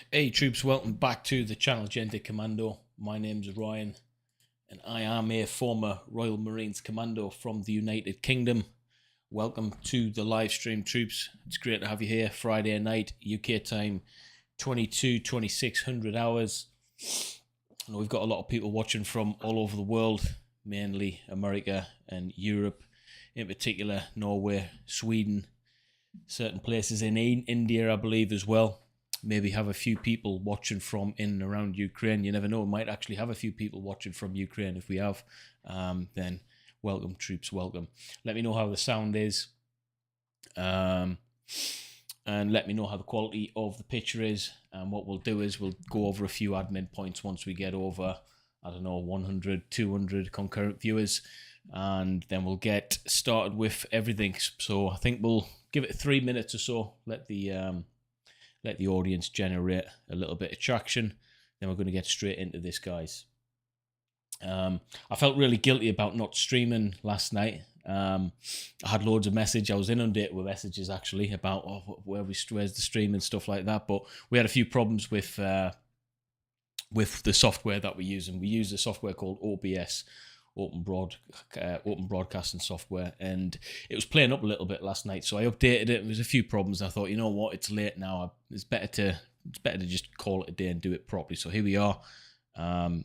Hey troops, welcome back to the channel Dit Commando. My name's Ryan and I am a former Royal Marines Commando from the United Kingdom. Welcome to the live stream, troops. It's great to have you here. Friday night, UK time, 2600 hours. I know we've got a lot of people watching from all over the world, mainly America and Europe, in particular Norway, Sweden, certain places in India, I believe, as well. Maybe have a few people watching from in and around Ukraine. You never know, we might actually have a few people watching from Ukraine. If we have, then welcome, troops, welcome. Let me know how the sound is, and let me know how the quality of the picture is. And what we'll do is we'll go over a few admin points once we get over, I don't know, 100, 200 concurrent viewers, and then we'll get started with everything. So I think we'll give it 3 minutes or so, let the audience generate a little bit of traction. Then we're going to get straight into this, guys. I felt really guilty about not streaming last night. I had loads of messages. I was inundated with messages actually about where's the stream and stuff like that. But we had a few problems with the software that we're using. We use a software called OBS, Open Broadcasting Software, and it was playing up a little bit last night. So I updated it. There was a few problems. I thought, you know what, it's late now. It's better to just call it a day and do it properly. So here we are,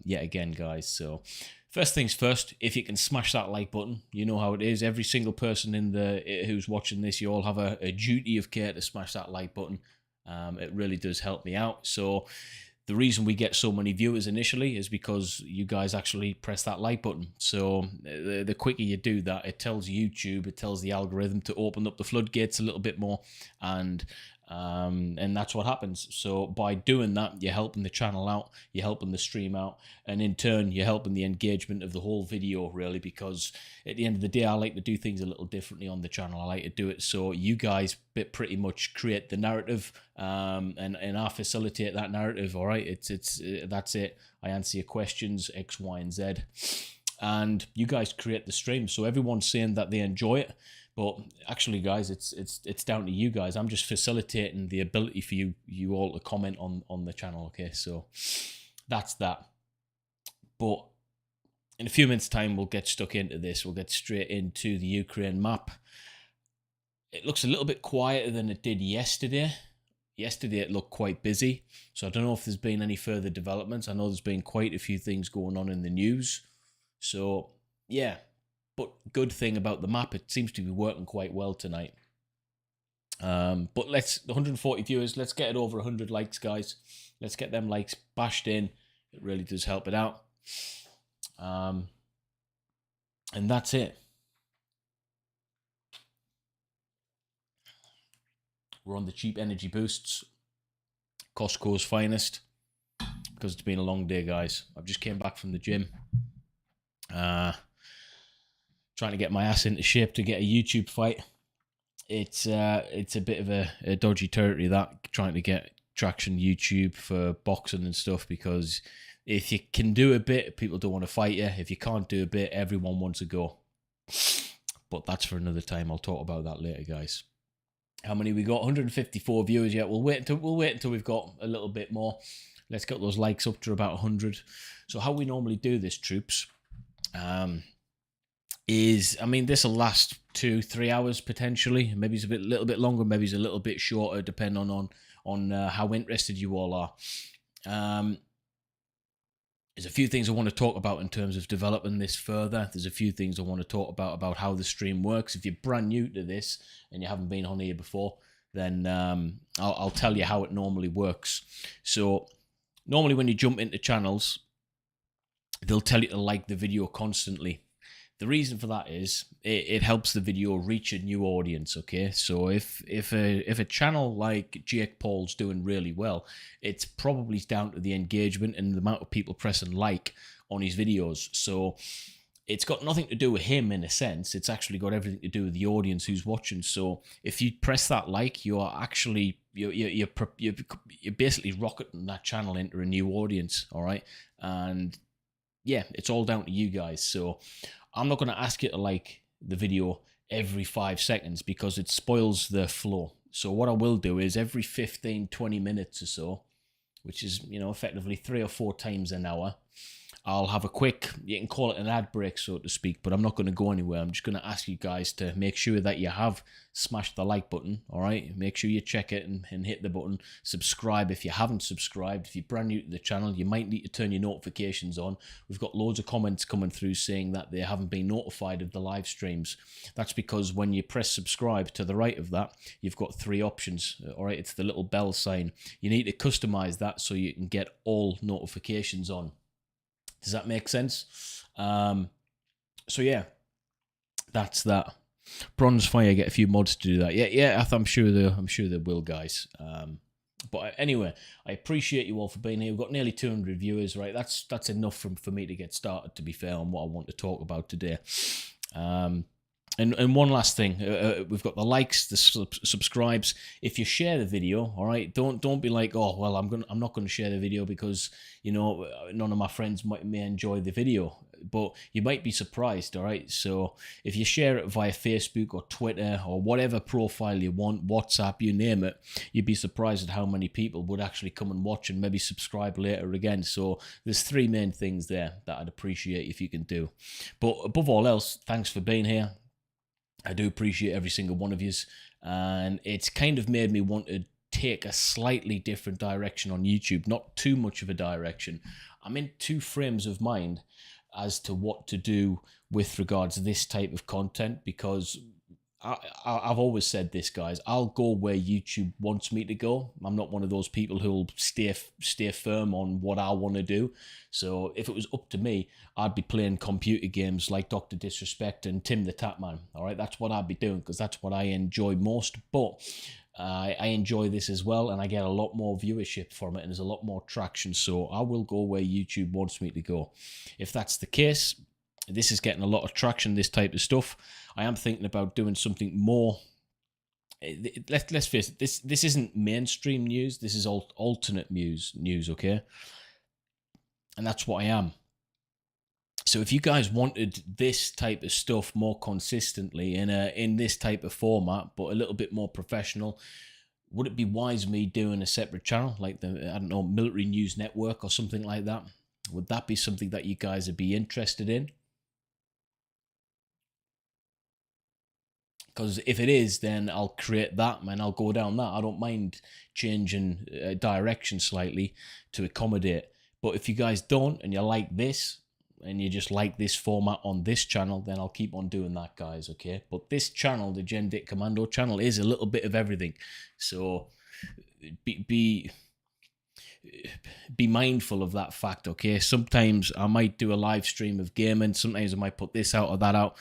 yet again, guys. So first things first, if you can smash that like button, you know how it is. Every single person who's watching this, you all have a duty of care to smash that like button. It really does help me out. So the reason we get so many viewers initially is because you guys actually press that like button. So the quicker you do that, it tells YouTube, it tells the algorithm to open up the floodgates a little bit more, and that's what happens. So by doing that, you're helping the channel out, you're helping the stream out, and in turn, you're helping the engagement of the whole video, really, because at the end of the day, I like to do things a little differently on the channel. I like to do it so you guys pretty much create the narrative, and I facilitate that narrative. All right, that's it. I answer your questions, X, Y, and Z, and you guys create the stream. So everyone's saying that they enjoy it. But actually, guys, it's down to you guys. I'm just facilitating the ability for you all to comment on the channel. Okay, so that's that. But in a few minutes' time, we'll get stuck into this. We'll get straight into the Ukraine map. It looks a little bit quieter than it did yesterday. Yesterday, it looked quite busy. So I don't know if there's been any further developments. I know there's been quite a few things going on in the news. So yeah. But good thing about the map, it seems to be working quite well tonight. But 140 viewers, let's get it over 100 likes, guys. Let's get them likes bashed in. It really does help it out. And that's it. We're on the cheap energy boosts. Costco's finest. Because it's been a long day, guys. I've just came back from the gym. Trying to get my ass into shape to get a YouTube fight. It's a bit of a dodgy territory, that, trying to get traction YouTube for boxing and stuff, because if you can do a bit, people don't want to fight you. If you can't do a bit, everyone wants to go. But that's for another time. I'll talk about that later, guys. How many we got? 154 viewers yet. We'll wait until we've got a little bit more. Let's get those likes up to about 100. So how we normally do this, troops, is, I mean, this will last 2-3 hours potentially. Maybe it's a little bit longer, maybe it's a little bit shorter, depending on how interested you all are. There's a few things I want to talk about in terms of developing this further. There's a few things I want to talk about how the stream works. If you're brand new to this and you haven't been on here before, then I'll tell you how it normally works. So normally when you jump into channels, they'll tell you to like the video constantly. The reason for that is it helps the video reach a new audience, okay? So if a channel like Jake Paul's doing really well, it's probably down to the engagement and the amount of people pressing like on his videos. So it's got nothing to do with him in a sense. It's actually got everything to do with the audience who's watching. So if you press that like, you're actually you're basically rocketing that channel into a new audience, all right? And yeah, it's all down to you guys. So I'm not going to ask you to like the video every 5 seconds because it spoils the flow. So what I will do is every 15-20 minutes or so, which is, you know, effectively 3 or 4 times an hour, I'll have a quick, you can call it an ad break, so to speak, but I'm not going to go anywhere. I'm just going to ask you guys to make sure that you have smashed the like button, all right? Make sure you check it and hit the button. Subscribe if you haven't subscribed. If you're brand new to the channel, you might need to turn your notifications on. We've got loads of comments coming through saying that they haven't been notified of the live streams. That's because when you press subscribe, to the right of that, you've got 3 options, all right? It's the little bell sign. You need to customize that so you can get all notifications on. Does that make sense? So yeah, that's that. Bronze Fire get a few mods to do that. Yeah. I'm sure they will, guys. But anyway, I appreciate you all for being here. We've got nearly 200 viewers, right? That's enough for me to get started, to be fair, on what I want to talk about today. And one last thing, we've got the likes, the subscribes. If you share the video, all right, don't be like, oh well, I'm not going to share the video because, you know, none of my friends may enjoy the video. But you might be surprised, all right? So if you share it via Facebook or Twitter or whatever profile you want, WhatsApp, you name it, you'd be surprised at how many people would actually come and watch and maybe subscribe later again. So there's 3 main things there that I'd appreciate if you can do. But above all else, thanks for being here. I do appreciate every single one of you, and it's kind of made me want to take a slightly different direction on YouTube. Not too much of a direction. I'm in 2 frames of mind as to what to do with regards to this type of content, because I've always said this, guys. I'll go where YouTube wants me to go. I'm not one of those people who'll stay firm on what I want to do. So if it was up to me, I'd be playing computer games like Dr. Disrespect and Tim the Tatman. All right, that's what I'd be doing because that's what I enjoy most. But I enjoy this as well, and I get a lot more viewership from it, and there's a lot more traction. So I will go where YouTube wants me to go. If that's the case, this is getting a lot of traction, this type of stuff. I am thinking about doing something more. Let's face it, this isn't mainstream news. This is alternate news, okay? And that's what I am. So if you guys wanted this type of stuff more consistently in this type of format, but a little bit more professional, would it be wise me doing a separate channel like the, I don't know, Military News Network or something like that? Would that be something that you guys would be interested in? Because if it is, then I'll create that, and I'll go down that. I don't mind changing direction slightly to accommodate. But if you guys don't, and you like this, and you just like this format on this channel, then I'll keep on doing that, guys, okay? But this channel, the Dit Commando channel, is a little bit of everything. So be mindful of that fact, okay? Sometimes I might do a live stream of gaming. Sometimes I might put this out or that out.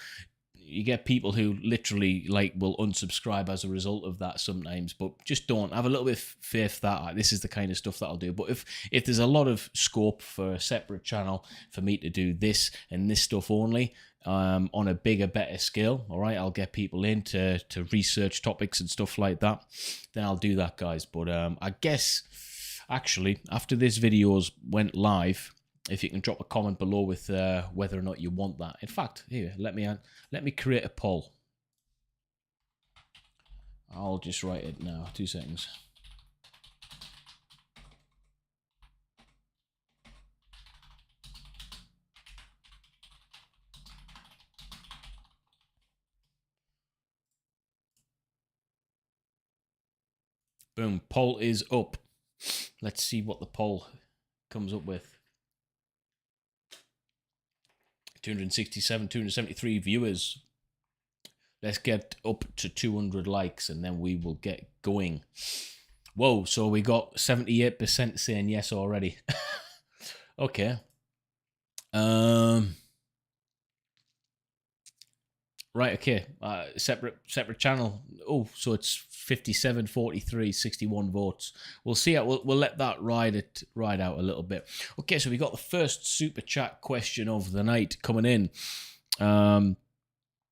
You get people who literally will unsubscribe as a result of that sometimes, but just don't have a little bit of faith that this is the kind of stuff that I'll do. But if there's a lot of scope for a separate channel for me to do this and this stuff only on a bigger, better scale, all right, I'll get people in to research topics and stuff like that, then I'll do that, guys. But I guess actually after this videos went live, if you can drop a comment below with whether or not you want that. In fact, here, let me create a poll. I'll just write it now. 2 seconds. Boom, poll is up. Let's see what the poll comes up with. 267, 273 viewers. Let's get up to 200 likes and then we will get going. Whoa, so we got 78% saying yes already. Okay. Right, okay. Separate channel. Oh, so it's 57, 43, 61 votes. We'll see how we'll let that ride out a little bit. Okay, so we got the first super chat question of the night coming in.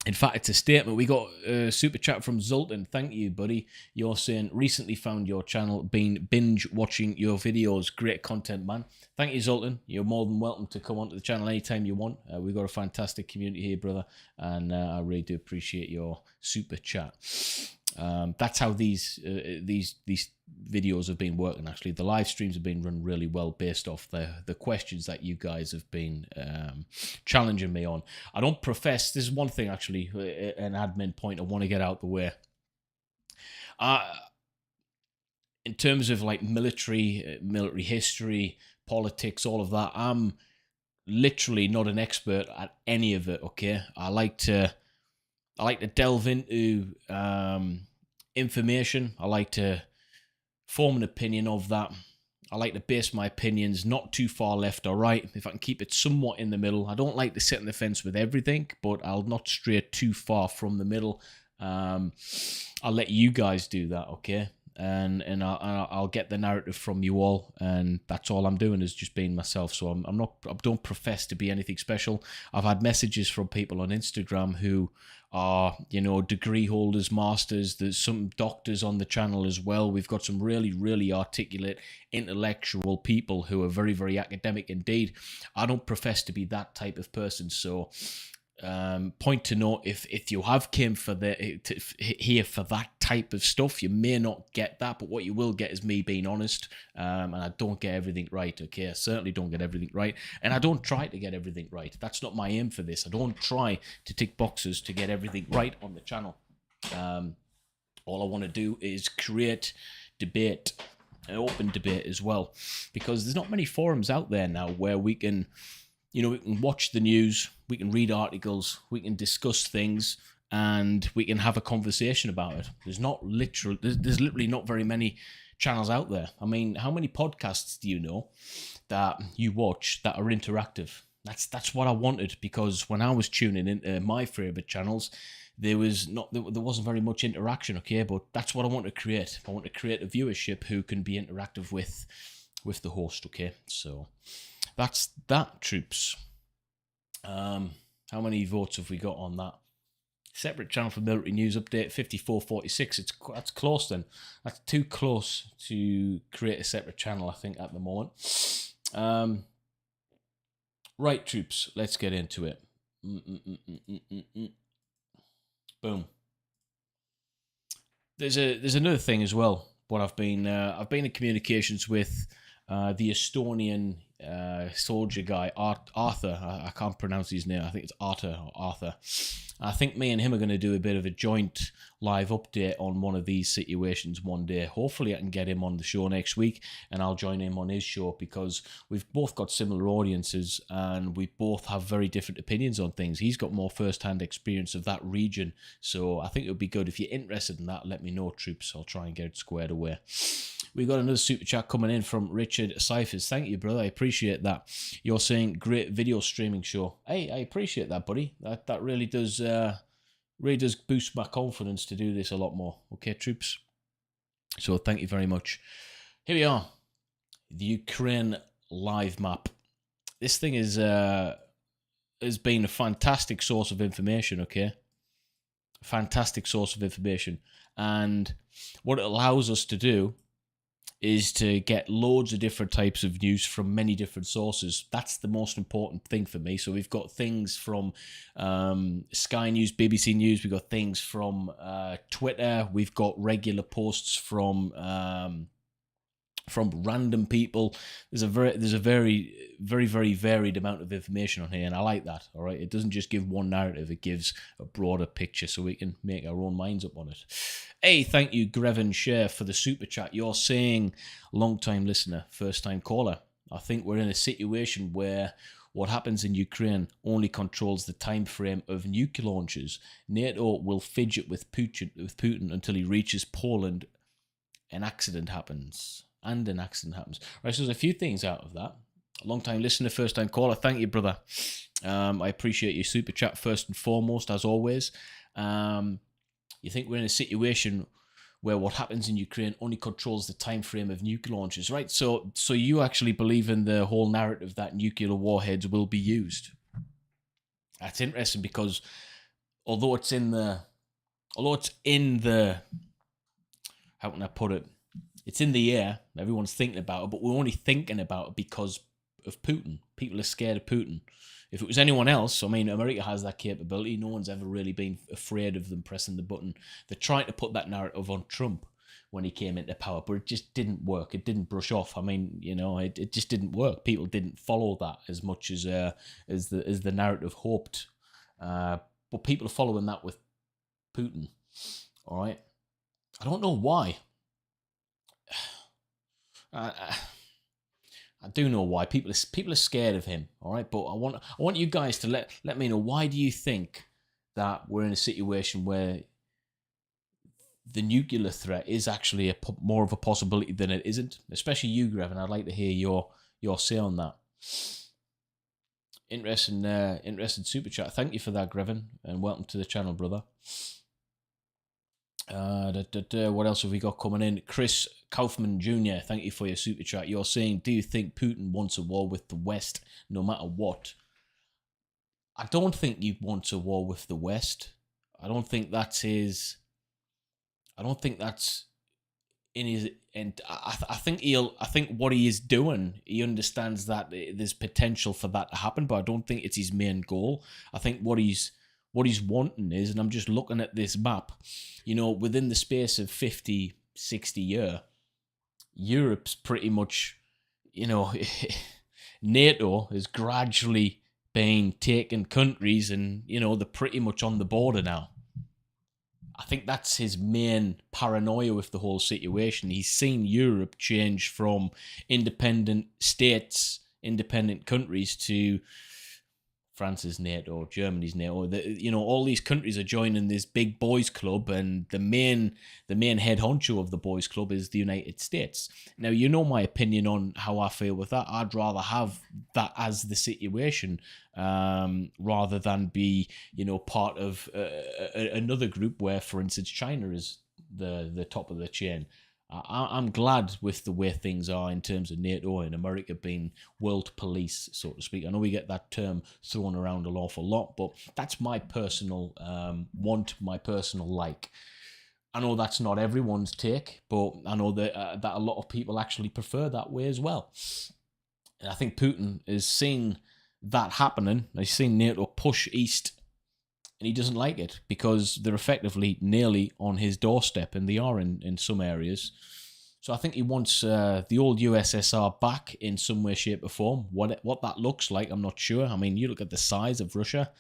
In fact, it's a statement. We got a super chat from Zoltan. Thank you, buddy. You're saying, recently found your channel, been binge watching your videos. Great content, man. Thank you, Zoltan. You're more than welcome to come onto the channel anytime you want. We've got a fantastic community here, brother. And I really do appreciate your super chat. That's how these videos have been working. Actually, the live streams have been run really well based off the questions that you guys have been challenging me on. I don't profess. This is one thing actually, an admin point I want to get out the way. In terms of like military history, politics, all of that, I'm literally not an expert at any of it. Okay, I like to delve into information. I like to form an opinion of that. I like to base my opinions not too far left or right. If I can keep it somewhat in the middle. I don't like to sit on the fence with everything, but I'll not stray too far from the middle. I'll let you guys do that, okay? And I'll get the narrative from you all, and that's all I'm doing is just being myself. So I don't profess to be anything special. I've had messages from people on Instagram who are, degree holders, masters. There's some doctors on the channel as well. We've got some really, really articulate, intellectual people who are very, very academic indeed. I don't profess to be that type of person, so point to note, if you have came here for that type of stuff, you may not get that, but what you will get is me being honest, and I don't get everything right, okay? I certainly don't get everything right, and I don't try to get everything right. That's not my aim for this. I don't try to tick boxes to get everything right on the channel. All I want to do is create debate, an open debate as well, because there's not many forums out there now where we can we can watch the news, we can read articles, we can discuss things, and we can have a conversation about it. There's literally not very many channels out there. I mean, how many podcasts do you know that you watch that are interactive? That's what I wanted, because when I was tuning into my favorite channels, there wasn't very much interaction, okay? But that's what I want to create. I want to create a viewership who can be interactive with the host, okay? So that's that, troops. How many votes have we got on that? Separate channel for military news update, 5446. That's close then. That's too close to create a separate channel, I think, at the moment. Right, troops, let's get into it. Boom. There's another thing as well. What I've been in communications with the Estonian soldier guy, Arthur. I can't pronounce his name. I think it's Arthur. I think me and him are going to do a bit of a joint live update on one of these situations one day. Hopefully I can get him on the show next week, and I'll join him on his show, because we've both got similar audiences and we both have very different opinions on things. He's got more first-hand experience of that region, so I think it would be good. If you're interested in that, let me know, troops. I'll try and get it squared away. We got another super chat coming in from Richard Cyphers. Thank you, brother. I appreciate that. You're saying great video streaming show. Hey, I appreciate that, buddy. That really does boost my confidence to do this a lot more. Okay, troops. So thank you very much. Here we are. The Ukraine live map. This thing has been a fantastic source of information. Okay, fantastic source of information, and what it allows us to do is to get loads of different types of news from many different sources. That's the most important thing for me. So we've got things from Sky News, BBC News. We've got things from Twitter. We've got regular posts from random people. There's a very, very, very varied amount of information on here, and I like that. All right, it doesn't just give one narrative; it gives a broader picture, so we can make our own minds up on it. Hey, thank you, Greven Share, for the super chat. You're saying, long-time listener, first-time caller. I think we're in a situation where what happens in Ukraine only controls the time frame of nuke launches. NATO will fidget with Putin until he reaches Poland. An accident happens. Right, so there's a few things out of that. Long-time listener, first-time caller. Thank you, brother. I appreciate your super chat first and foremost, as always. You think we're in a situation where what happens in Ukraine only controls the time frame of nuke launches, right? So you actually believe in the whole narrative that nuclear warheads will be used. That's interesting, because although it's in the how can I put it? It's in the air. Everyone's thinking about it, but we're only thinking about it because of Putin. People are scared of Putin. If it was anyone else, I mean, America has that capability. No one's ever really been afraid of them pressing the button. They're trying to put that narrative on Trump when he came into power, but it just didn't work. It didn't brush off. I mean, you know, it just didn't work. People didn't follow that as much as the narrative hoped. But people are following that with Putin. All right, I don't know why. I do know why. People are scared of him. All right, but I want you guys to let me know, why do you think that we're in a situation where the nuclear threat is actually more of a possibility than it isn't? Especially you, Grevin. I'd like to hear your say on that. Interesting super chat. Thank you for that, Grevin, and welcome to the channel, brother. What else have we got coming in? Chris Kaufman Jr., thank you for your super chat. You're saying, do you think Putin wants a war with the West no matter what? I don't think he wants a war with the West. I don't think that's in his, and I think what he is doing, he understands that there's potential for that to happen, but I don't think it's his main goal. I think what he's wanting is, and I'm just looking at this map, you know, within the space of 50, 60 years, Europe's pretty much, you know, NATO is gradually being taken countries, and, you know, they're pretty much on the border now. I think that's his main paranoia with the whole situation. He's seen Europe change from independent states, independent countries, to France's NATO, Germany's NATO. You know, all these countries are joining this big boys club, and the main head honcho of the boys club is the United States. Now, you know my opinion on how I feel with that. I'd rather have that as the situation, rather than be, you know, part of another group where, for instance, China is the top of the chain. I'm glad with the way things are in terms of NATO and America being world police, so to speak. I know we get that term thrown around an awful lot, but that's my personal want, my personal like. I know that's not everyone's take, but I know that that a lot of people actually prefer that way as well. And I think Putin is seeing that happening. He's seen NATO push east, and he doesn't like it because they're effectively nearly on his doorstep, and they are in some areas. So I think he wants the old USSR back in some way, shape, or form. What that looks like, I'm not sure. I mean, you look at the size of Russia.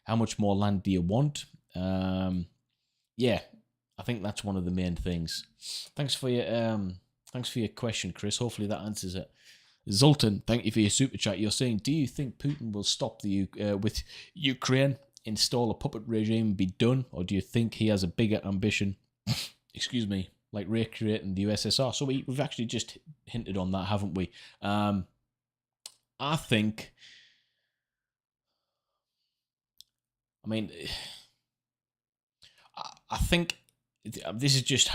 How much more land do you want? Yeah, I think that's one of the main things. Thanks for your question, Chris. Hopefully that answers it. Zoltan, thank you for your super chat. You're saying, do you think Putin will stop with Ukraine, install a puppet regime and be done, or do you think he has a bigger ambition, excuse me, like recreating the USSR? So we've actually just hinted on that, haven't we? I think, I mean, I think this is just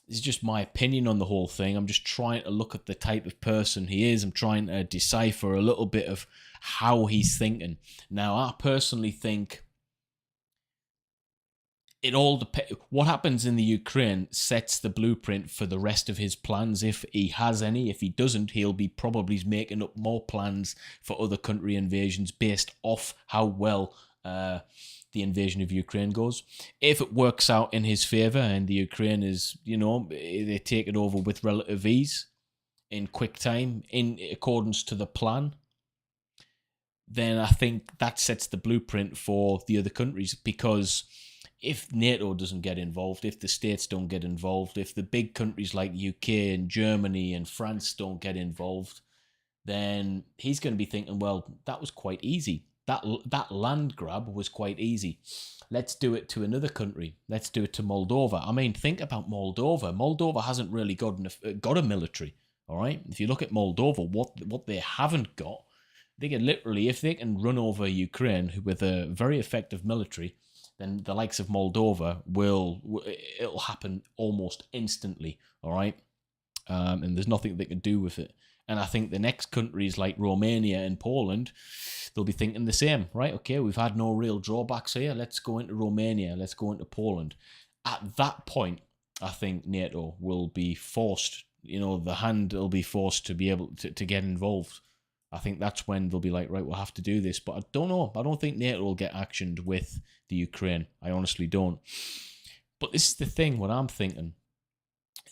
this is just my opinion on the whole thing. I'm just trying to look at the type of person he is. I'm trying to decipher a little bit of how he's thinking. Now, I personally think it all depends. What happens in the Ukraine sets the blueprint for the rest of his plans, if he has any. If he doesn't, he'll be probably making up more plans for other country invasions based off how well the invasion of Ukraine goes. If it works out in his favor and the Ukraine is, you know, they take it over with relative ease in quick time in accordance to the plan, then I think that sets the blueprint for the other countries. Because if NATO doesn't get involved, if the states don't get involved, if the big countries like UK and Germany and France don't get involved, then he's going to be thinking, well, that was quite easy. That land grab was quite easy. Let's do it to another country. Let's do it to Moldova. I mean, think about Moldova. Moldova hasn't really got a military, all right? If you look at Moldova, what they haven't got, they can literally, if they can run over Ukraine with a very effective military, then the likes of Moldova it'll happen almost instantly, all right? And there's nothing they can do with it. And I think the next countries like Romania and Poland, they'll be thinking the same, right? Okay, we've had no real drawbacks here. Let's go into Romania. Let's go into Poland. At that point, I think NATO will be forced, you know, the hand will be forced to be able to get involved. I think that's when they'll be like, right, we'll have to do this. But I don't know. I don't think NATO will get actioned with the Ukraine. I honestly don't. But this is the thing, what I'm thinking.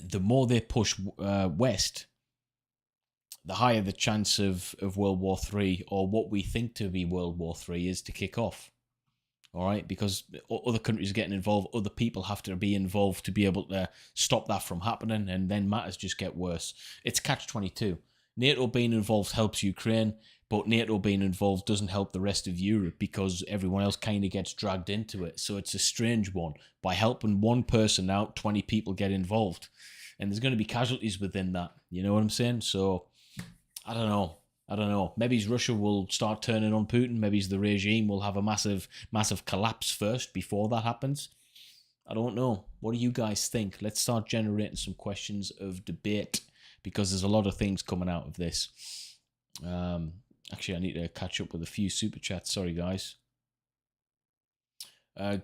The more they push west, the higher the chance of World War III, or what we think to be World War III, is to kick off. All right, because other countries are getting involved, other people have to be involved to be able to stop that from happening, and then matters just get worse. It's catch-22. NATO being involved helps Ukraine, but NATO being involved doesn't help the rest of Europe because everyone else kind of gets dragged into it. So it's a strange one. By helping one person out, 20 people get involved, and there's going to be casualties within that. You know what I'm saying? So I don't know. Maybe Russia will start turning on Putin. Maybe the regime will have a massive collapse first before that happens. I don't know. What do you guys think? Let's start generating some questions of debate, because there's a lot of things coming out of this. Actually, I need to catch up with a few super chats. Sorry, guys.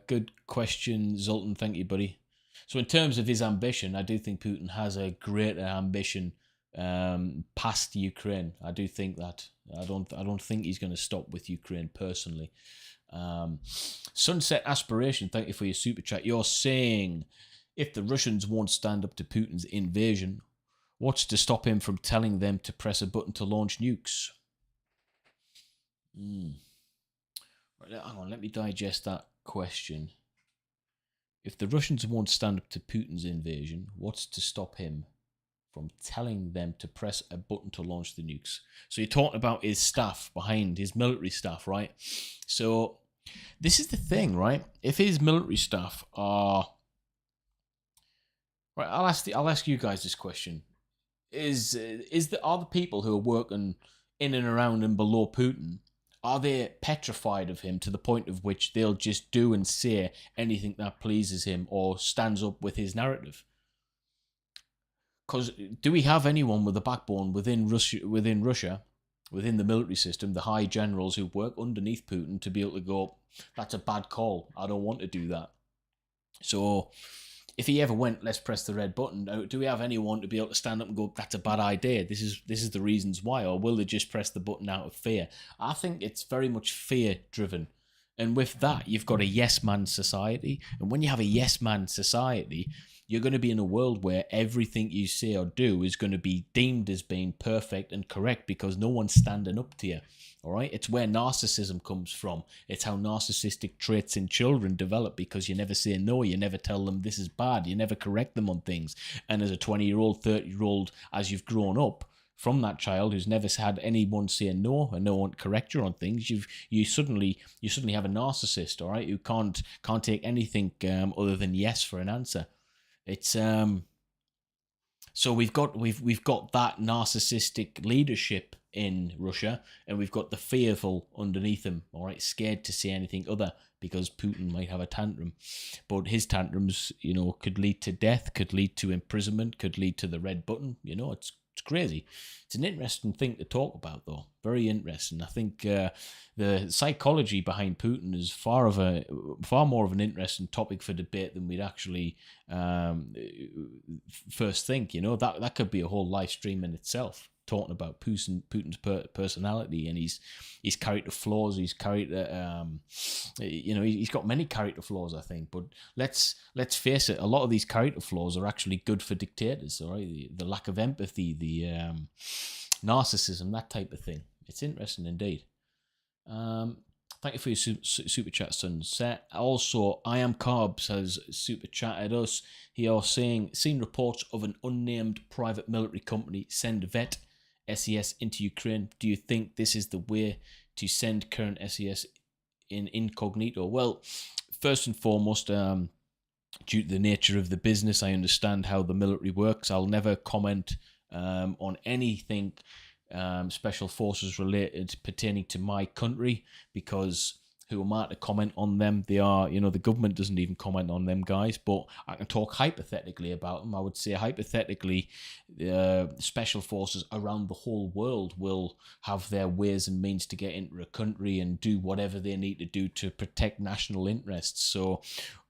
Good question, Zoltan. Thank you, buddy. So in terms of his ambition, I do think Putin has a greater ambition past Ukraine. I do think that. I don't think he's going to stop with Ukraine personally. Sunset Aspiration, thank you for your super chat. You're saying if the Russians won't stand up to Putin's invasion, what's to stop him from telling them to press a button to launch nukes? Right, hang on, let me digest that question. If the Russians won't stand up to Putin's invasion, what's to stop him from telling them to press a button to launch the nukes? So you're talking about his staff behind, his military staff, right? So this is the thing, right? If his military staff are... Right, I'll ask you guys this question. Are the people who are working in and around and below Putin, are they petrified of him to the point of which they'll just do and say anything that pleases him or stands up with his narrative? Because do we have anyone with a backbone within Russia, within the military system, the high generals who work underneath Putin, to be able to go, that's a bad call, I don't want to do that? So if he ever went, let's press the red button, do we have anyone to be able to stand up and go, that's a bad idea, this is the reasons why? Or will they just press the button out of fear? I think it's very much fear driven. And with that, you've got a yes man society. And when you have a yes man society, you're going to be in a world where everything you say or do is going to be deemed as being perfect and correct because no one's standing up to you. All right? It's where narcissism comes from. It's how narcissistic traits in children develop, because you never say no. You never tell them this is bad. You never correct them on things. And as a 20-year-old, 30-year-old, as you've grown up from that child who's never had anyone say no and no one correct you on things, you suddenly have a narcissist, all right, who can't take anything other than yes for an answer. It's so we've got that narcissistic leadership in Russia, and we've got the fearful underneath him, all right, scared to say anything other because Putin might have a tantrum. But his tantrums, could lead to death, could lead to imprisonment, could lead to the red button. It's crazy. It's an interesting thing to talk about, though. Very interesting. I think the psychology behind Putin is far more of an interesting topic for debate than we'd actually first think. That could be a whole live stream in itself, talking about Putin's personality and his character flaws, his character, he's got many character flaws, I think. But let's face it, a lot of these character flaws are actually good for dictators. All right, the lack of empathy, the narcissism, that type of thing. It's interesting indeed. Thank you for your super chat, Sunset. Also, I Am Carbs has super chatted us. He are saying, seen reports of an unnamed private military company send vet SES into Ukraine. Do you think this is the way to send current SES in incognito? Well, first and foremost, due to the nature of the business, I understand how the military works. I'll never comment on anything special forces related pertaining to my country, because Who am I to comment on them? They are, the government doesn't even comment on them guys, but I can talk hypothetically about them. I would say hypothetically, special forces around the whole world will have their ways and means to get into a country and do whatever they need to do to protect national interests. So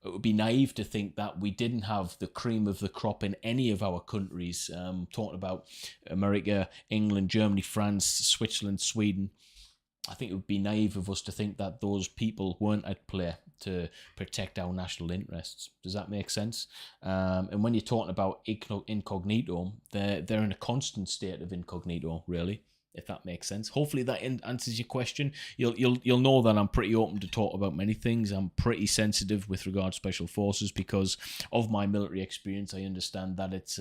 it would be naive to think that we didn't have the cream of the crop in any of our countries. Talking about America, England, Germany, France, Switzerland, Sweden. I think it would be naive of us to think that those people weren't at play to protect our national interests. Does that make sense? And when you're talking about incognito, they're in a constant state of incognito, really, if that makes sense. Hopefully that answers your question. You'll know that I'm pretty open to talk about many things. I'm pretty sensitive with regard to special forces because of my military experience. I understand that it's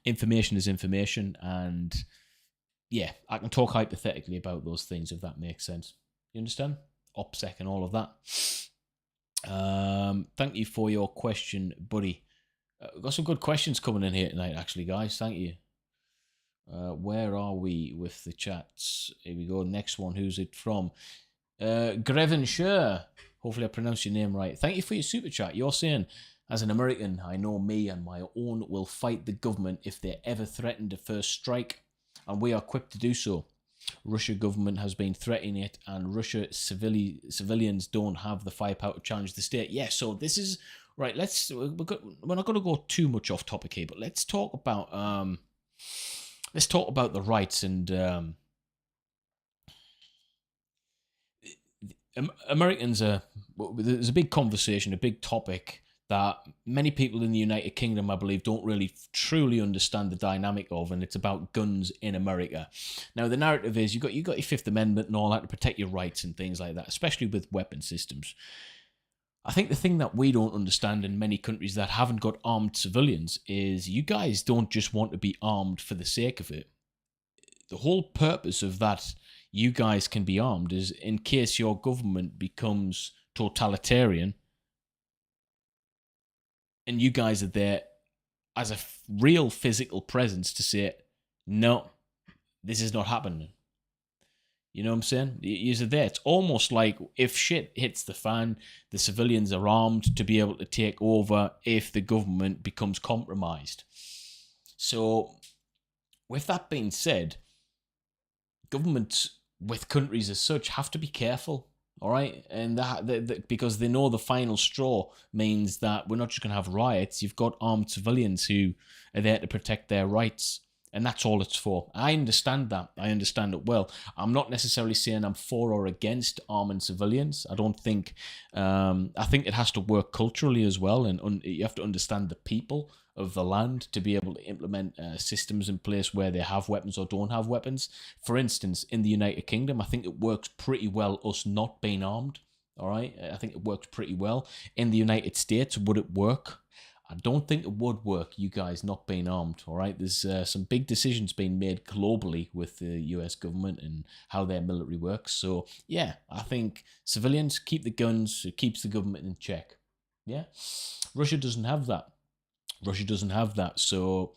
information is information, and yeah, I can talk hypothetically about those things if that makes sense. You understand? OPSEC and all of that. Thank you for your question, buddy. We've got some good questions coming in here tonight, actually, guys. Thank you. Where are we with the chats? Here we go. Next one. Who's it from? Grevenshire. Hopefully I pronounced your name right. Thank you for your super chat. You're saying, as an American, I know me and my own will fight the government if they ever threaten to first strike, and we are equipped to do so. Russia government has been threatening it, and Russia civilians don't have the firepower to challenge the state. Yeah, so this is right. We're not going to go too much off topic here, but let's talk about the rights and Americans are. There's a big conversation, a big topic that many people in the United Kingdom, I believe, don't really truly understand the dynamic of, and it's about guns in America. Now, the narrative is you got your Fifth Amendment and all that to protect your rights and things like that, especially with weapon systems. I think the thing that we don't understand in many countries that haven't got armed civilians is you guys don't just want to be armed for the sake of it. The whole purpose of that you guys can be armed is in case your government becomes totalitarian, and you guys are there as a real physical presence to say, no, this is not happening. You know what I'm saying? You're there. It's almost like if shit hits the fan, the civilians are armed to be able to take over if the government becomes compromised. So, with that being said, governments with countries as such have to be careful. All right, and that because they know the final straw means that we're not just going to have riots. You've got armed civilians who are there to protect their rights, and that's all it's for. I understand that. I understand it well. I'm not necessarily saying I'm for or against arming civilians. I don't think. I think it has to work culturally as well, and you have to understand the people of the land to be able to implement systems in place where they have weapons or don't have weapons. For instance, in the United Kingdom, I think it works pretty well us not being armed. All right, I think it works pretty well. In the United States, would it work? I don't think it would work, you guys not being armed. All right, there's some big decisions being made globally with the US government and how their military works. So yeah, I think civilians keep the guns, it keeps the government in check. Yeah, Russia doesn't have that. So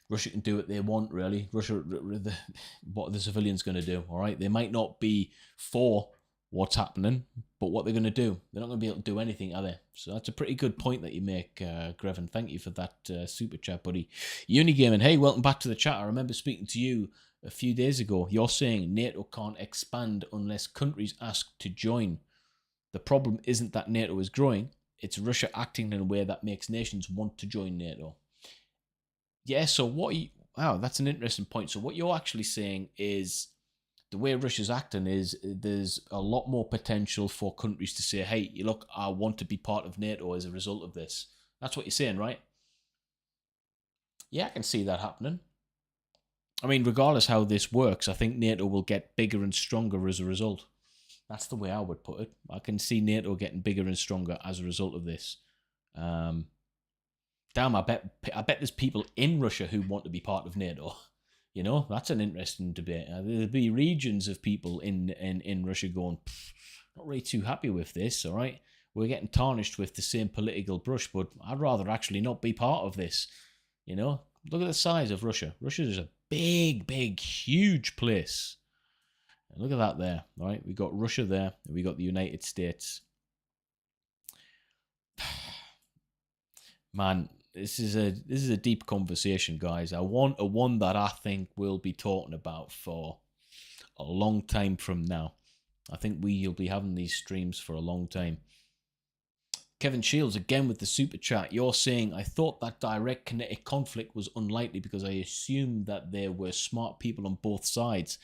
Russia can do what they want, really. What are the civilians going to do? All right, they might not be for what's happening, but what they're going to do, they're not going to be able to do anything, are they? So that's a pretty good point that you make, Greven. Thank you for that super chat, buddy. Unigaming, hey, welcome back to the chat. I remember speaking to you a few days ago. You're saying NATO can't expand unless countries ask to join. The problem isn't that NATO is growing. It's Russia acting in a way that makes nations want to join NATO. Yeah, so wow, that's an interesting point. So what you're actually saying is the way Russia's acting is there's a lot more potential for countries to say, hey, look, I want to be part of NATO as a result of this. That's what you're saying, right? Yeah, I can see that happening. I mean, regardless how this works, I think NATO will get bigger and stronger as a result. That's the way I would put it. I can see NATO getting bigger and stronger as a result of this. Damn, I bet there's people in Russia who want to be part of NATO. You know, that's an interesting debate. There'll be regions of people in Russia going, not really too happy with this, all right? We're getting tarnished with the same political brush, but I'd rather actually not be part of this. You know, look at the size of Russia. Russia is a big, huge place. Look at that there, all right? We got Russia there, and we got the United States. Man, this is a deep conversation, guys. I want a one that I think we'll be talking about for a long time from now. I think we'll be having these streams for a long time. Kevin Shields, again with the super chat. You're saying, I thought that direct kinetic conflict was unlikely because I assumed that there were smart people on both sides.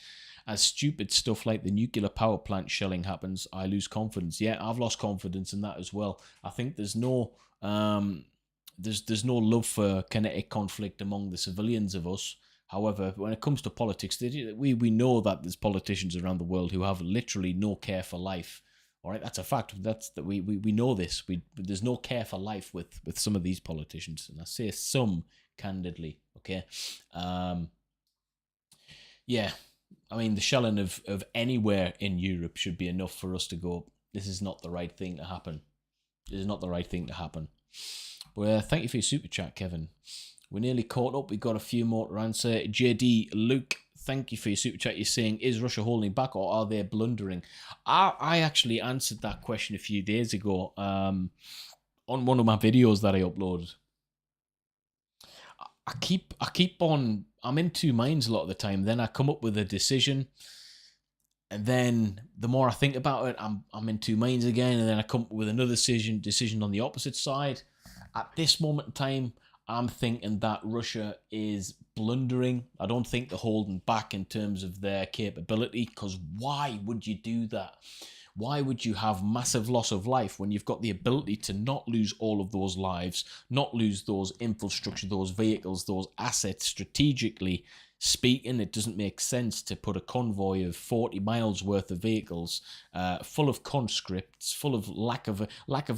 As stupid stuff like the nuclear power plant shelling happens, I lose confidence. Yeah, I've lost confidence in that as well. I think there's no there's no love for kinetic conflict among the civilians of us. However, when it comes to politics, we know that there's politicians around the world who have literally no care for life. All right, that's a fact. We know this. There's no care for life with some of these politicians, and I say some candidly. Okay, yeah. I mean, the shelling of anywhere in Europe should be enough for us to go, this is not the right thing to happen. This is not the right thing to happen. Well, thank you for your super chat, Kevin. We're nearly caught up. We've got a few more to answer. JD Luke, thank you for your super chat. You're saying, is Russia holding back or are they blundering? I actually answered that question a few days ago on one of my videos that I uploaded. I keep on, I'm in two minds a lot of the time. Then I come up with a decision, and then the more I think about it, I'm in two minds again, and then I come up with another decision on the opposite side. At this moment in time, I'm thinking that Russia is blundering. I don't think they're holding back in terms of their capability, because why would you do that? Why would you have massive loss of life when you've got the ability to not lose all of those lives, not lose those infrastructure, those vehicles, those assets strategically speaking? It doesn't make sense to put a convoy of 40 miles worth of vehicles full of conscripts, full of lack of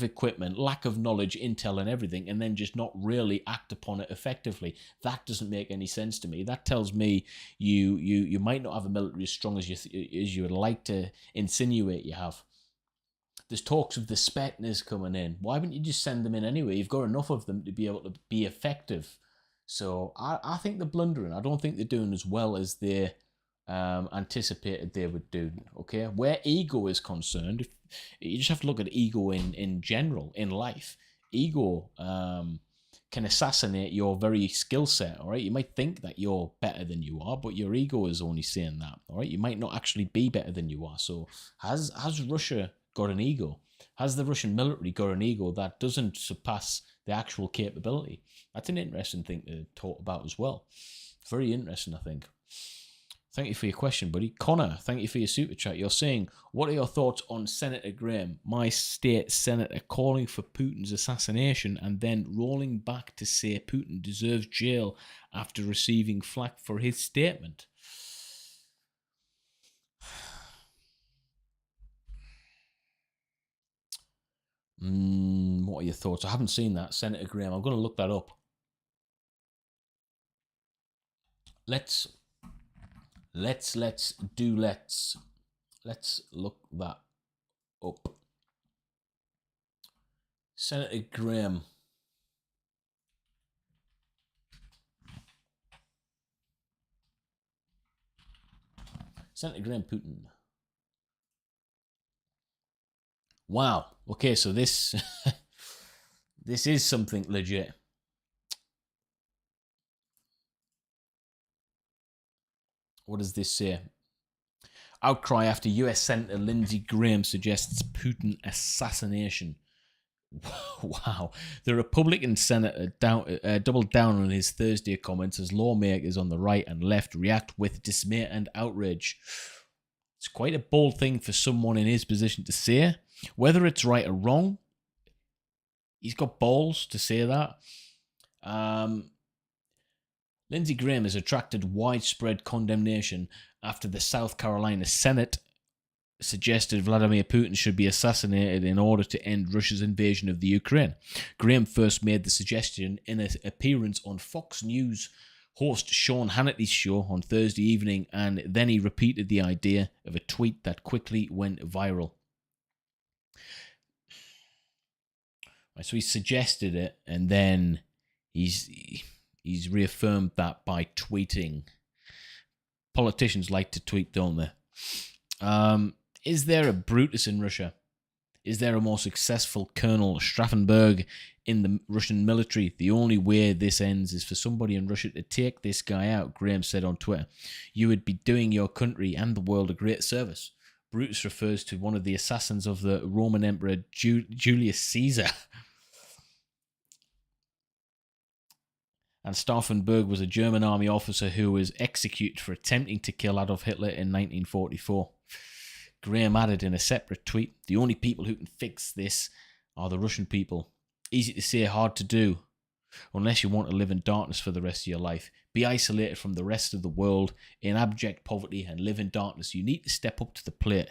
equipment, lack of knowledge, intel and everything, and then just not really act upon it effectively. That doesn't make any sense to me. That tells me you might not have a military as strong as you would like to insinuate you have. There's talks of the Spetsnaz coming in. Why wouldn't you just send them in anyway? You've got enough of them to be able to be effective. So I think they're blundering. I don't think they're doing as well as they anticipated they would do. Okay, where ego is concerned, you just have to look at ego in general in life. Ego can assassinate your very skill set. All right, you might think that you're better than you are, but your ego is only saying that. All right, you might not actually be better than you are. So has Russia got an ego? Has the Russian military got an ego that doesn't surpass the actual capability? That's an interesting thing to talk about as well. Very interesting, I think. Thank you for your question, buddy. Connor, thank you for your super chat. You're saying, what are your thoughts on Senator Graham, my state senator, calling for Putin's assassination and then rolling back to say Putin deserves jail after receiving flack for his statement? What are your thoughts? I haven't seen that, Senator Graham. I'm going to look that up. Let's look that up. Senator Graham. Senator Graham Putin. Wow. Okay, so this this is something legit. What does this say? Outcry after US Senator Lindsey Graham suggests Putin assassination. Wow. The Republican senator doubled down on his Thursday comments as lawmakers on the right and left react with dismay and outrage. It's quite a bold thing for someone in his position to say. Whether it's right or wrong, he's got balls to say that. Lindsey Graham has attracted widespread condemnation after the South Carolina Senate suggested Vladimir Putin should be assassinated in order to end Russia's invasion of the Ukraine. Graham first made the suggestion in an appearance on Fox News host Sean Hannity's show on Thursday evening, and then he repeated the idea of a tweet that quickly went viral. So he suggested it, and then he's reaffirmed that by tweeting. Politicians like to tweet, don't they? Is there a Brutus in Russia? Is there a more successful Colonel Straffenberg in the Russian military? The only way this ends is for somebody in Russia to take this guy out, Graham said on Twitter. You would be doing your country and the world a great service. Brutus refers to one of the assassins of the Roman Emperor Julius Caesar. And Stauffenberg was a German army officer who was executed for attempting to kill Adolf Hitler in 1944. Graham added in a separate tweet, the only people who can fix this are the Russian people. Easy to say, hard to do. Unless you want to live in darkness for the rest of your life. Be isolated from the rest of the world in abject poverty and live in darkness. You need to step up to the plate.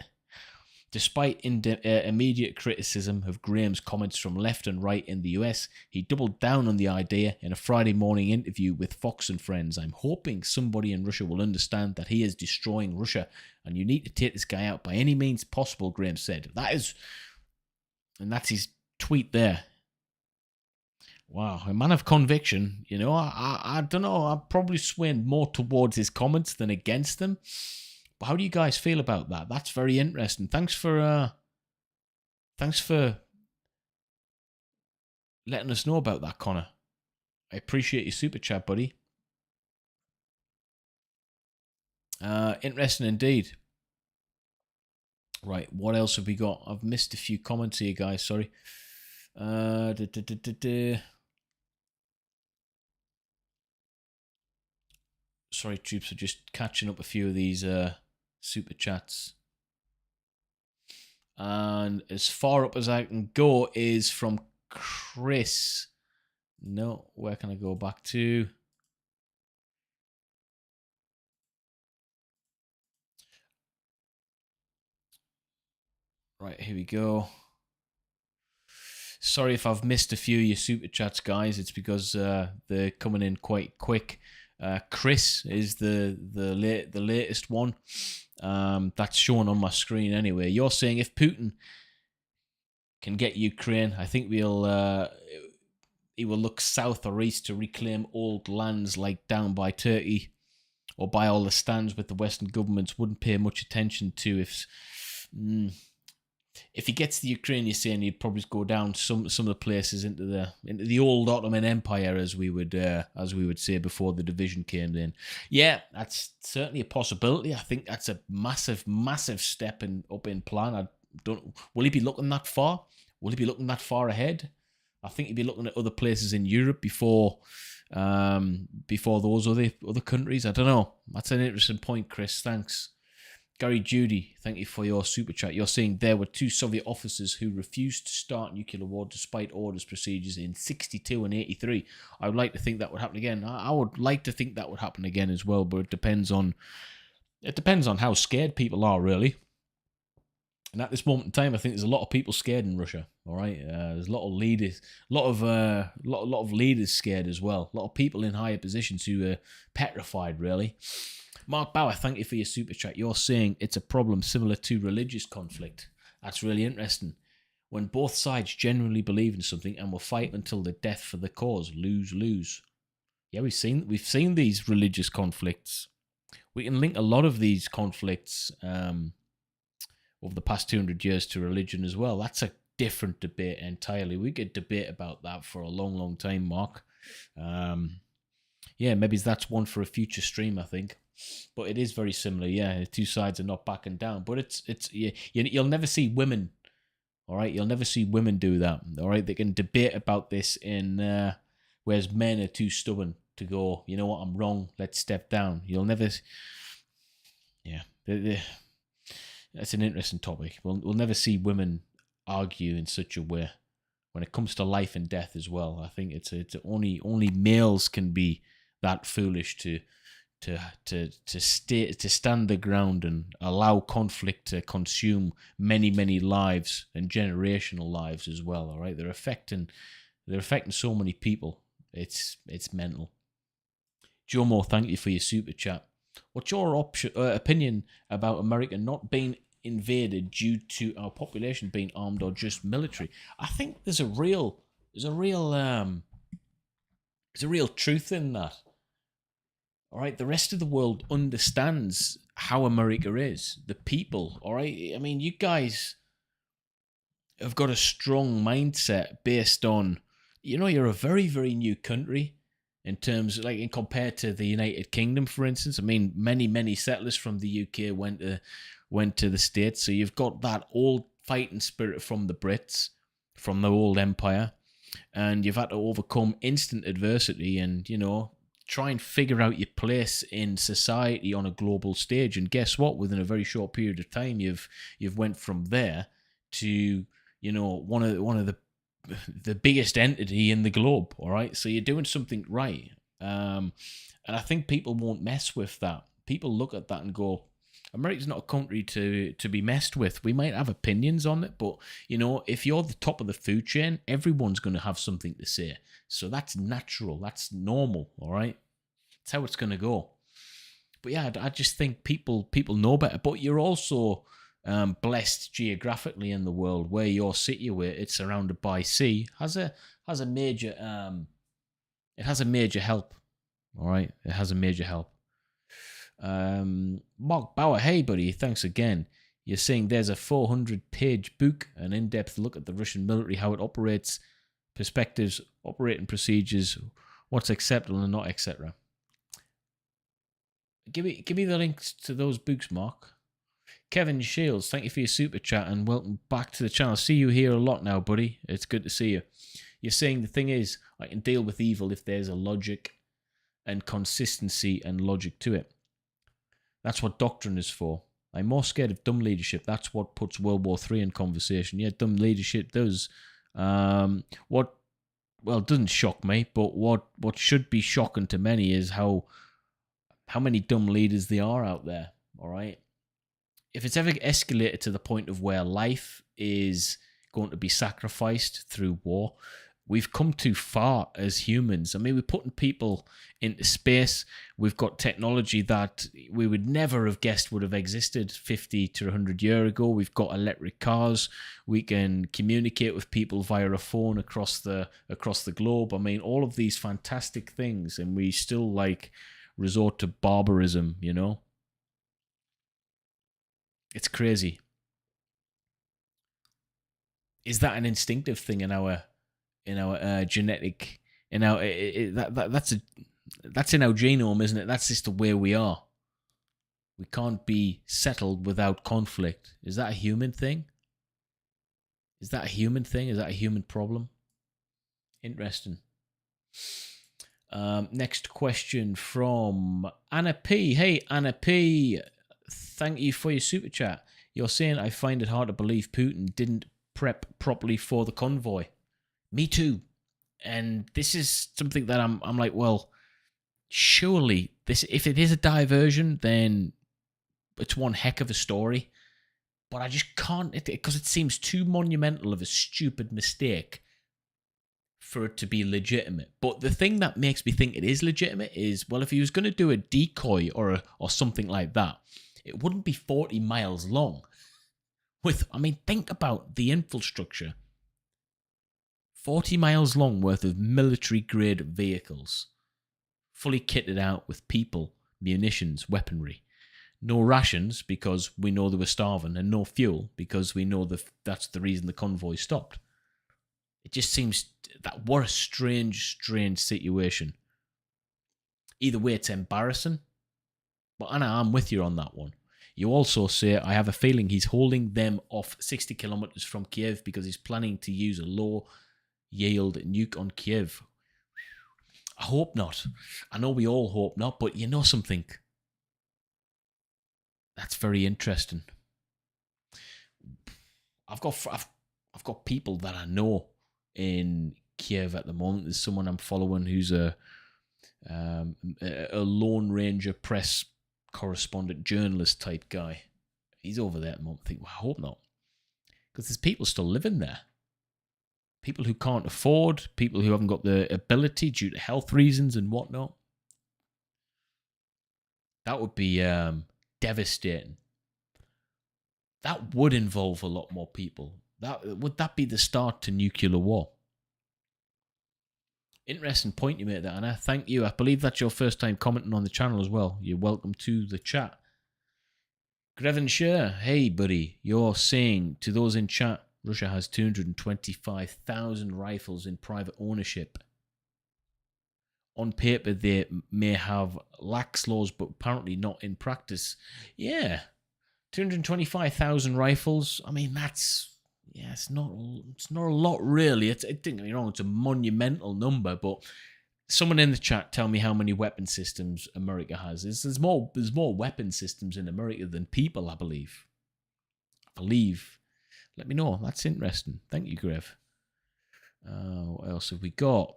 Despite immediate criticism of Graham's comments from left and right in the US, he doubled down on the idea in a Friday morning interview with Fox and Friends. I'm hoping somebody in Russia will understand that he is destroying Russia and you need to take this guy out by any means possible, Graham said. That's his tweet there. Wow, a man of conviction. You know, I don't know. I'm probably swaying more towards his comments than against them. But how do you guys feel about that? That's very interesting. Thanks for letting us know about that, Connor. I appreciate your super chat, buddy. Interesting indeed. Right, what else have we got? I've missed a few comments here, guys. Sorry. Sorry, troops, for just catching up a few of these super chats. And as far up as I can go is from Chris. No, where can I go back to? Right, here we go. Sorry if I've missed a few of your super chats, guys. It's because they're coming in quite quick. Chris is the latest one. That's shown on my screen anyway. You're saying if Putin can get Ukraine, I think he will look south or east to reclaim old lands like down by Turkey or by all the stands with the Western governments wouldn't pay much attention to. If he gets the Ukraine, you're saying he'd probably go down some of the places into the old Ottoman Empire, as we would say before the division came in. Yeah, that's certainly a possibility. I think that's a massive step up in plan. Will he be looking that far? Will he be looking that far ahead? I think he'd be looking at other places in Europe before those other countries. I don't know. That's an interesting point, Chris. Thanks. Gary Judy, thank you for your super chat. You're saying there were 2 Soviet officers who refused to start nuclear war despite orders procedures in 62 and 83. I would like to think that would happen again. I would like to think that would happen again as well, but it depends on how scared people are, really. And at this moment in time, I think there's a lot of people scared in Russia. All right, there's a lot of leaders, a lot of leaders scared as well. A lot of people in higher positions who are petrified, really. Mark Bauer, thank you for your super chat. You're saying it's a problem similar to religious conflict. That's really interesting. When both sides genuinely believe in something and will fight until the death for the cause, lose. Yeah, we've seen these religious conflicts. We can link a lot of these conflicts over the past 200 years to religion as well. That's a different debate entirely. We could debate about that for a long time, Mark. Yeah, maybe that's one for a future stream, I think. But it is very similar. Yeah, the 2 sides are not backing down. But you'll never see women. All right, you'll never see women do that. All right, they can debate about this whereas men are too stubborn to go, you know what, I'm wrong, let's step down. You'll never. Yeah, that's an interesting topic. We'll never see women argue in such a way when it comes to life and death as well. I think it's only males can be that foolish to stand the ground and allow conflict to consume many lives and generational lives as well. All right, they're affecting so many people. It's mental. Jomo, thank you for your super chat. What's your opinion about America not being invaded due to our population being armed or just military? I think there's a real truth in that. All right, the rest of the world understands how America is, the people, all right? I mean, you guys have got a strong mindset based on, you're a very, very new country in terms of, like, in compared to the United Kingdom, for instance. I mean, many settlers from the UK went to the States, so you've got that old fighting spirit from the Brits, from the old empire, and you've had to overcome instant adversity and, try and figure out your place in society on a global stage. And guess what? Within a very short period of time, you've went from there to, one of the biggest entity in the globe. All right, so you're doing something right, and I think people won't mess with that. People look at that and go, America's not a country to be messed with. We might have opinions on it, but, if you're the top of the food chain, everyone's going to have something to say. So that's natural. That's normal, all right? That's how it's going to go. But yeah, I just think people know better. But you're also blessed geographically in the world where you're situated. It's surrounded by sea. Has a major it has a major help. All right, it has a major help. Mark Bauer, hey buddy, thanks again. You're saying there's a 400-page book, an in-depth look at the Russian military, how it operates, perspectives, operating procedures, what's acceptable and not, etc. Give me the links to those books, Mark. Kevin Shields, thank you for your super chat and welcome back to the channel. See you here a lot now, buddy. It's good to see you. You're saying the thing is, I can deal with evil if there's a logic and consistency and logic to it. That's what doctrine is for. I'm more scared of dumb leadership. That's what puts World War III in conversation. Yeah, dumb leadership does. Well, it doesn't shock me, but what should be shocking to many is how many dumb leaders there are out there, all right? If it's ever escalated to the point of where life is going to be sacrificed through war, we've come too far as humans. I mean, we're putting people into space. We've got technology that we would never have guessed would have existed 50 to 100 years ago. We've got electric cars. We can communicate with people via a phone across the globe. I mean, all of these fantastic things, and we still resort to barbarism, It's crazy. Is that an instinctive thing in our genetic, that's in our genome, isn't it? That's just the way we are. We can't be settled without conflict. Is that a human thing? Is that a human thing? Is that a human problem? Interesting. Next question from Anna P. Hey, Anna P. Thank you for your super chat. You're saying I find it hard to believe Putin didn't prep properly for the convoy. Me too. And this is something that I'm like, well, surely this, if it is a diversion, then it's one heck of a story. But I just can't, because it seems too monumental of a stupid mistake for it to be legitimate. But the thing that makes me think it is legitimate is, well, if he was going to do a decoy or something like that, it wouldn't be 40 miles long. Think about the infrastructure. 40 miles long worth of military-grade vehicles, fully kitted out with people, munitions, weaponry. No rations, because we know they were starving, and no fuel, because we know that's the reason the convoy stopped. It just seems that what a strange situation. Either way, it's embarrassing. But Anna, I'm with you on that one. You also say, I have a feeling he's holding them off 60 kilometers from Kyiv because he's planning to use a low-yield nuke on Kyiv. I hope not. I know we all hope not, but you know something? That's very interesting. I've got people that I know in Kyiv at the moment. There's someone I'm following who's a Lone Ranger press correspondent, journalist type guy. He's over there at the moment. I think, well, I hope not, because there's people still living there. People who can't afford, people who haven't got the ability due to health reasons and whatnot. That would be devastating. That would involve a lot more people. Would that be the start to nuclear war? Interesting point you made there, Anna. Thank you. I believe that's your first time commenting on the channel as well. You're welcome to the chat. Grevenshire, hey buddy, you're saying to those in chat, Russia has 225,000 rifles in private ownership. On paper, they may have lax laws, but apparently not in practice. Yeah, 225,000 rifles. I mean, it's not a lot really. Don't get me wrong, it's a monumental number, but someone in the chat tell me how many weapon systems America has. There's more weapon systems in America than people, I believe. Let me know. That's interesting. Thank you, Grev. What else have we got?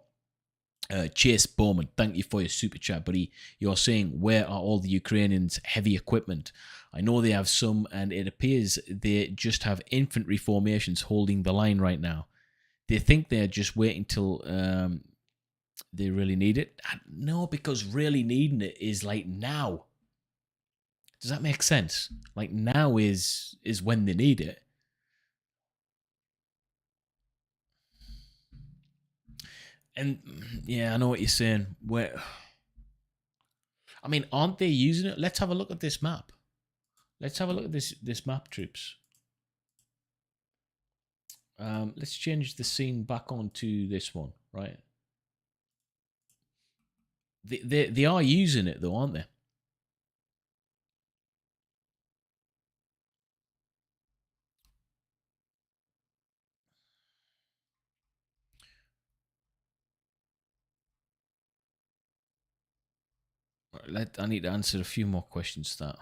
Chase Bowman, thank you for your super chat, buddy. You're saying, where are all the Ukrainians' heavy equipment? I know they have some, and it appears they just have infantry formations holding the line right now. They think they're just waiting till they really need it. No, because really needing it is like now. Does that make sense? Like now is when they need it. And yeah, I know what you're saying. I mean, aren't they using it? Let's have a look at this map. Let's have a look at this map, troops. Let's change the scene back onto this one, right? They are using it though, aren't they? I need to answer a few more questions to that.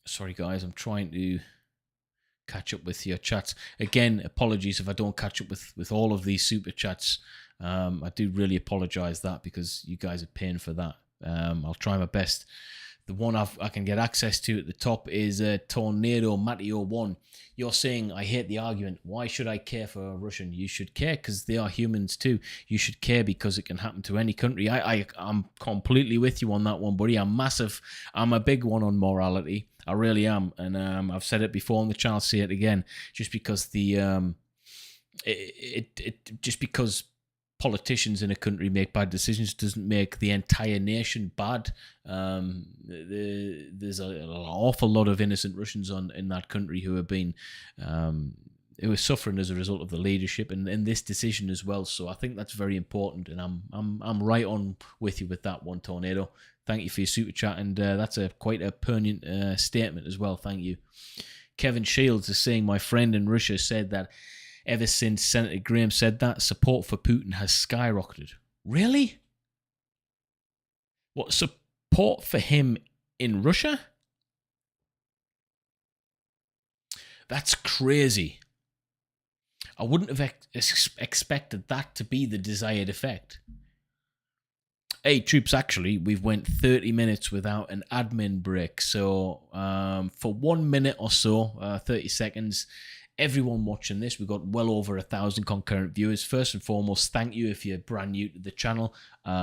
Sorry, guys, I'm trying to catch up with your chats. Again, apologies if I don't catch up with all of these super chats. I do really apologize that because you guys are paying for that. I'll try my best. The one I can get access to at the top is Tornado Mateo 1. You're saying, I hate the argument. Why should I care for a Russian? You should care because they are humans too. You should care because it can happen to any country. I'm completely with you on that one, buddy. I'm a big one on morality. I really am. And I've said it before on the channel, say it again. Just because just because politicians in a country make bad decisions doesn't make the entire nation bad. There's an awful lot of innocent Russians in that country who have been who are suffering as a result of the leadership and this decision as well. So I think that's very important, and I'm right on with you with that one, Tornado. Thank you for your super chat, and that's quite a poignant statement as well. Thank you. Kevin Shields is saying, my friend in Russia said that ever since Senator Graham said that, support for Putin has skyrocketed. Really? What, support for him in Russia? That's crazy. I wouldn't have expected that to be the desired effect. Hey, troops, actually, we've went 30 minutes without an admin break. So for 1 minute or so, 30 seconds, everyone watching this, we've got well over 1,000 concurrent viewers. First and foremost, thank you if you're brand new to the channel.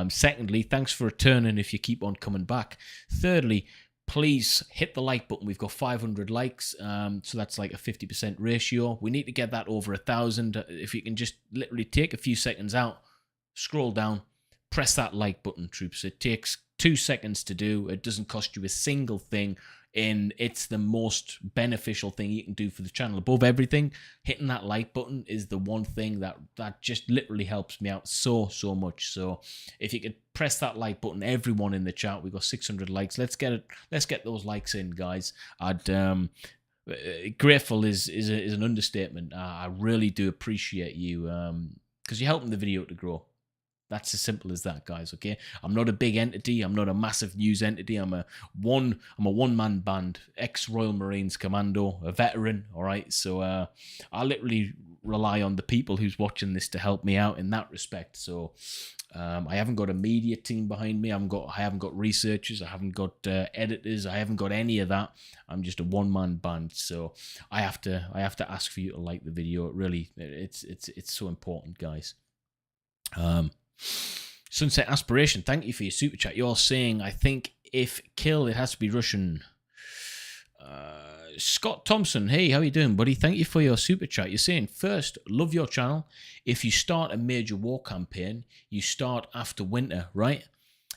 Secondly, thanks for returning if you keep on coming back. Thirdly, please hit the like button. We've got 500 likes, so that's like a 50% ratio. We need to get that over 1,000. If you can just literally take a few seconds out, scroll down, press that like button, troops. It takes 2 seconds to do. It doesn't cost you a single thing, and it's the most beneficial thing you can do for the channel. Above everything, hitting that like button is the one thing that just literally helps me out so much. So if you could press that like button, everyone in the chat, we've got 600 likes. Let's get those likes in, guys. Grateful is an understatement. I really do appreciate you because you're helping the video to grow. That's as simple as that, guys. Okay, I'm not a big entity. I'm not a massive news entity. I'm a one-man band, ex-Royal Marines commando, a veteran. All right, so I literally rely on the people who's watching this to help me out in that respect. So I haven't got a media team behind me. I haven't got researchers. I haven't got editors. I haven't got any of that. I'm just a one-man band. So I have to ask for you to like the video. It's so important, guys. Sunset Aspiration, thank you for your super chat. You're saying, I think if kill, it has to be Russian. Scott Thompson, hey, how you doing, buddy? Thank you for your super chat. You're saying, first, love your channel. If you start a major war campaign, you start after winter, right?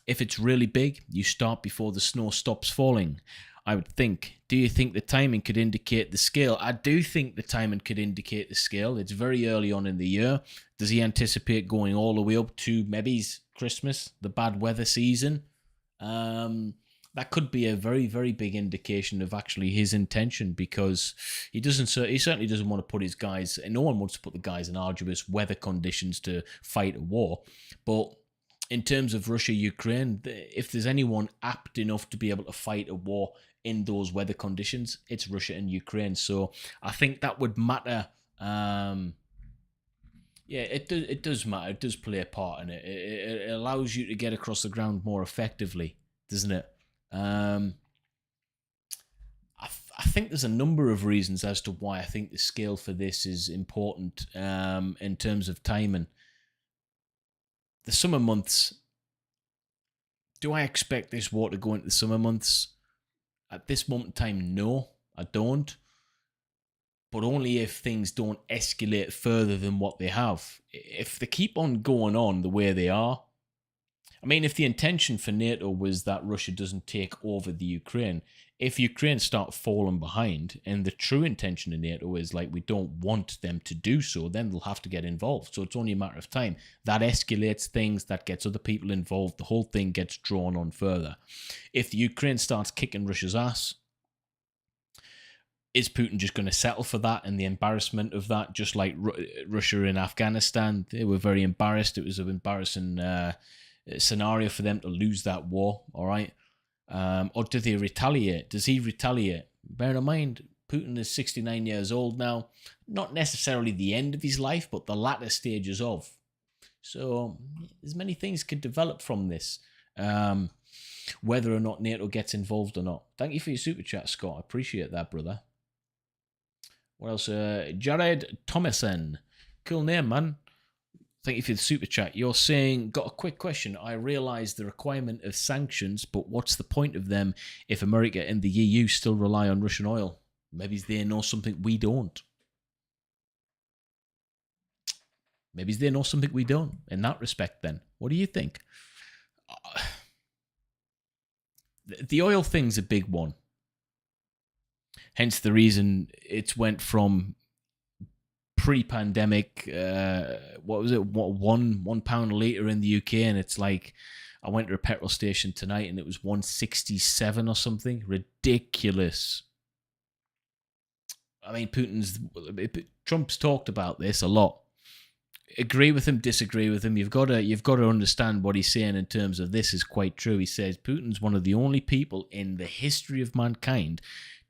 If it's really big, you start before the snow stops falling, I would think. Do you think the timing could indicate the scale? I do think the timing could indicate the scale. It's very early on in the year. Does he anticipate going all the way up to maybe Christmas, the bad weather season? That could be a very, very big indication of actually his intention, because he certainly doesn't want to put his guys, and no one wants to put the guys in arduous weather conditions to fight a war. But in terms of Russia-Ukraine, if there's anyone apt enough to be able to fight a war in those weather conditions, it's Russia and Ukraine. So I think that would matter. It does matter. It does play a part in it. It allows you to get across the ground more effectively, doesn't it? I think there's a number of reasons as to why I think the scale for this is important in terms of timing. The summer months. Do I expect this war to go into the summer months? At this moment in time, no, I don't. But only if things don't escalate further than what they have. If they keep on going on the way they are, I mean, if the intention for NATO was that Russia doesn't take over the Ukraine, if Ukraine start falling behind, and the true intention of NATO is like, we don't want them to do so, then they'll have to get involved. So it's only a matter of time. That escalates things, that gets other people involved, the whole thing gets drawn on further. If the Ukraine starts kicking Russia's ass, is Putin just going to settle for that and the embarrassment of that, just like Russia in Afghanistan? They were very embarrassed. It was an embarrassing scenario for them to lose that war, all right? Or do they retaliate? Does he retaliate? Bear in mind, Putin is 69 years old now. Not necessarily the end of his life, but the latter stages of. So there's many things could develop from this, whether or not NATO gets involved or not. Thank you for your super chat, Scott. I appreciate that, brother. What else? Jared Thomason. Cool name, man. Thank you for the super chat. You're saying, got a quick question. I realise the requirement of sanctions, but what's the point of them if America and the EU still rely on Russian oil? Maybe they know something we don't. Maybe they know something we don't in that respect then. What do you think? The oil thing's a big one. Hence the reason it's went from pre-pandemic, what was it? What, £1 a litre in the UK, and it's like, I went to a petrol station tonight and it was 167 or something. Ridiculous. I mean, Trump's talked about this a lot. Agree with him, disagree with him. You've got to understand what he's saying in terms of this is quite true. He says Putin's one of the only people in the history of mankind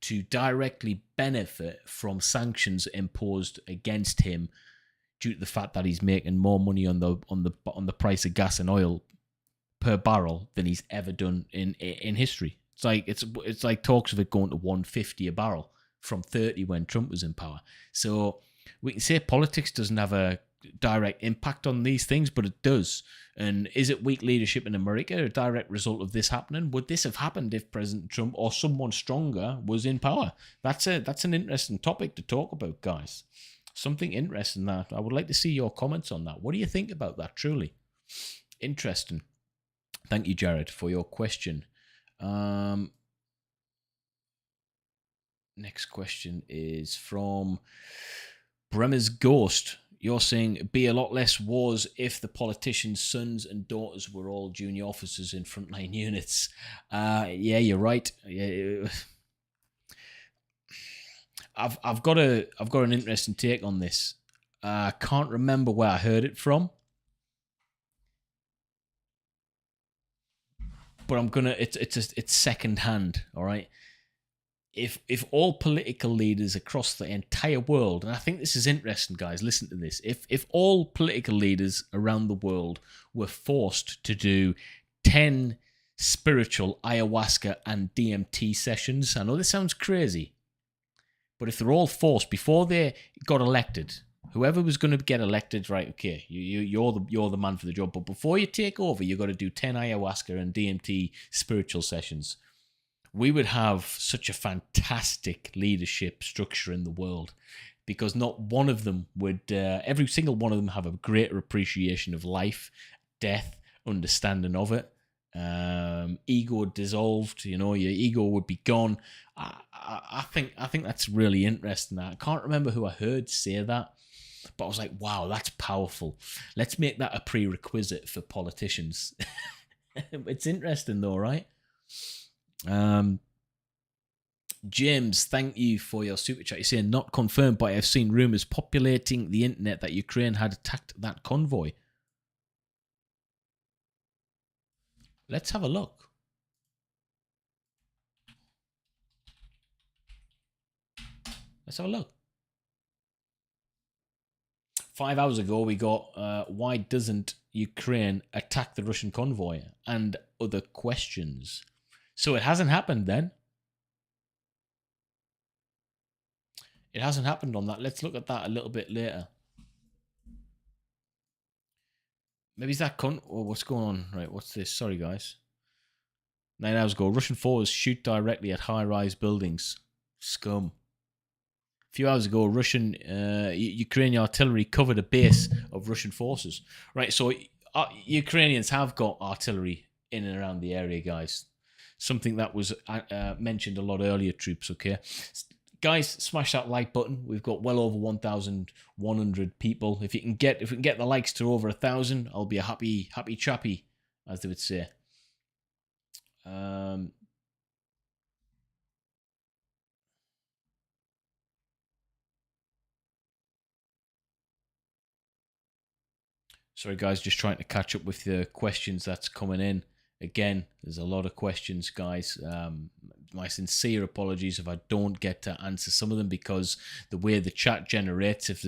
to directly benefit from sanctions imposed against him due to the fact that he's making more money on the price of gas and oil per barrel than he's ever done in history. It's like talks of it going to 150 a barrel from 30 when Trump was in power. So we can say politics doesn't have a direct impact on these things, but it does. And is it weak leadership in America a direct result of this happening? Would this have happened if President Trump or someone stronger was in power? That's an interesting topic to talk about, guys. Something interesting that I would like to see your comments on that. What do you think about that? Truly interesting. Thank you, Jared, for your question. Next question is from Bremer's Ghost. You're saying it'd be a lot less wars if the politicians' sons and daughters were all junior officers in frontline units. Yeah, you're right. Yeah. I've got an interesting take on this. I can't remember where I heard it from, but I'm gonna. It's second hand. All right. If all political leaders across the entire world, and I think this is interesting, guys, listen to this. If all political leaders around the world were forced to do 10 spiritual ayahuasca and DMT sessions, I know this sounds crazy, but if they're all forced before they got elected, whoever was going to get elected, right? Okay, you're the man for the job, but before you take over, you got to do 10 ayahuasca and DMT spiritual sessions. We would have such a fantastic leadership structure in the world, because not one of them would, every single one of them have a greater appreciation of life, death, understanding of it. ego dissolved. You know, your ego would be gone. I think that's really interesting. I can't remember who I heard say that, but I was like, wow, that's powerful. Let's make that a prerequisite for politicians. It's interesting though, right? James, thank you for your super chat. You're saying not confirmed, but I've seen rumors populating the internet that Ukraine had attacked that convoy. Let's have a look. Let's have a look. 5 hours ago, we got why doesn't Ukraine attack the Russian convoy and other questions. So it hasn't happened then. It hasn't happened on that. Let's look at that a little bit later. Maybe it's that oh, what's going on? Right, what's this? Sorry, guys. 9 hours ago, Russian forces shoot directly at high-rise buildings. Scum. A few hours ago, Ukrainian artillery covered a base of Russian forces. Right, so Ukrainians have got artillery in and around the area, guys. Something that was mentioned a lot earlier, troops, okay? Guys, smash that like button. We've got well over 1,100 people. If we can get the likes to over 1,000, I'll be a happy chappy, as they would say. Sorry, guys, just trying to catch up with the questions that's coming in. Again, there's a lot of questions, guys. My sincere apologies if I don't get to answer some of them, because the way the chat generates, if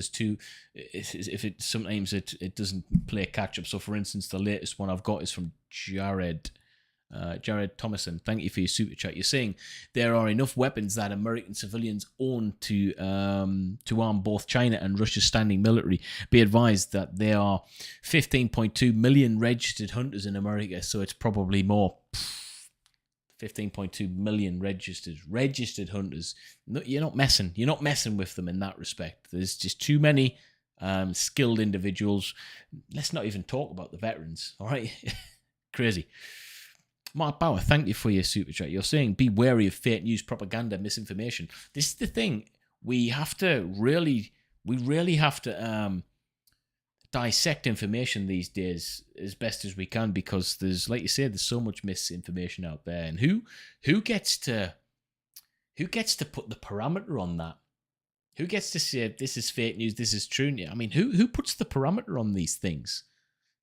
sometimes it doesn't play catch up. So, for instance, the latest one I've got is from Jared Thomason. Thank you for your super chat. You're saying there are enough weapons that American civilians own to arm both China and Russia's standing military. Be advised that there are 15.2 million registered hunters in America, so it's probably more. 15.2 million registered hunters. No, you're not messing with them in that respect. There's just too many skilled individuals. Let's not even talk about the veterans. All right. Crazy. Mark Bauer, thank you for your super chat. You're saying be wary of fake news, propaganda, misinformation. This is the thing. We really have to dissect information these days as best as we can, because there's, like you said, there's so much misinformation out there. And who gets to put the parameter on that? Who gets to say this is fake news, this is true news? I mean, who puts the parameter on these things?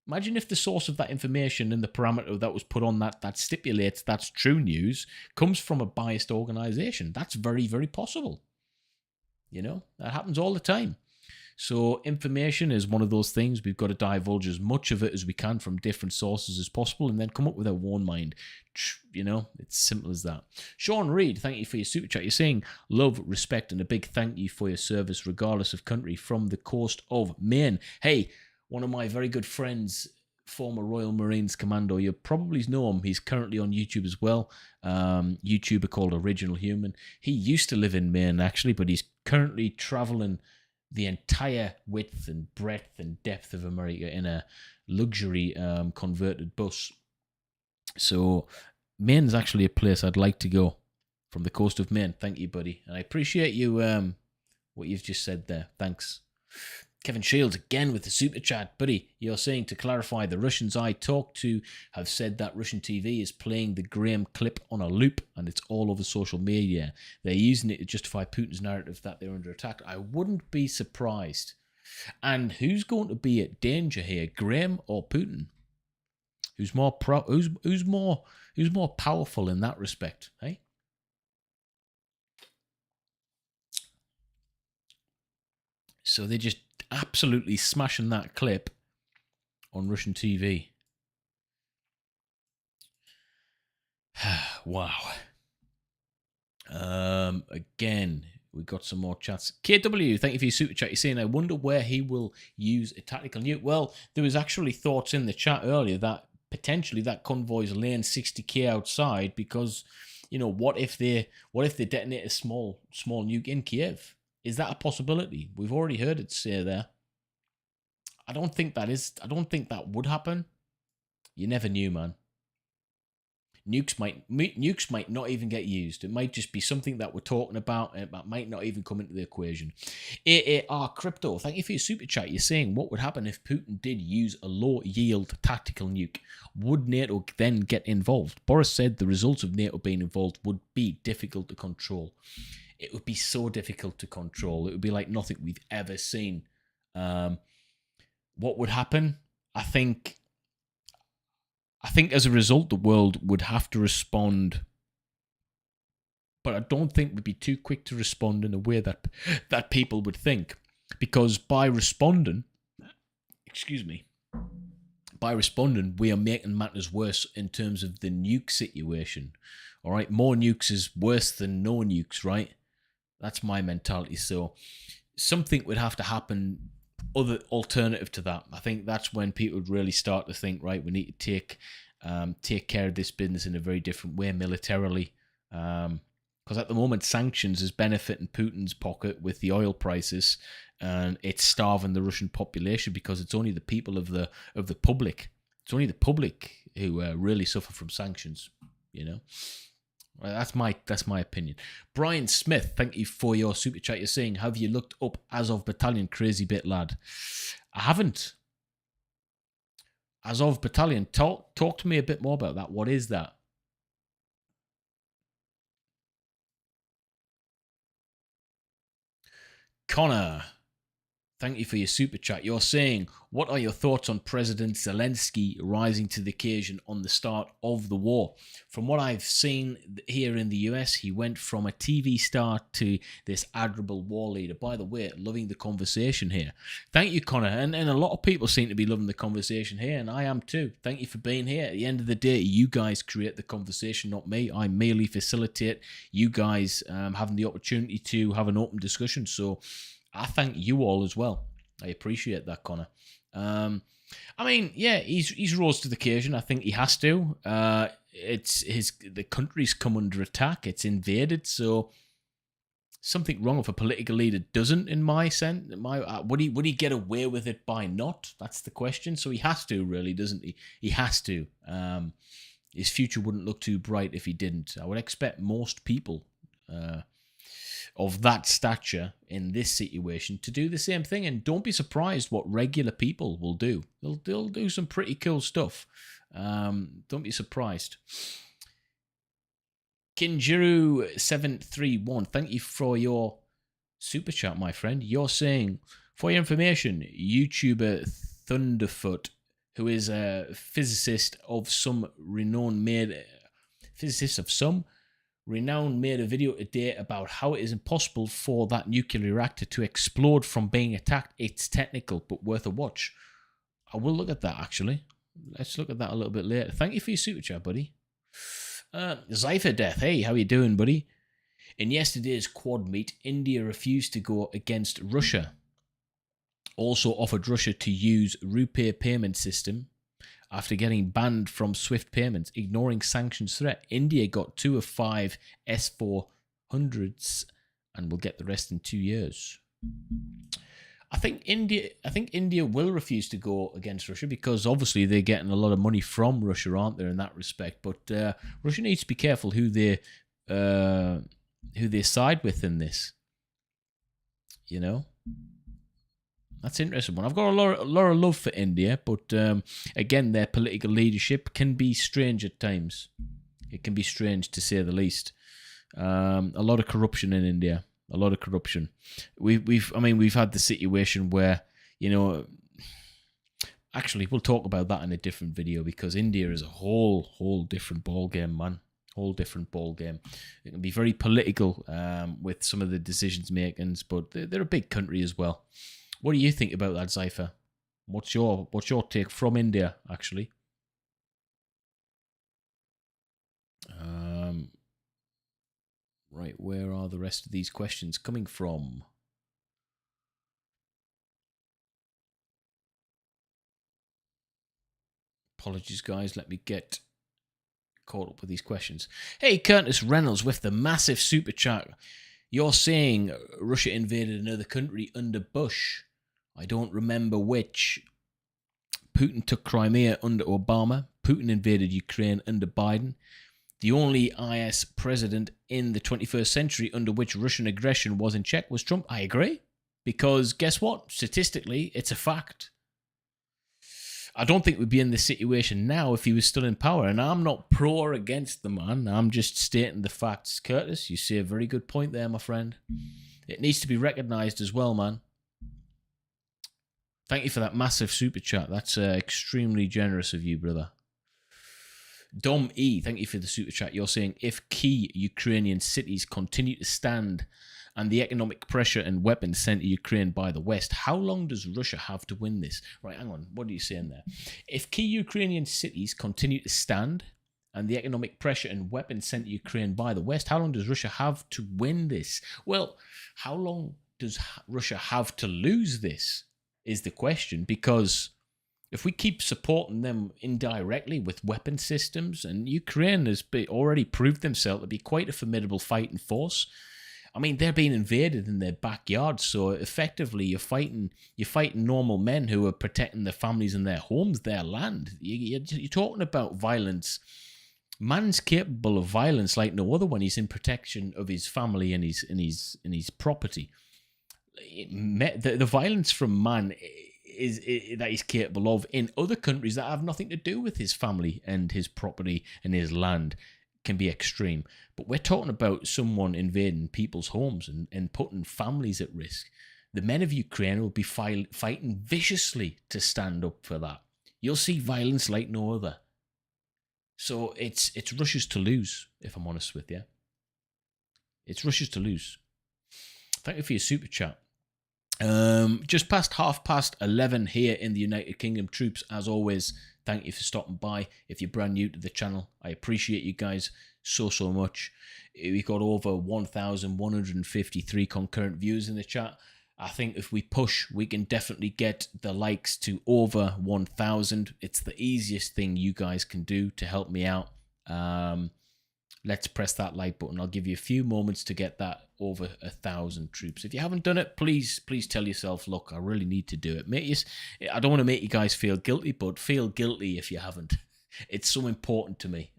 Imagine if the source of that information and the parameter that was put on that stipulates that's true news comes from a biased organization. That's very, very possible. You know, that happens all the time. So information is one of those things. We've got to divulge as much of it as we can from different sources as possible, and then come up with our own mind. You know, it's simple as that. Sean Reed, thank you for your super chat. You're saying love, respect, and a big thank you for your service, regardless of country, from the coast of Maine. Hey, one of my very good friends, former Royal Marines Commando. You probably know him. He's currently on YouTube as well. YouTuber called Original Human. He used to live in Maine, actually, but he's currently traveling the entire width and breadth and depth of America in a luxury converted bus. So Maine's actually a place I'd like to go, from the coast of Maine. Thank you, buddy. And I appreciate you, what you've just said there. Thanks. Kevin Shields, again with the super chat. Buddy, you're saying, to clarify, the Russians I talked to have said that Russian TV is playing the Graham clip on a loop, and it's all over social media. They're using it to justify Putin's narrative that they're under attack. I wouldn't be surprised. And who's going to be at danger here, Graham or Putin? Who's more powerful in that respect, hey? So they're just absolutely smashing that clip on Russian TV. Wow. Again, we got some more chats. KW, thank you for your super chat. You're saying, I wonder where he will use a tactical nuke. Well, there was actually thoughts in the chat earlier that potentially that convoy's laying 60k outside, because, you know, what if they detonate a small nuke in Kyiv? Is that a possibility? We've already heard it say there. I don't think that would happen. You never knew, man. Nukes might not even get used. It might just be something that we're talking about, and it might not even come into the equation. AAR Crypto, thank you for your super chat. You're saying, what would happen if Putin did use a low-yield tactical nuke? Would NATO then get involved? Boris said the results of NATO being involved would be difficult to control. It would be so difficult to control. It would be like nothing we've ever seen. What would happen? I think as a result, the world would have to respond, but I don't think we'd be too quick to respond in a way that people would think, because by responding, we are making matters worse in terms of the nuke situation. All right, more nukes is worse than no nukes, right? That's my mentality. So something would have to happen, other alternative to that. I think that's when people would really start to think, right, we need to take care of this business in a very different way militarily. Because at the moment, sanctions is benefiting Putin's pocket with the oil prices, and it's starving the Russian population because it's only the people of the public. It's only the public who really suffer from sanctions. You know. That's my opinion. Brian Smith, thank you for your super chat. You're saying, have you looked up Azov Battalion? Crazy bit, lad. I haven't. Azov Battalion, talk to me a bit more about that. What is that? Connor, thank you for your super chat. You're saying, what are your thoughts on President Zelensky rising to the occasion on the start of the war? From what I've seen here in the US, he went from a TV star to this admirable war leader. By the way, loving the conversation here. Thank you, Connor. And a lot of people seem to be loving the conversation here, and I am too. Thank you for being here. At the end of the day, you guys create the conversation, not me. I merely facilitate you guys having the opportunity to have an open discussion. So I thank you all as well. I appreciate that, Connor. I mean, yeah, he's rose to the occasion. I think he has to. The country's come under attack. It's invaded. So something wrong if a political leader doesn't, in my sense. Would he get away with it by not? That's the question. So he has to, really, doesn't he? He has to. His future wouldn't look too bright if he didn't. I would expect most people of that stature in this situation to do the same thing, and don't be surprised what regular people will do. They'll do some pretty cool stuff. Don't be surprised. Kinjiru731, thank you for your super chat, my friend. You're saying, for your information, YouTuber Thunderfoot, who is a physicist of some renown, made a video today about how it is impossible for that nuclear reactor to explode from being attacked. It's technical, but worth a watch. I will look at that, actually. Let's look at that a little bit later. Thank you for your super chat, buddy. Zypher Death, hey, how you doing, buddy? In yesterday's Quad meet, India refused to go against Russia. Also offered Russia to use rupee payment system after getting banned from SWIFT payments, ignoring sanctions threat. India got 2 of 5 S-400s and will get the rest in 2 years. I think India will refuse to go against Russia because obviously they're getting a lot of money from Russia, aren't they, in that respect? But Russia needs to be careful who they side with in this. You know? That's an interesting one. I've got a lot of love for India, but again, their political leadership can be strange at times. It can be strange, to say the least. A lot of corruption in India. A lot of corruption. We've had the situation where, you know, actually we'll talk about that in a different video because India is a whole different ball game, man. Whole different ball game. It can be very political with some of the decisions makings, but they're a big country as well. What do you think about that, Zypher? What's your take from India, actually? Right, where are the rest of these questions coming from? Apologies, guys. Let me get caught up with these questions. Hey, Curtis Reynolds with the massive super chat. You're saying Russia invaded another country under Bush. I don't remember which. Putin took Crimea under Obama. Putin invaded Ukraine under Biden. The only IS president in the 21st century under which Russian aggression was in check was Trump. I agree. Because guess what? Statistically, it's a fact. I don't think we'd be in this situation now if he was still in power. And I'm not pro or against the man. I'm just stating the facts. Curtis, you see a very good point there, my friend. It needs to be recognised as well, man. Thank you for that massive super chat. That's extremely generous of you, brother. Dom E, thank you for the super chat. You're saying if key Ukrainian cities continue to stand and the economic pressure and weapons sent to Ukraine by the West, how long does Russia have to win this? Right, hang on. What are you saying there? If key Ukrainian cities continue to stand and the economic pressure and weapons sent to Ukraine by the West, how long does Russia have to win this? Well, how long does Russia have to lose this is the question, because if we keep supporting them indirectly with weapon systems, and Ukraine has already proved themselves to be quite a formidable fighting force. I mean, they're being invaded in their backyard, so effectively you're fighting normal men who are protecting their families and their homes, their land. You're talking about violence. Man's capable of violence like no other when he's in protection of his family and his property. The violence from man is that he's capable of in other countries that have nothing to do with his family and his property and his land can be extreme. But we're talking about someone invading people's homes and putting families at risk. The men of Ukraine will be fighting viciously to stand up for that. You'll see violence like no other. So it's Russia's to lose, if I'm honest with you. It's Russia's to lose. Thank you for your super chat. Just past 11:30 here in the United Kingdom. Troops, as always, thank you for stopping by. If you're brand new to the channel, I appreciate you guys so much. We've got over 1,153 concurrent views in the chat. I think if we push, we can definitely get the likes to over 1,000. It's the easiest thing you guys can do to help me out. Let's press that like button. I'll give you a few moments to get that over 1,000 troops. If you haven't done it, please tell yourself, look, I really need to do it. I don't want to make you guys feel guilty, but feel guilty if you haven't. It's so important to me.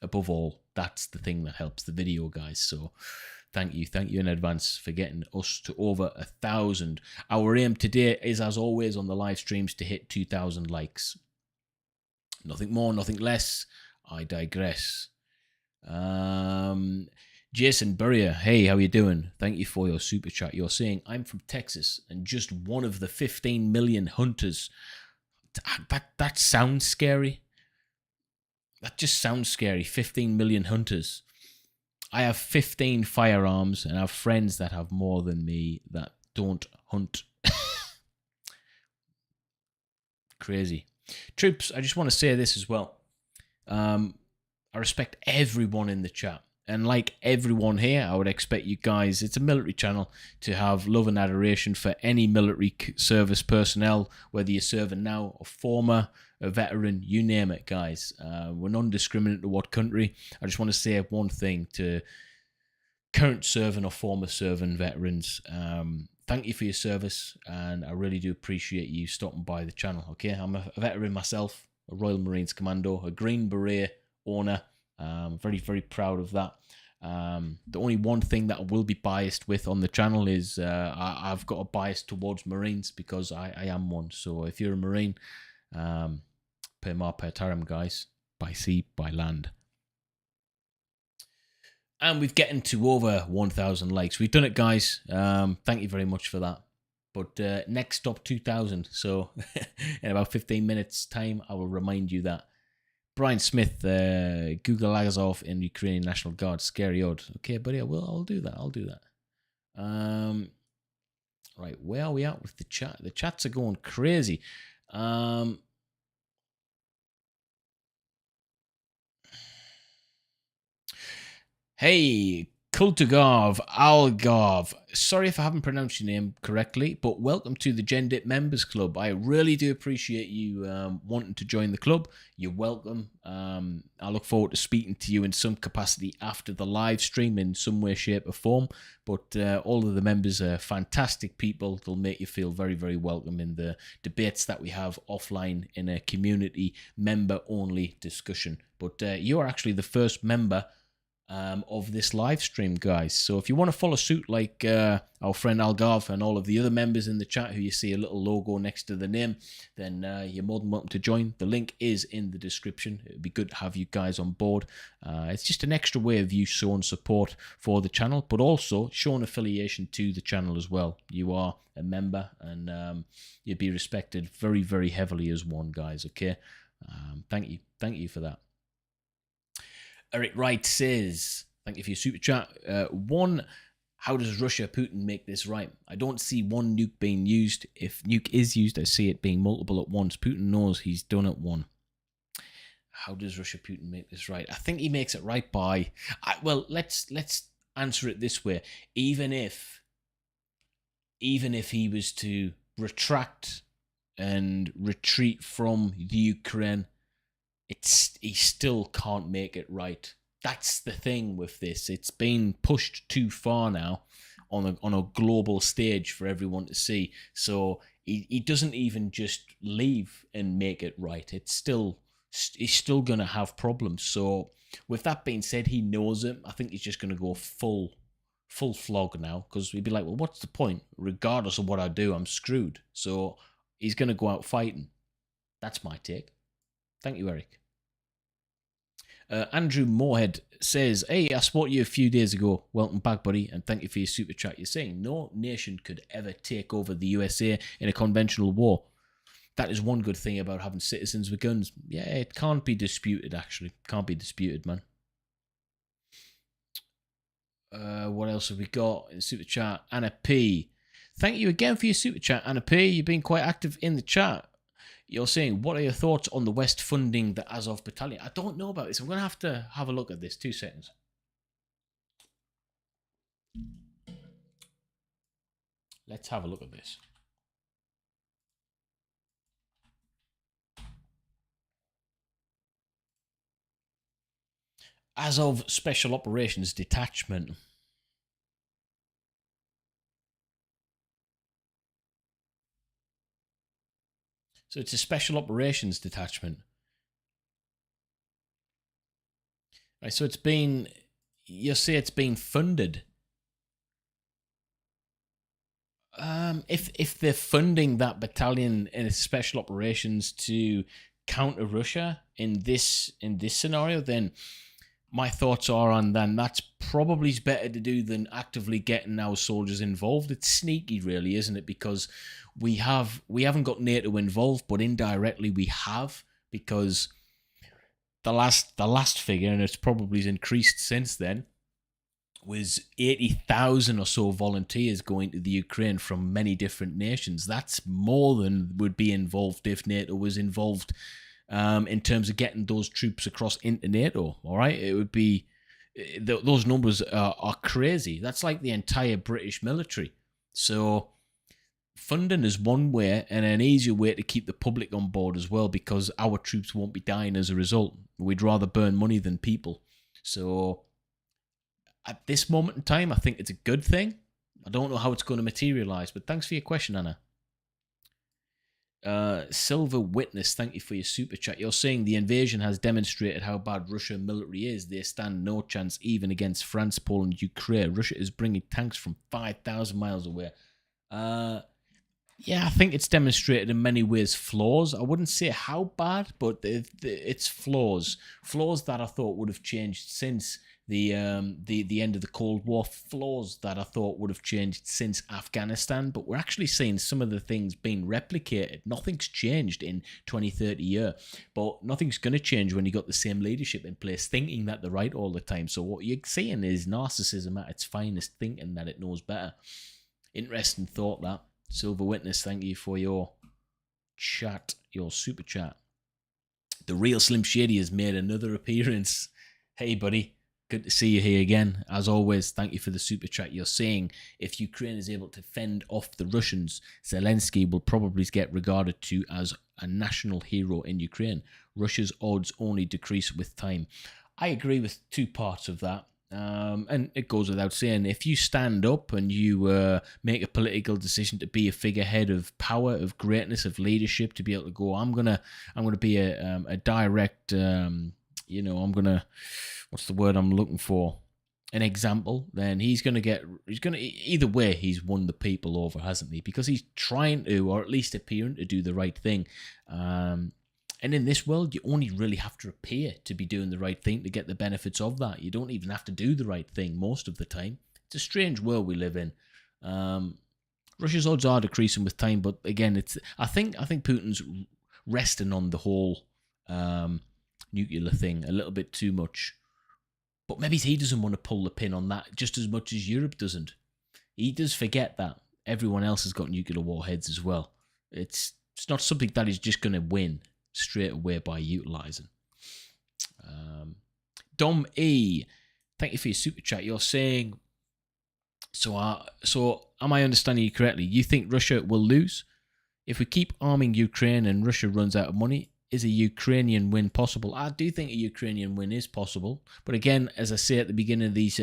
Above all, that's the thing that helps the video, guys. So thank you in advance for getting us to over 1,000. Our aim today is, as always, on the live streams to hit 2,000 likes. Nothing more, nothing less. I digress. Jason Burrier, hey, how you doing? Thank you for your super chat. You're saying, I'm from Texas and just one of the 15 million hunters. That sounds scary. That just sounds scary. 15 million hunters. I have 15 firearms and I have friends that have more than me that don't hunt. Crazy. Troops, I just want to say this as well. I respect everyone in the chat. And like everyone here, I would expect you guys, it's a military channel, to have love and adoration for any military service personnel, whether you're serving now, a former, a veteran, you name it, guys. We're non-discriminate to what country. I just want to say one thing to current serving or former serving veterans. Thank you for your service, and I really do appreciate you stopping by the channel, okay? I'm a veteran myself, a Royal Marines Commando, a Green Beret owner. I'm very, very proud of that. The only one thing that I will be biased with on the channel is I've got a bias towards Marines because I am one. So if you're a Marine, pay mar per taram, guys, by sea, by land. And we've gotten to over 1,000 likes. We've done it, guys. Thank you very much for that. But next stop, 2,000. So in about 15 minutes time, I will remind you that. Brian Smith, Google Azov in Ukrainian National Guard, scary odd. Okay, buddy, I'll do that. Right, where are we at with the chat? The chats are going crazy. Hey, Kultugov, Algov. Sorry if I haven't pronounced your name correctly, but welcome to the Gendit Members Club. I really do appreciate you wanting to join the club. You're welcome. I look forward to speaking to you in some capacity after the live stream in some way, shape or form. But all of the members are fantastic people. They'll make you feel very, very welcome in the debates that we have offline in a community member-only discussion. But you are actually the first member of this live stream, guys. So if you want to follow suit like our friend Algarve and all of the other members in the chat who you see a little logo next to the name, then you're more than welcome to join. The link is in the description. It would be good to have you guys on board. It's just an extra way of you showing support for the channel, but also showing affiliation to the channel as well. You are a member and you'd be respected very, very heavily as one, guys. Okay. Thank you for that. Eric Wright says, thank you for your super chat. One, how does Russia, Putin make this right? I don't see one nuke being used. If nuke is used, I see it being multiple at once. Putin knows he's done it one. How does Russia, Putin make this right? I think he makes it right by, well, let's answer it this way. Even if he was to retract and retreat from the Ukraine, he still can't make it right. That's the thing with this. It's been pushed too far now on a global stage for everyone to see. So he doesn't even just leave and make it right. He's still going to have problems. So with that being said, he knows it. I think he's just going to go full flog now, because he'd be like, well, what's the point? Regardless of what I do, I'm screwed. So he's going to go out fighting. That's my take. Thank you, Eric. Andrew Moorhead says, hey, I spotted you a few days ago. Welcome back, buddy, and thank you for your super chat. You're saying no nation could ever take over the USA in a conventional war. That is one good thing about having citizens with guns. Yeah, it can't be disputed, actually. Can't be disputed, man. What else have we got in super chat? Anna P. Thank you again for your super chat, Anna P. You've been quite active in the chat. You're saying, what are your thoughts on the West funding the Azov battalion? I don't know about this. I'm going to have a look at this. 2 seconds. Let's have a look at this. Azov Special Operations Detachment. So it's a special operations detachment. Right, so you say it's been funded. If they're funding that battalion in special operations to counter Russia in this scenario, then my thoughts are on then that's probably better to do than actively getting our soldiers involved. It's sneaky, really, isn't it? Because we haven't got NATO involved, but indirectly we have, because the last figure, and it's probably increased since then, was 80,000 or so volunteers going to the Ukraine from many different nations. That's more than would be involved if NATO was involved in terms of getting those troops across into NATO. All right, it would be those numbers are crazy. That's like the entire British military. So funding is one way, and an easier way to keep the public on board as well, because our troops won't be dying as a result. We'd rather burn money than people. So at this moment in time, I think it's a good thing. I don't know how it's going to materialize, but thanks for your question, Anna. Silver Witness, thank you for your super chat. You're saying the invasion has demonstrated how bad Russian military is. They stand no chance even against France, Poland, Ukraine. Russia is bringing tanks from 5,000 miles away. Yeah, I think it's demonstrated in many ways flaws. I wouldn't say how bad, but it's flaws. Flaws that I thought would have changed since the end of the Cold War. Flaws that I thought would have changed since Afghanistan. But we're actually seeing some of the things being replicated. Nothing's changed in 20, 30 years. But nothing's going to change when you got the same leadership in place thinking that they're right all the time. So what you're seeing is narcissism at its finest, thinking that it knows better. Interesting thought, that. Silver Witness, thank you for your chat, your super chat. The real Slim Shady has made another appearance. Hey, buddy. Good to see you here again. As always, thank you for the super chat. You're saying if Ukraine is able to fend off the Russians, Zelensky will probably get regarded to as a national hero in Ukraine. Russia's odds only decrease with time. I agree with two parts of that. And it goes without saying, if you stand up and you make a political decision to be a figurehead of power, of greatness, of leadership, to be able to go, I'm gonna be a direct, I'm gonna, what's the word I'm looking for? An example. Then he's gonna either way, he's won the people over, hasn't he? Because he's trying to, or at least appearing to do the right thing. And in this world, you only really have to appear to be doing the right thing to get the benefits of that. You don't even have to do the right thing most of the time. It's a strange world we live in. Russia's odds are decreasing with time, but again, I think Putin's resting on the whole nuclear thing a little bit too much. But maybe he doesn't want to pull the pin on that just as much as Europe doesn't. He does forget that everyone else has got nuclear warheads as well. It's not something that he's just going to win straight away by utilising. Dom E, thank you for your super chat. You're saying, so am I understanding you correctly? You think Russia will lose? If we keep arming Ukraine and Russia runs out of money, is a Ukrainian win possible? I do think a Ukrainian win is possible. But again, as I say at the beginning of these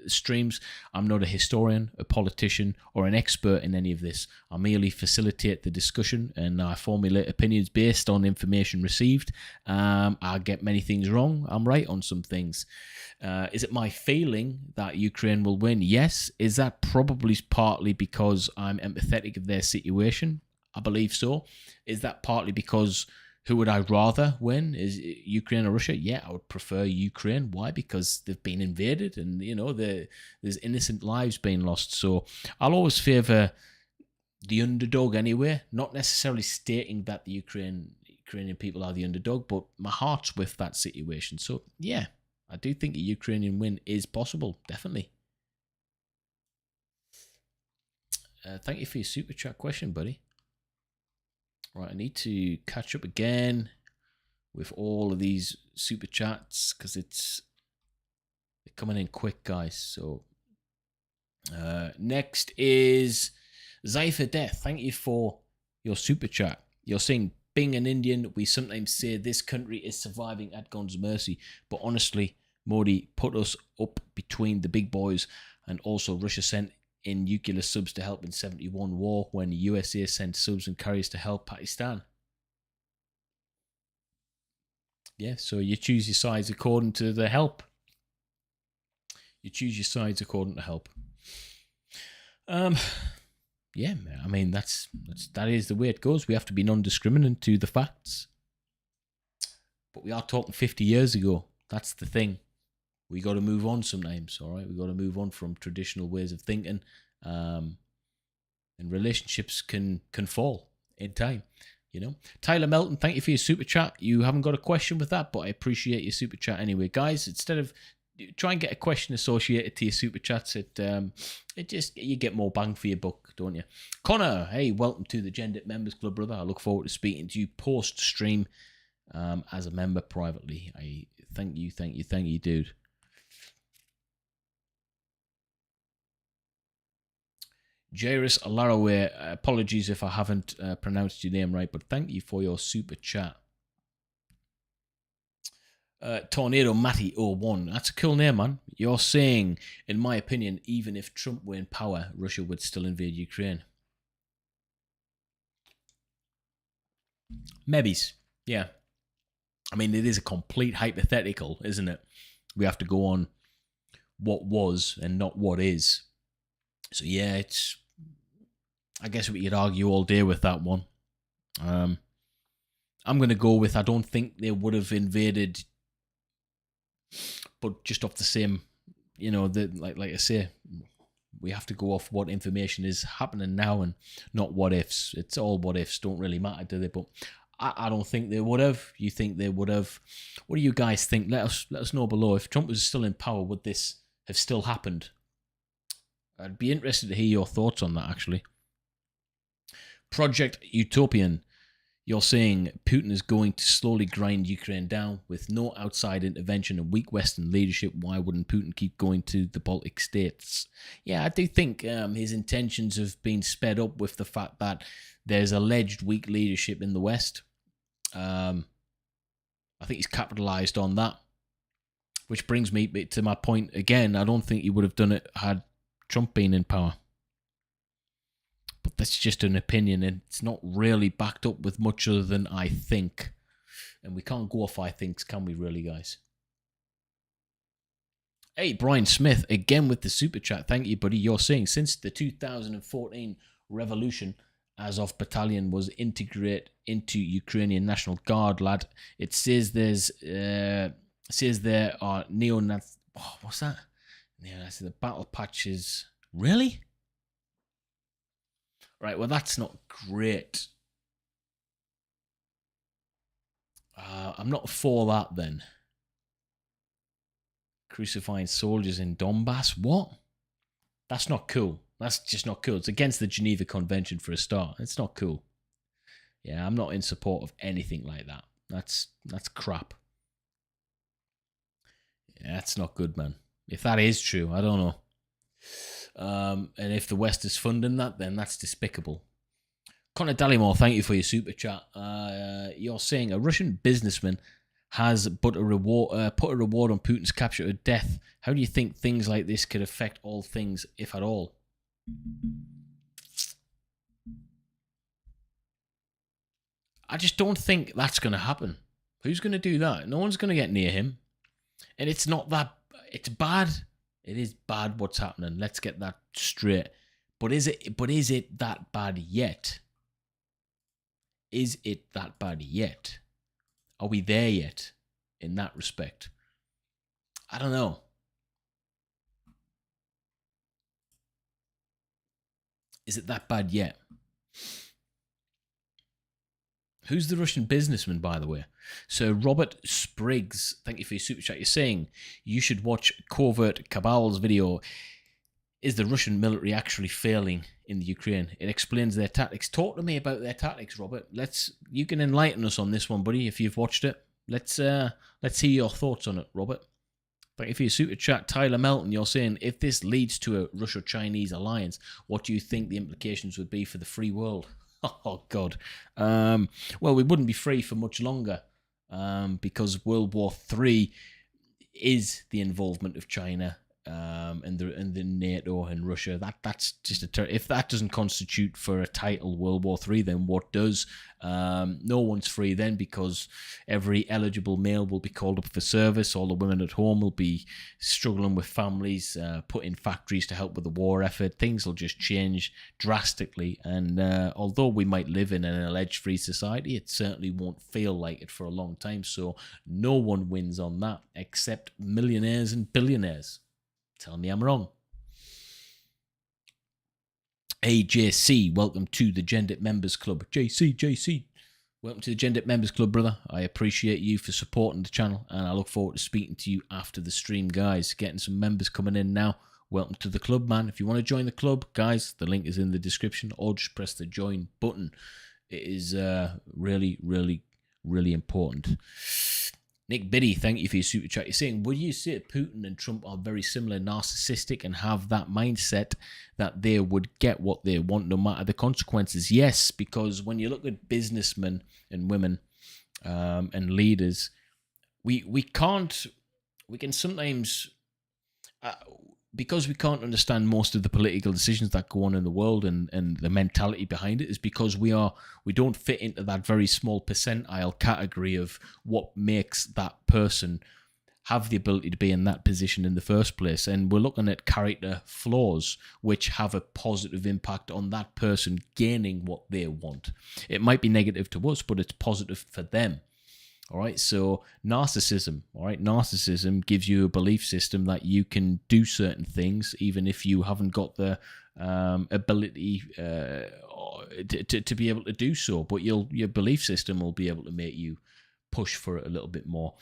streams, I'm not a historian, a politician, or an expert in any of this. I merely facilitate the discussion and I formulate opinions based on information received. I get many things wrong. I'm right on some things. Is it my feeling that Ukraine will win? Yes. Is that probably partly because I'm empathetic of their situation? I believe so. Is that partly because who would I rather win? Is it Ukraine or Russia? Yeah, I would prefer Ukraine. Why? Because they've been invaded and, there's innocent lives being lost. So I'll always favour the underdog anyway, not necessarily stating that the Ukrainian people are the underdog, but my heart's with that situation. So, yeah, I do think a Ukrainian win is possible, definitely. Thank you for your super chat question, buddy. Right, I need to catch up again with all of these super chats because they're coming in quick, guys. So next is Zypher Death. Thank you for your super chat. You're saying, being an Indian, we sometimes say this country is surviving at God's mercy, but honestly, Modi put us up between the big boys, and also Russia sent in nuclear subs to help in 71 war when the USA sent subs and carriers to help Pakistan. Yeah, so you choose your sides according to the help. You choose your sides according to help. Yeah, I mean that is the way it goes. We have to be non-discriminant to the facts. But we are talking 50 years ago. That's the thing. We got to move on sometimes, all right? We got to move on from traditional ways of thinking, and relationships can fall in time, Tyler Melton, thank you for your super chat. You haven't got a question with that, but I appreciate your super chat anyway, guys. Instead of try and get a question associated to your super chats, you get more bang for your buck, don't you? Connor, hey, welcome to the Gendered Members Club, brother. I look forward to speaking to you post stream as a member privately. I thank you, dude. Jairus Alaraway, apologies if I haven't pronounced your name right, but thank you for your super chat. Tornado Matty 01, that's a cool name, man. You're saying, in my opinion, even if Trump were in power, Russia would still invade Ukraine. Maybes, yeah. I mean, it is a complete hypothetical, isn't it? We have to go on what was and not what is. So yeah, I guess we could argue all day with that one. I'm going to go with, I don't think they would have invaded, but just off the same, like I say, we have to go off what information is happening now and not what ifs. It's all what ifs, don't really matter, do they? But I don't think they would have. You think they would have? What do you guys think? Let us know below. If Trump was still in power, would this have still happened? I'd be interested to hear your thoughts on that, actually. Project Utopian. You're saying Putin is going to slowly grind Ukraine down with no outside intervention and weak Western leadership. Why wouldn't Putin keep going to the Baltic states? Yeah, I do think his intentions have been sped up with the fact that there's alleged weak leadership in the West. I think he's capitalized on that, which brings me to my point again. I don't think he would have done it had Trump been in power. But that's just an opinion, and it's not really backed up with much other than I think. And we can't go off I thinks, can we really, guys? Hey, Brian Smith, again with the super chat. Thank you, buddy. You're saying, since the 2014 revolution, as of battalion was integrated into Ukrainian National Guard, lad, it says there are neo-Nazi... Oh, what's that? Neo-Nazi, the battle patches... Really? Right, well, that's not great. I'm not for that, then. Crucifying soldiers in Donbass? What? That's not cool. That's just not cool. It's against the Geneva Convention for a start. It's not cool. Yeah, I'm not in support of anything like that. That's crap. Yeah, that's not good, man. If that is true, I don't know. And if the West is funding that, then that's despicable. Connor Dallymore, thank you for your super chat. You're saying a Russian businessman has put a reward on Putin's capture or death. How do you think things like this could affect all things, if at all? I just don't think that's going to happen. Who's going to do that? No one's going to get near him. And it's not that... It's bad. It is bad what's happening. Let's get that straight. But is it that bad yet? Is it that bad yet? Are we there yet in that respect? I don't know. Is it that bad yet? Who's the Russian businessman, by the way? So Robert Spriggs, thank you for your super chat. You're saying you should watch Covert Cabal's video. Is the Russian military actually failing in the Ukraine? It explains their tactics. Talk to me about their tactics, Robert. You can enlighten us on this one, buddy, if you've watched it. Let's hear your thoughts on it, Robert. Thank you for your super chat. Tyler Melton, you're saying, if this leads to a Russia-Chinese alliance, what do you think the implications would be for the free world? Oh, God. Well, we wouldn't be free for much longer because World War III is the involvement of China and the NATO and Russia. That's just if that doesn't constitute for a title World War III, then what does? No one's free then, because every eligible male will be called up for service. All the women at home will be struggling with families, put in factories to help with the war effort. Things will just change drastically. And although we might live in an alleged free society, it certainly won't feel like it for a long time. So no one wins on that except millionaires and billionaires. Tell me I'm wrong. Hey, JC, welcome to the Gendit Members Club. JC, welcome to the Gendit Members Club, brother. I appreciate you for supporting the channel, and I look forward to speaking to you after the stream, guys. Getting some members coming in now. Welcome to the club, man. If you want to join the club, guys, the link is in the description, or just press the join button. It is really, really, really important. Nick Biddy, thank you for your super chat. You're saying, would you say Putin and Trump are very similar, narcissistic, and have that mindset that they would get what they want no matter the consequences? Yes, because when you look at businessmen and women and leaders, we can sometimes... because we can't understand most of the political decisions that go on in the world and the mentality behind it, is because we don't fit into that very small percentile category of what makes that person have the ability to be in that position in the first place. And we're looking at character flaws which have a positive impact on that person gaining what they want. It might be negative to us, but it's positive for them. All right, so narcissism. All right, narcissism gives you a belief system that you can do certain things even if you haven't got the ability to be able to do so. But your belief system will be able to make you push for it a little bit more.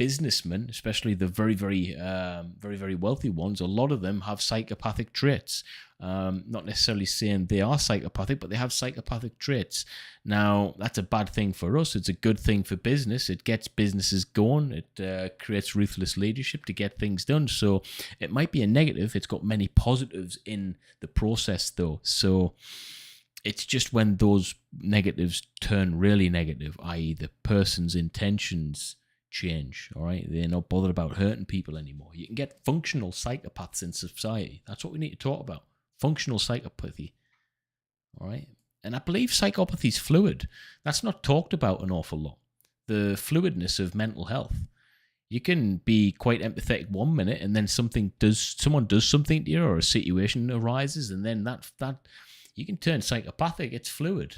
businessmen, especially the very, very wealthy ones, a lot of them have psychopathic traits. Not necessarily saying they are psychopathic, but they have psychopathic traits. Now, that's a bad thing for us. It's a good thing for business. It gets businesses going. It creates ruthless leadership to get things done. So it might be a negative. It's got many positives in the process, though. So it's just when those negatives turn really negative, i.e. the person's intentions change, all right? They're not bothered about hurting people anymore. You can get functional psychopaths in society. That's what we need to talk about. Functional psychopathy, all right? And I believe psychopathy is fluid. That's not talked about an awful lot. The fluidness of mental health. You can be quite empathetic 1 minute, and then someone does something to you, or a situation arises, and then that you can turn psychopathic. It's fluid.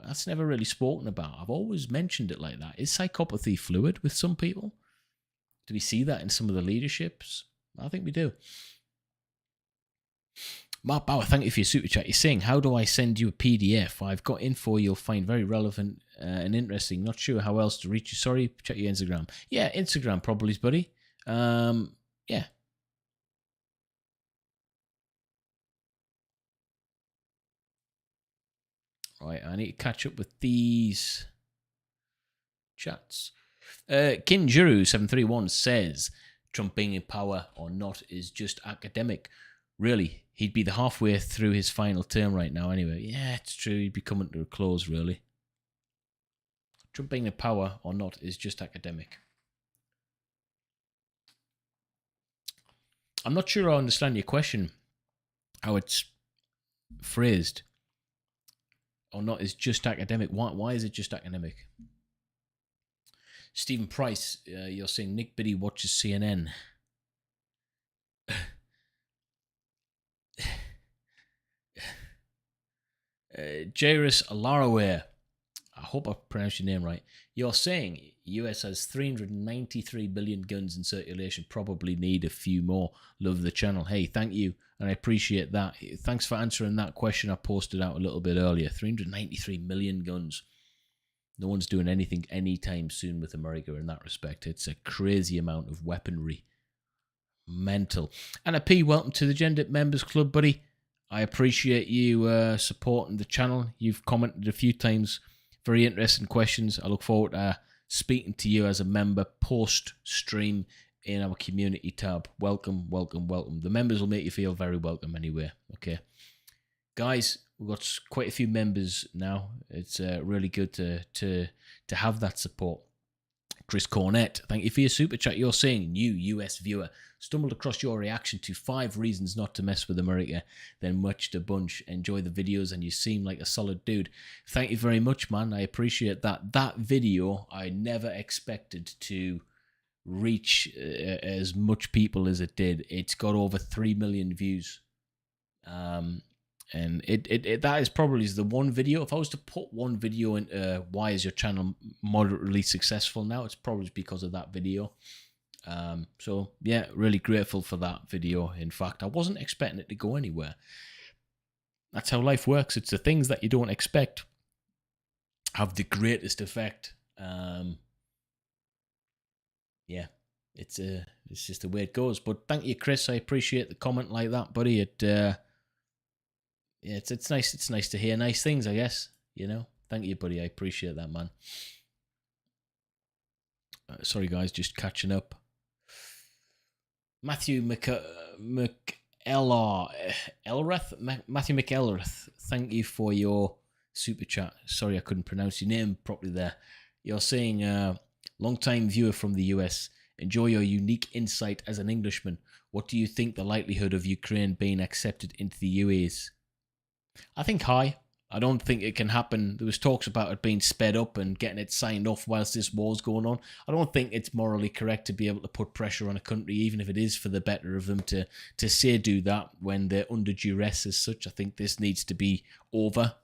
That's never really spoken about. I've always mentioned it like that. Is psychopathy fluid with some people? Do we see that in some of the leaderships? I think we do. Mark Bauer, thank you for your super chat. You're saying, how do I send you a PDF? I've got info you'll find very relevant and interesting. Not sure how else to reach you. Sorry, check your Instagram. Yeah, Instagram probably, buddy. Yeah. Right, I need to catch up with these chats. Kinjuru731 says, Trump being in power or not is just academic. Really, he'd be the halfway through his final term right now anyway. Yeah, it's true. He'd be coming to a close, really. Trump being in power or not is just academic. I'm not sure I understand your question, how it's phrased. Or not is just academic. Why is it just academic? Stephen Price, you're saying Nick Biddy watches CNN. Jairus Alaraware, I hope I pronounced your name right. You're saying US has 393 billion guns in circulation, probably need a few more. Love the channel. Hey, thank you, and I appreciate that. Thanks for answering that question I posted out a little bit earlier. 393 million guns. No one's doing anything anytime soon with America in that respect. It's a crazy amount of weaponry. Mental. Anna P, welcome to the Gendered Members Club, buddy. I appreciate you supporting the channel. You've commented a few times. Very interesting questions. I look forward to speaking to you as a member post-stream in our community tab. Welcome, welcome, welcome. The members will make you feel very welcome anyway. Okay. Guys, we've got quite a few members now. It's really good to have that support. Chris Cornett, thank you for your super chat. You're saying, new US viewer, stumbled across your reaction to 5 reasons not to mess with America, then watched a bunch. Enjoy the videos and you seem like a solid dude. Thank you very much, man. I appreciate that. That video, I never expected to reach as much people as it did. It's got over 3 million views. And that is probably the one video. If I was to put one video in, why is your channel moderately successful now? It's probably because of that video. So yeah, really grateful for that video. In fact, I wasn't expecting it to go anywhere. That's how life works. It's the things that you don't expect have the greatest effect. Yeah, it's just the way it goes. But thank you, Chris. I appreciate the comment like that, buddy. Yeah, it's nice. It's nice to hear nice things, I guess. You know, thank you, buddy. I appreciate that, man. Sorry, guys, just catching up. Matthew McElrath, thank you for your super chat. Sorry, I couldn't pronounce your name properly there. You're saying, long-time viewer from the US, enjoy your unique insight as an Englishman. What do you think the likelihood of Ukraine being accepted into the EU is? I think high. I don't think it can happen. There was talks about it being sped up and getting it signed off whilst this war's going on. I don't think it's morally correct to be able to put pressure on a country, even if it is for the better of them, to say do that when they're under duress as such. I think this needs to be over.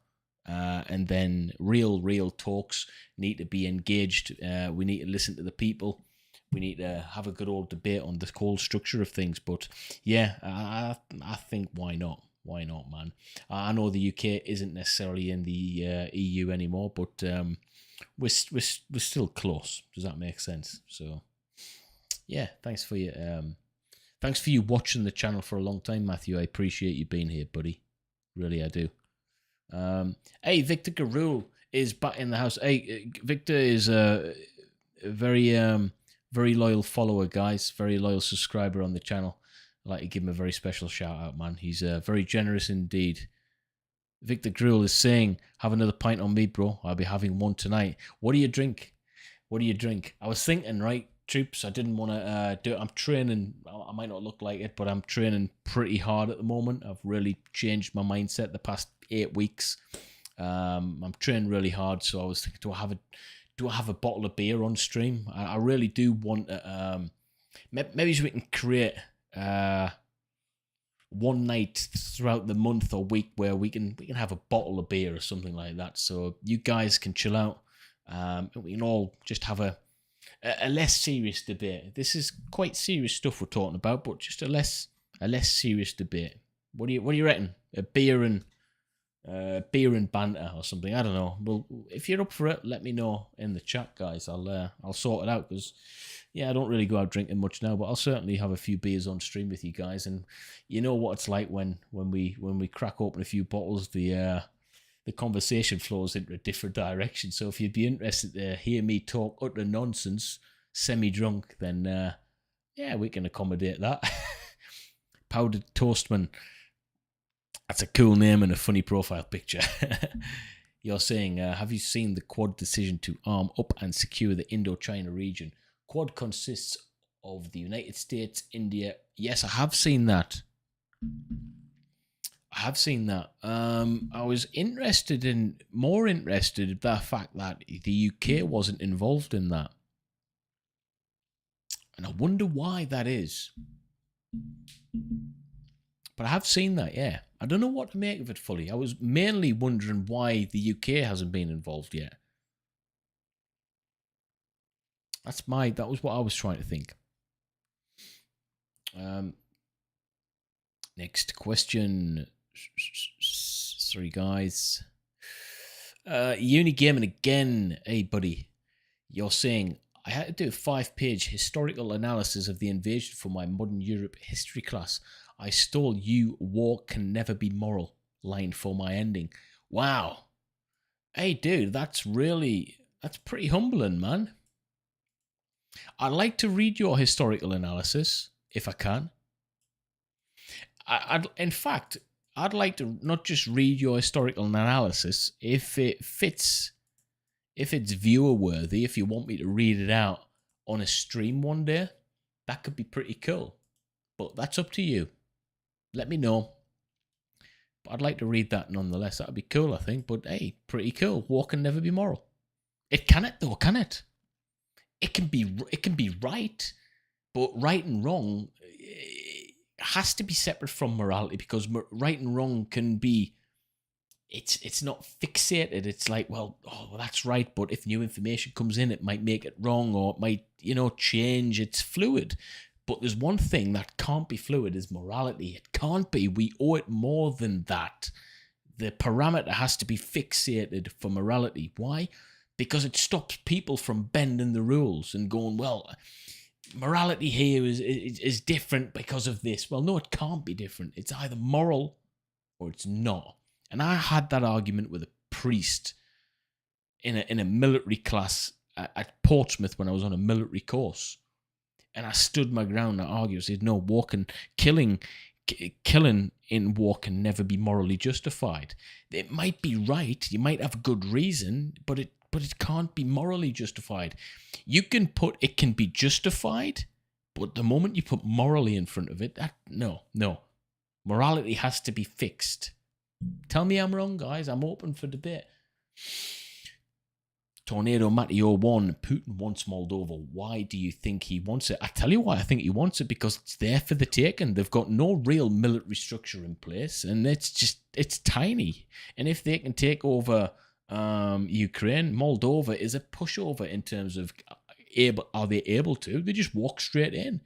And then real talks need to be engaged. We need to listen to the people. We need to have a good old debate on the whole structure of things. But yeah, I think why not? Why not, man? I know the UK isn't necessarily in the EU anymore, but we're still close. Does that make sense? So, yeah, thanks for you watching the channel for a long time, Matthew. I appreciate you being here, buddy. Really, I do. Hey, Victor Garul is back in the house. Hey, Victor is a very loyal follower, guys. Very loyal subscriber on the channel. I'd like to give him a very special shout out, man. He's very generous indeed. Victor Gruel is saying, have another pint on me, bro. I'll be having one tonight. What do you drink? What do you drink? I was thinking, right, troops, I didn't want to do it. I'm training. I might not look like it, but I'm training pretty hard at the moment. I've really changed my mindset the past 8 weeks. I'm training really hard, so I was thinking, do I have a bottle of beer on stream? I really do want to, maybe we can create one night throughout the month or week where we can have a bottle of beer or something like that, so you guys can chill out, and we can all just have a less serious debate. This is quite serious stuff we're talking about, but just a less serious debate. What do you reckon? A beer and banter or something. I don't know. Well, if you're up for it, let me know in the chat, guys. I'll sort it out, because I don't really go out drinking much now, but I'll certainly have a few beers on stream with you guys. And you know what it's like when we crack open a few bottles, the conversation flows into a different direction. So if you'd be interested to hear me talk utter nonsense, semi-drunk, then we can accommodate that. Powdered Toastman. That's a cool name and a funny profile picture. You're saying, have you seen the Quad decision to arm up and secure the Indochina region? Quad consists of the United States, India. Yes, I have seen that. I was more interested in the fact that the UK wasn't involved in that. And I wonder why that is. But I have seen that, yeah. I don't know what to make of it fully. I was mainly wondering why the UK hasn't been involved yet. That was what I was trying to think. Next question. Sorry, guys. Unigaming again. Hey, buddy. You're saying, I had to do a 5-page historical analysis of the invasion for my Modern Europe history class. I stole you, war can never be moral line for my ending. Wow. Hey, dude, that's pretty humbling, man. I'd like to read your historical analysis, if I can. In fact, I'd like to not just read your historical analysis, if it's viewer worthy, if you want me to read it out on a stream one day, that could be pretty cool. But that's up to you. Let me know. But I'd like to read that nonetheless. That'd be cool, I think. But hey, pretty cool. War can never be moral. It can it though, can it? It can be right, but right and wrong has to be separate from morality, because right and wrong can be. It's not fixated. It's like, well, that's right, but if new information comes in, it might make it wrong, or it might, change. It's fluid. But there's one thing that can't be fluid, is morality. It can't be. We owe it more than that. The parameter has to be fixated for morality. Why? Because it stops people from bending the rules and going, well, morality here is different because of this. Well, no, it can't be different. It's either moral or it's not. And I had that argument with a priest in a military class at Portsmouth when I was on a military course. And I stood my ground and I argued. I said, no, killing in war can never be morally justified. It might be right. You might have a good reason, but it can't be morally justified. You can put it can be justified, but the moment you put morally in front of it, no. Morality has to be fixed. Tell me I'm wrong, guys. I'm open for debate. Tornado Matteo 1, Putin wants Moldova. Why do you think he wants it? I tell you why I think he wants it, because it's there for the taking. They've got no real military structure in place, and it's tiny. And if they can take over Ukraine, Moldova is a pushover in terms of are they able to? They just walk straight in.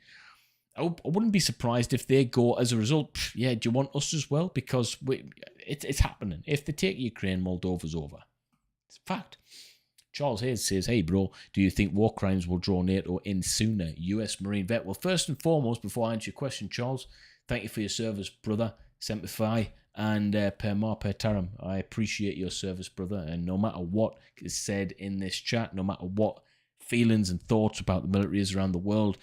I wouldn't be surprised if they go as a result, do you want us as well? Because it's happening. If they take Ukraine, Moldova's over. It's a fact. Charles Hayes says, hey, bro, do you think war crimes will draw NATO in sooner? US Marine vet. Well, first and foremost, before I answer your question, Charles, thank you for your service, brother. Semper Fi and per mar per taram. I appreciate your service, brother. And no matter what is said in this chat, no matter what feelings and thoughts about the military is around the world,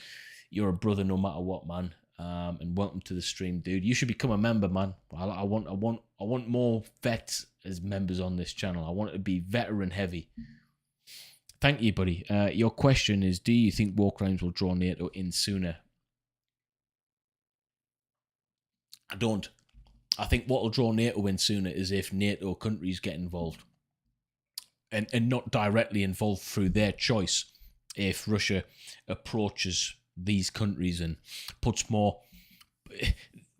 you're a brother no matter what, man. And welcome to the stream, dude. You should become a member, man. I want more vets as members on this channel. I want it to be veteran heavy. Thank you, buddy. Your question is, do you think war crimes will draw NATO in sooner? I don't. I think what will draw NATO in sooner is if NATO countries get involved. And not directly involved through their choice. If Russia approaches these countries and puts more...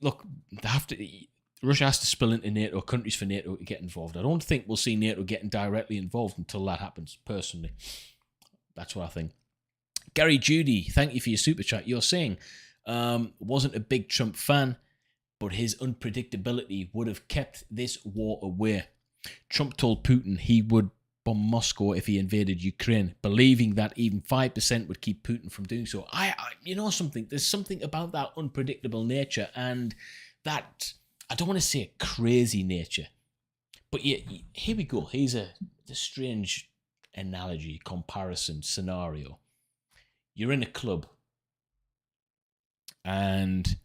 Look, Russia has to spill into NATO countries for NATO to get involved. I don't think we'll see NATO getting directly involved until that happens, personally. That's what I think. Gary Judy, thank you for your super chat. You're saying, wasn't a big Trump fan, but his unpredictability would have kept this war away. Trump told Putin he would bomb Moscow if he invaded Ukraine, believing that even 5% would keep Putin from doing so. You know something? There's something about that unpredictable nature and that, I don't want to say a crazy nature, but yeah, here we go. Here's a strange analogy, comparison, scenario. You're in a club and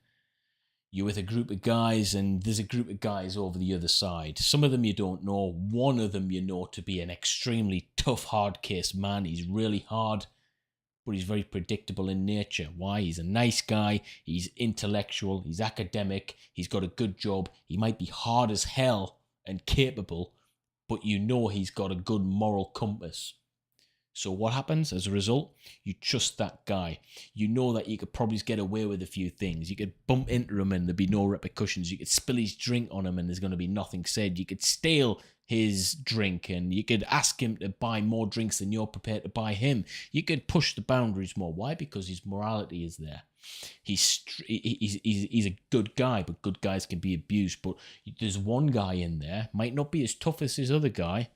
you're with a group of guys and there's a group of guys over the other side. Some of them you don't know. One of them you know to be an extremely tough, hard case man. He's really hard, but he's very predictable in nature. Why? He's a nice guy. He's intellectual. He's academic. He's got a good job. He might be hard as hell and capable, but you know he's got a good moral compass. So what happens as a result? You trust that guy. You know that you could probably get away with a few things. You could bump into him and there'd be no repercussions. You could spill his drink on him and there's going to be nothing said. You could steal his drink and you could ask him to buy more drinks than you're prepared to buy him. You could push the boundaries more. Why? Because his morality is there. He's a good guy, but good guys can be abused. But there's one guy in there, might not be as tough as his other guy,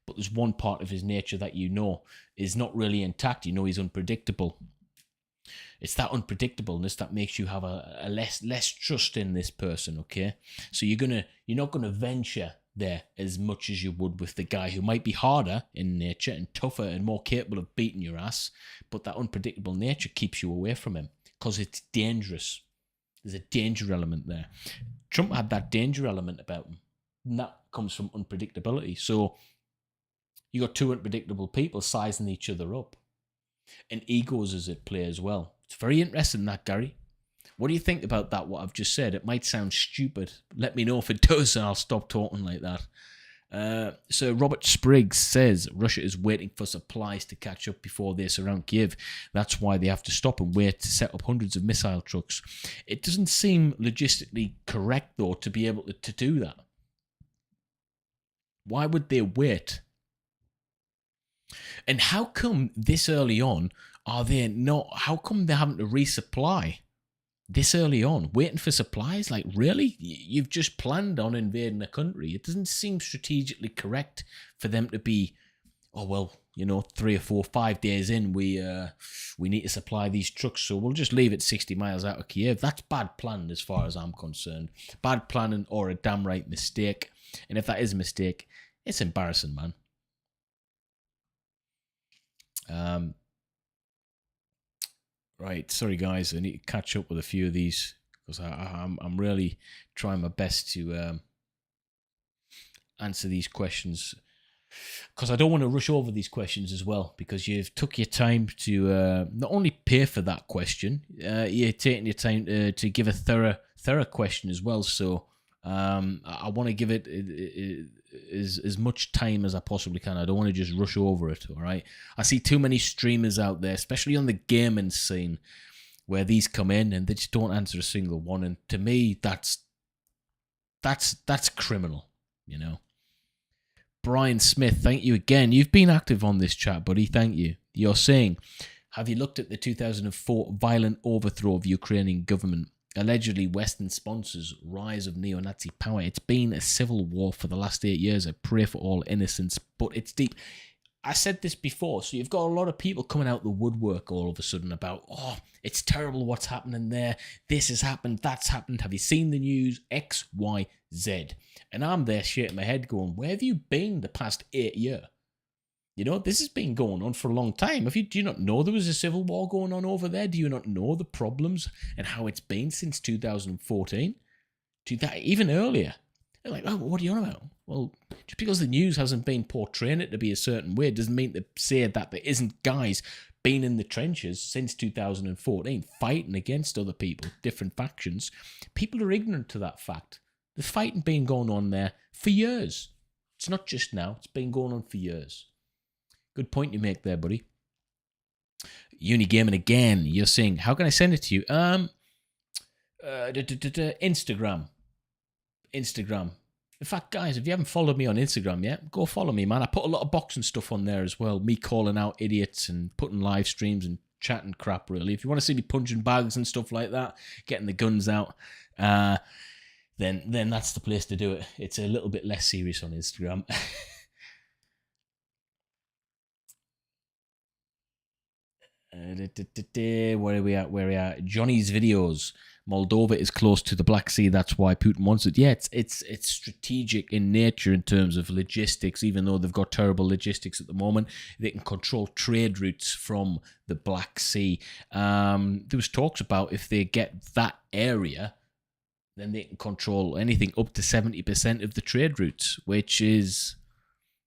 but there's one part of his nature that you know is not really intact. You know he's unpredictable. It's that unpredictableness that makes you have a less trust in this person, okay? So you're not gonna venture there as much as you would with the guy who might be harder in nature and tougher and more capable of beating your ass, but that unpredictable nature keeps you away from him because it's dangerous. There's a danger element there. Trump had that danger element about him, and that comes from unpredictability. So you got two unpredictable people sizing each other up. And egos is at play as well. It's very interesting, that, Gary. What do you think about that, what I've just said? It might sound stupid. Let me know if it does and I'll stop talking like that. So Robert Spriggs says Russia is waiting for supplies to catch up before they surround Kyiv. That's why they have to stop and wait to set up hundreds of missile trucks. It doesn't seem logistically correct, though, to be able to do that. Why would they wait? And how come this early on how come they're having to resupply this early on? Waiting for supplies? Like, really? You've just planned on invading a country. It doesn't seem strategically correct for them to be, 3 or 4, 5 days in, we need to supply these trucks, so we'll just leave it 60 miles out of Kyiv. That's bad planning as far as I'm concerned. Bad planning or a damn right mistake. And if that is a mistake, it's embarrassing, man. Right, sorry guys, I need to catch up with a few of these because I'm really trying my best to answer these questions, because I don't want to rush over these questions as well, because you've took your time to not only pay for that question, you're taking your time to give a thorough question as well. So I want to give it as much time as I possibly can. I don't want to just rush over it, all right? I see too many streamers out there, especially on the gaming scene, where these come in and they just don't answer a single one. And to me, that's criminal, you know? Brian Smith, thank you again. You've been active on this chat, buddy. Thank you. You're saying, have you looked at the 2004 violent overthrow of Ukrainian government? Allegedly Western sponsors rise of neo-Nazi power. It's been a civil war for the last 8 years. I pray for all innocents, but it's deep. I said this before, so you've got a lot of people coming out the woodwork all of a sudden about, oh, it's terrible what's happening there. This has happened, that's happened. Have you seen the news? X, Y, Z. And I'm there shaking my head going, where have you been the past 8 years? You know, this has been going on for a long time. Do you not know there was a civil war going on over there? Do you not know the problems and how it's been since 2014? Even earlier. They're like, oh, what are you on about? Well, just because the news hasn't been portraying it to be a certain way doesn't mean to say that there isn't guys been in the trenches since 2014 fighting against other people, different factions. People are ignorant to that fact. There's fighting been going on there for years. It's not just now. It's been going on for years. Good point you make there, buddy. Unigaming again. You're saying, how can I send it to you? Instagram. In fact, guys, if you haven't followed me on Instagram yet, go follow me, man. I put a lot of boxing stuff on there as well. Me calling out idiots and putting live streams and chatting crap, really. If you want to see me punching bags and stuff like that, getting the guns out, then that's the place to do it. It's a little bit less serious on Instagram. Where are we at? Johnny's videos. Moldova is close to the Black Sea. That's why Putin wants it. Yeah, it's strategic in nature in terms of logistics. Even though they've got terrible logistics at the moment, they can control trade routes from the Black Sea. There was talks about if they get that area, then they can control anything up to 70% of the trade routes, which is,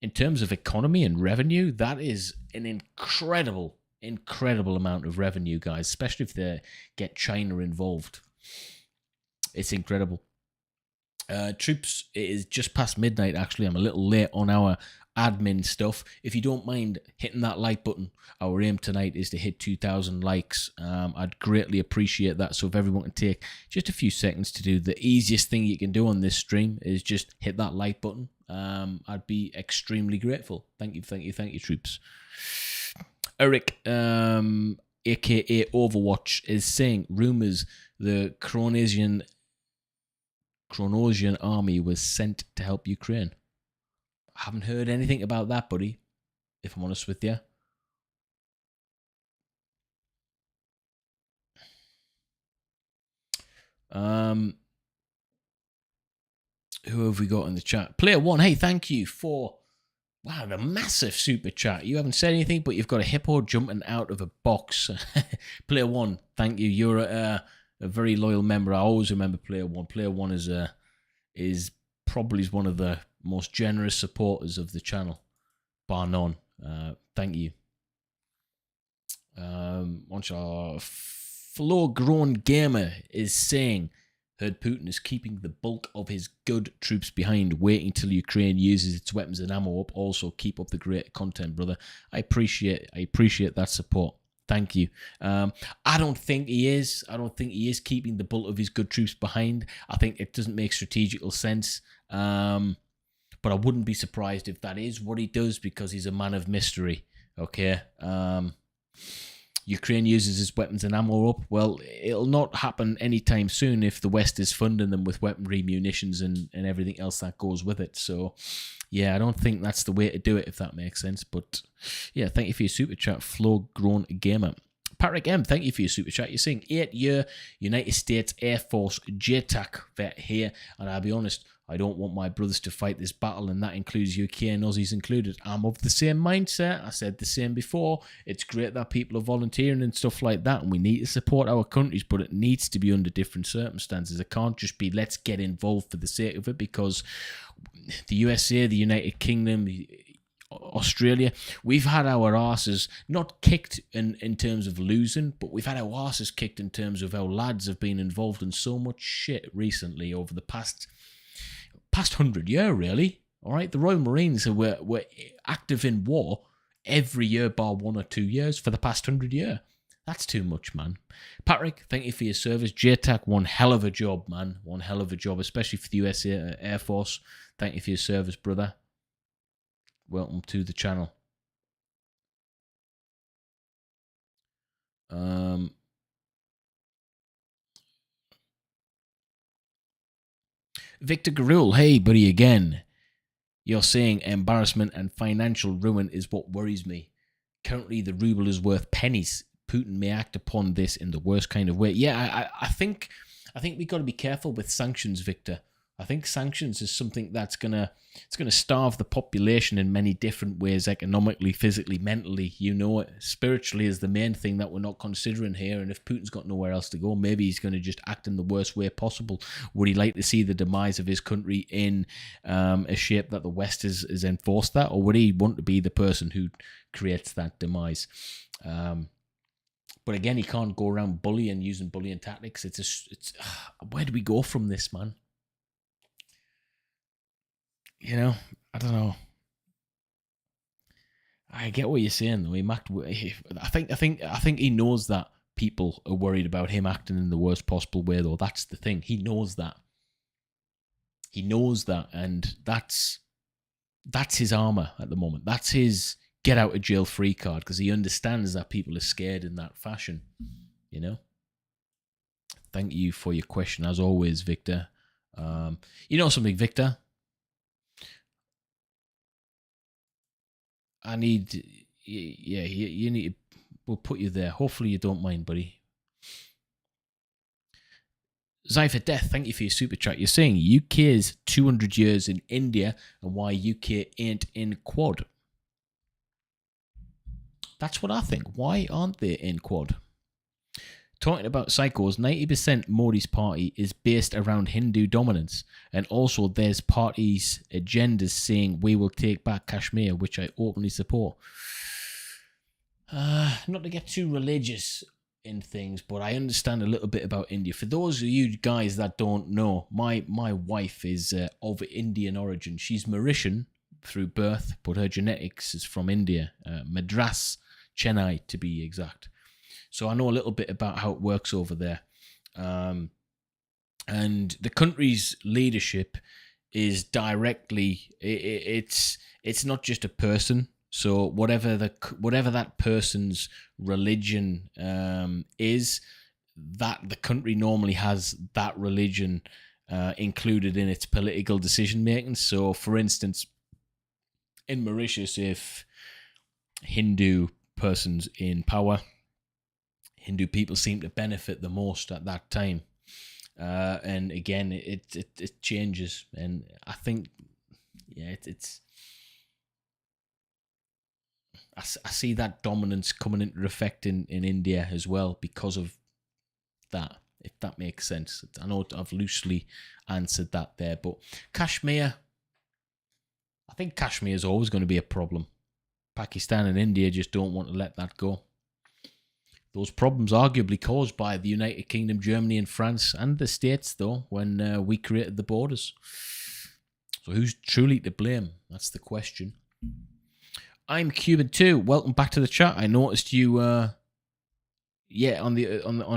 in terms of economy and revenue, that is an incredible amount of revenue, guys, especially if they get China involved. It's incredible. Troops, it is just past midnight, actually. I'm a little late on our admin stuff. If you don't mind hitting that like button, our aim tonight is to hit 2,000 likes. I'd greatly appreciate that. So if everyone can take just a few seconds to do, the easiest thing you can do on this stream is just hit that like button. I'd be extremely grateful. Thank you, troops. Eric, aka Overwatch, is saying rumors the Chronosian army was sent to help Ukraine. I haven't heard anything about that, buddy, if I'm honest with you. Who have we got in the chat? Player One, hey, thank you for... Wow, the massive super chat. You haven't said anything, but you've got a hippo jumping out of a box. Player One, thank you. You're a very loyal member. I always remember Player One. Player One is probably one of the most generous supporters of the channel, bar none. Thank you. Floor Grown Gamer is saying, heard Putin is keeping the bulk of his good troops behind, waiting till Ukraine uses its weapons and ammo up. Also, keep up the great content, brother. I appreciate that support. Thank you. I don't think he is. I don't think he is keeping the bulk of his good troops behind. I think it doesn't make strategical sense. But I wouldn't be surprised if that is what he does, because he's a man of mystery. Okay. Ukraine uses its weapons and ammo up. Well, it'll not happen anytime soon if the West is funding them with weaponry, munitions, and everything else that goes with it. So, yeah, I don't think that's the way to do it, if that makes sense. But, yeah, thank you for your super chat, Flow Grown Gamer. Patrick M, thank you for your super chat. You're saying 8-year United States Air Force JTAC vet here. And I'll be honest, I don't want my brothers to fight this battle, and that includes UK and Aussies included. I'm of the same mindset. I said the same before. It's great that people are volunteering and stuff like that, and we need to support our countries, but it needs to be under different circumstances. It can't just be, let's get involved for the sake of it, because the USA, the United Kingdom, Australia, we've had our arses not kicked in terms of losing, but we've had our arses kicked in terms of our lads have been involved in so much shit recently over the past 100 years, really. All right, the Royal Marines were active in war every year bar 1 or 2 years for the past 100 years. That's too much, man. Patrick, thank you for your service. JTAC, one hell of a job, man. One hell of a job, especially for the US Air Force. Thank you for your service, brother. Welcome to the channel. Victor Garul, hey buddy again. You're saying embarrassment and financial ruin is what worries me. Currently, the ruble is worth pennies. Putin may act upon this in the worst kind of way. Yeah, I think we've got to be careful with sanctions, Victor. I think sanctions is something that's gonna starve the population in many different ways, economically, physically, mentally. You know, spiritually is the main thing that we're not considering here. And if Putin's got nowhere else to go, maybe he's going to just act in the worst way possible. Would he like to see the demise of his country in a shape that the West has enforced that, or would he want to be the person who creates that demise? But again, he can't go around using bullying tactics. Where do we go from this, man? You know, I don't know. I get what you're saying, though. I think he knows that people are worried about him acting in the worst possible way, though. That's the thing. He knows that. He knows that, and that's his armor at the moment. That's his get out of jail free card, because he understands that people are scared in that fashion. You know. Thank you for your question, as always, Victor. You know something, Victor? I need, yeah, you need, we'll put you there. Hopefully you don't mind, buddy. Zypher Death, thank you for your super chat. You're saying UK's 200 years in India and why UK ain't in Quad. That's what I think. Why aren't they in Quad? Talking about psychos, 90% Modi's party is based around Hindu dominance. And also there's parties' agendas saying we will take back Kashmir, which I openly support. Not to get too religious in things, but I understand a little bit about India. For those of you guys that don't know, my wife is of Indian origin. She's Mauritian through birth, but her genetics is from India. Madras, Chennai to be exact. So I know a little bit about how it works over there. And the country's leadership is directly, it's not just a person. So whatever that person's religion is, that the country normally has that religion included in its political decision making. So for instance, in Mauritius, if Hindu person's in power, Hindu people seem to benefit the most at that time. And again, it changes. And I think, yeah, I see that dominance coming into effect in India as well because of that, if that makes sense. I know I've loosely answered that there, but Kashmir, I think Kashmir is always going to be a problem. Pakistan and India just don't want to let that go. Those problems arguably caused by the United Kingdom, Germany and France and the States, though, when we created the borders. So who's truly to blame? That's the question. I'm Cuban too. Welcome back to the chat. I noticed you on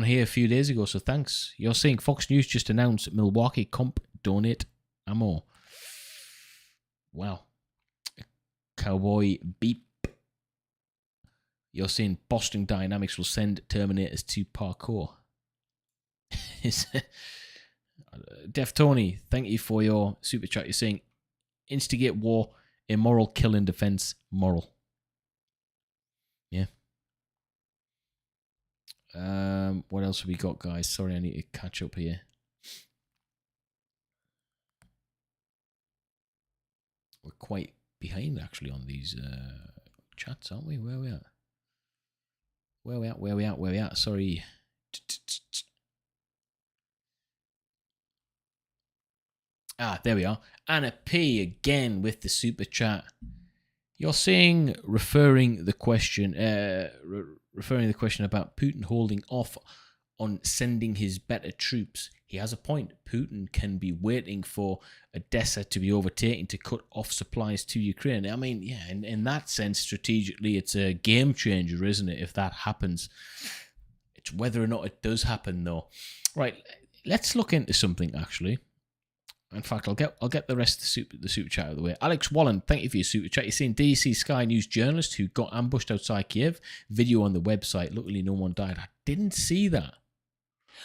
here a few days ago, so thanks. You're saying Fox News just announced Milwaukee comp donate ammo. Wow. Cowboy beep. You're saying Boston Dynamics will send Terminators to parkour. Def Tony, thank you for your super chat. You're saying instigate war, immoral, kill in defense, moral. Yeah. What else have we got, guys? Sorry, I need to catch up here. We're quite behind actually on these chats, aren't we? Where are we at? Where we at? Sorry. There we are. Anna P again with the super chat. You're saying referring the question about Putin holding off on sending his better troops. He has a point. Putin can be waiting for Odessa to be overtaken to cut off supplies to Ukraine. I mean, yeah, in that sense, strategically, it's a game changer, isn't it, if that happens? It's whether or not it does happen, though. Right, let's look into something, actually. In fact, I'll get the rest of the super chat out of the way. Alex Wallen, thank you for your super chat. You're saying DC Sky News journalist who got ambushed outside Kyiv. Video on the website. Luckily, no one died. I didn't see that.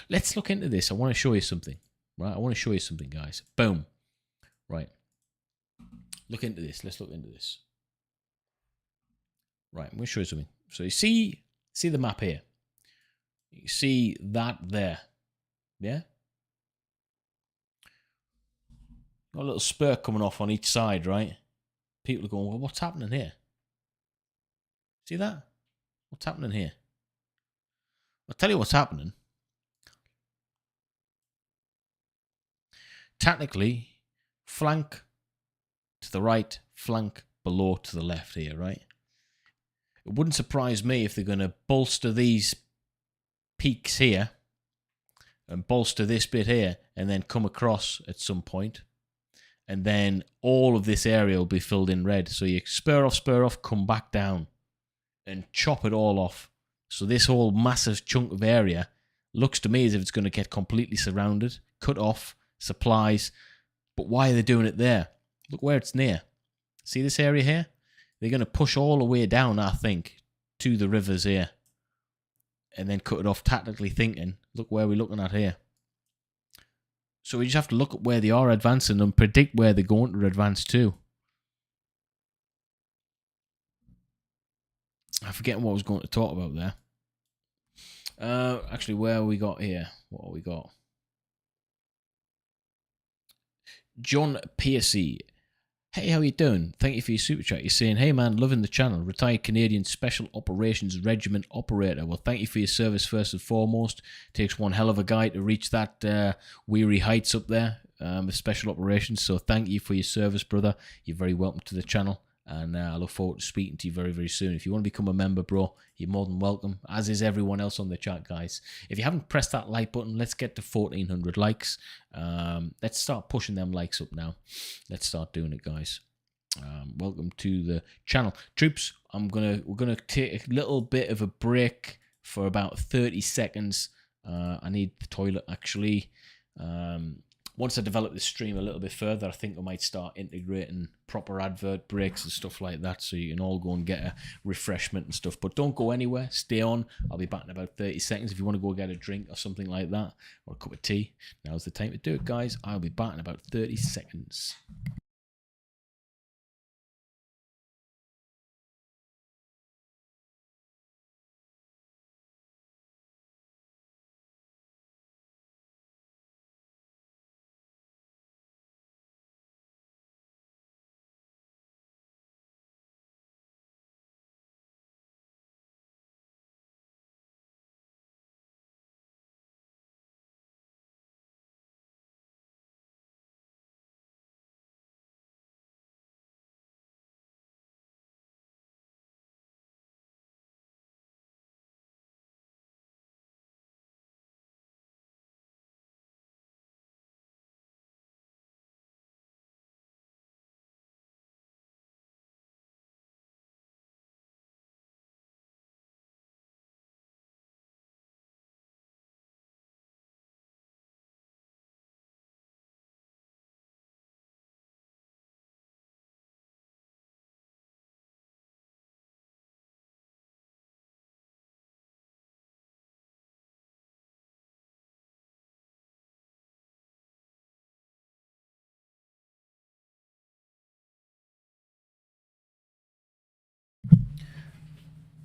Let's look into this. I want to show you something. Right, I want to show you something, guys. Boom. Right. Look into this. Let's look into this. Right, I'm going to show you something. So you see the map here. You see that there. Yeah? Got a little spur coming off on each side, right? People are going, well, what's happening here? See that? What's happening here? I'll tell you what's happening. Technically, flank to the right, flank below to the left here, right? It wouldn't surprise me if they're going to bolster these peaks here and bolster this bit here and then come across at some point. And then all of this area will be filled in red. So you spur off, come back down and chop it all off. So this whole massive chunk of area looks to me as if it's going to get completely surrounded, cut off, supplies. But why are they doing it there? Look where it's near. See this area here? They're going to push all the way down, I think, to the rivers here. And then cut it off tactically thinking, look where we're looking at here. So we just have to look at where they are advancing and predict where they're going to advance to. I'm forgetting what I was going to talk about there. Actually, where we got here? What have we got? John Piercy. Hey, how you doing? Thank you for your super chat. You're saying, hey man, loving the channel. Retired Canadian Special Operations Regiment operator. Well, thank you for your service first and foremost. Takes one hell of a guy to reach that weary heights up there with Special Operations. So thank you for your service, brother. You're very welcome to the channel. And I look forward to speaking to you very, very soon. If you want to become a member, bro, you're more than welcome, as is everyone else on the chat, guys. If you haven't pressed that like button, let's get to 1,400 likes. Let's start pushing them likes up now. Let's start doing it, guys. Welcome to the channel. Troops, we're gonna take a little bit of a break for about 30 seconds. I need the toilet, actually. Once I develop this stream a little bit further, I think I might start integrating proper advert breaks and stuff like that, so you can all go and get a refreshment and stuff. But don't go anywhere. Stay on. I'll be back in about 30 seconds. If you want to go get a drink or something like that, or a cup of tea, now's the time to do it, guys. I'll be back in about 30 seconds.